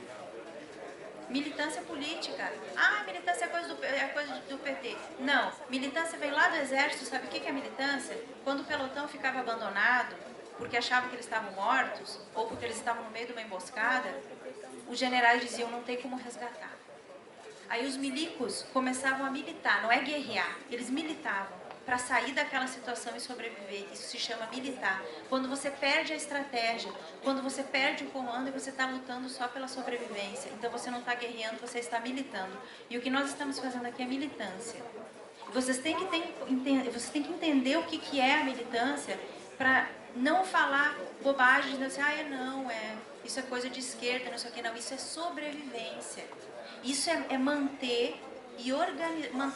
S1: Militância política. Ah, militância é coisa do PT. Não, militância vem lá do exército. Sabe o que é militância? Quando o pelotão ficava abandonado, porque achavam que eles estavam mortos, ou porque eles estavam no meio de uma emboscada, os generais diziam, não tem como resgatar. Aí os milicos começavam a militar, não é guerrear, eles militavam para sair daquela situação e sobreviver. Isso se chama militar. Quando você perde a estratégia, quando você perde o comando e você está lutando só pela sobrevivência. Então você não está guerreando, você está militando. E o que nós estamos fazendo aqui é militância. Vocês têm que entender o que é a militância para não falar bobagem, dizendo assim, isso é coisa de esquerda, não sei o que, não. Isso é sobrevivência. Isso é manter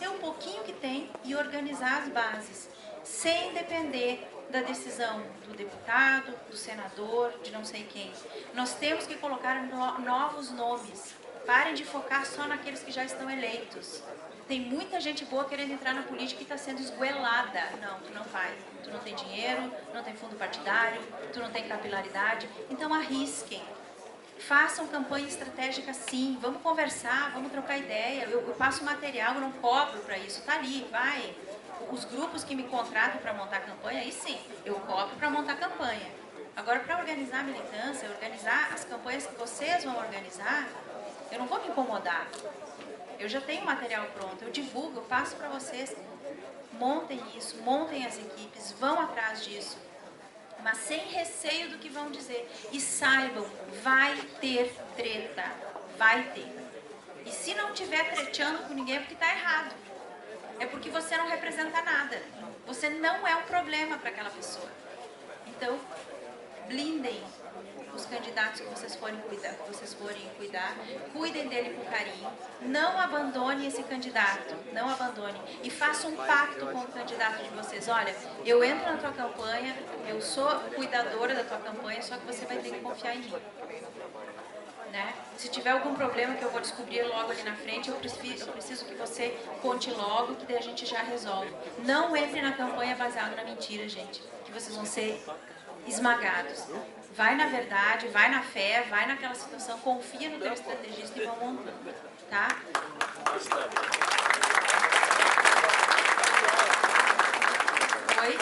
S1: o pouquinho que tem e organizar as bases, sem depender da decisão do deputado, do senador, de não sei quem. Nós temos que colocar novos nomes. Parem de focar só naqueles que já estão eleitos. Tem muita gente boa querendo entrar na política e está sendo esgoelada. Não, tu não vai. Tu não tem dinheiro, não tem fundo partidário, tu não tem capilaridade. Então arrisquem. Façam campanha estratégica sim, vamos conversar, vamos trocar ideia. Eu passo material, eu não cobro para isso, tá ali, vai. Os grupos que me contratam para montar campanha, aí sim, eu cobro para montar campanha. Agora, para organizar a militância, organizar as campanhas que vocês vão organizar, eu não vou me incomodar. Eu já tenho material pronto, eu divulgo, eu passo para vocês. Montem isso, montem as equipes, vão atrás disso. Mas sem receio do que vão dizer. E saibam, vai ter treta. Vai ter. E se não estiver treteando com ninguém é porque está errado. É porque você não representa nada. Você não é um problema para aquela pessoa. Então, blindem os candidatos que vocês forem cuidar. Cuidem dele com carinho. Não abandonem esse candidato. Não abandonem. E façam um pacto com o candidato de vocês. Olha, eu entro na tua campanha, eu sou cuidadora da tua campanha, só que você vai ter que confiar em mim. Né? Se tiver algum problema que eu vou descobrir logo ali na frente, eu preciso que você conte logo, que daí a gente já resolve. Não entre na campanha baseado na mentira, gente. Que vocês vão ser esmagados. Vai na verdade, vai na fé, vai naquela situação, confia no teu estrategista e vão montando, tá? Oi?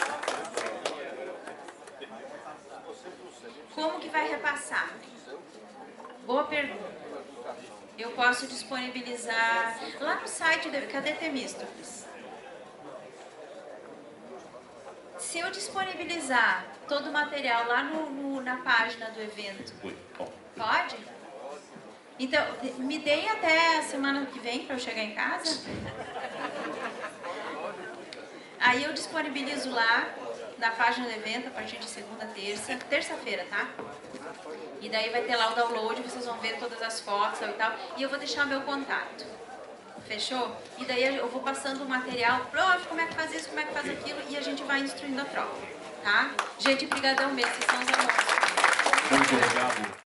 S1: Como que vai repassar? Boa pergunta. Eu posso disponibilizar lá no site, cadê Temístocles? Se eu disponibilizar todo o material lá na página do evento, pode? Então, me deem até a semana que vem para eu chegar em casa. Aí eu disponibilizo lá na página do evento a partir de segunda, terça-feira, tá? E daí vai ter lá o download, vocês vão ver todas as fotos e tal. E eu vou deixar meu contato. Fechou? E daí eu vou passando o material, prof, como é que faz isso, como é que faz aquilo, e a gente vai instruindo a tropa, tá? Gente, brigadão mesmo, vocês são os amores.
S20: Muito obrigado.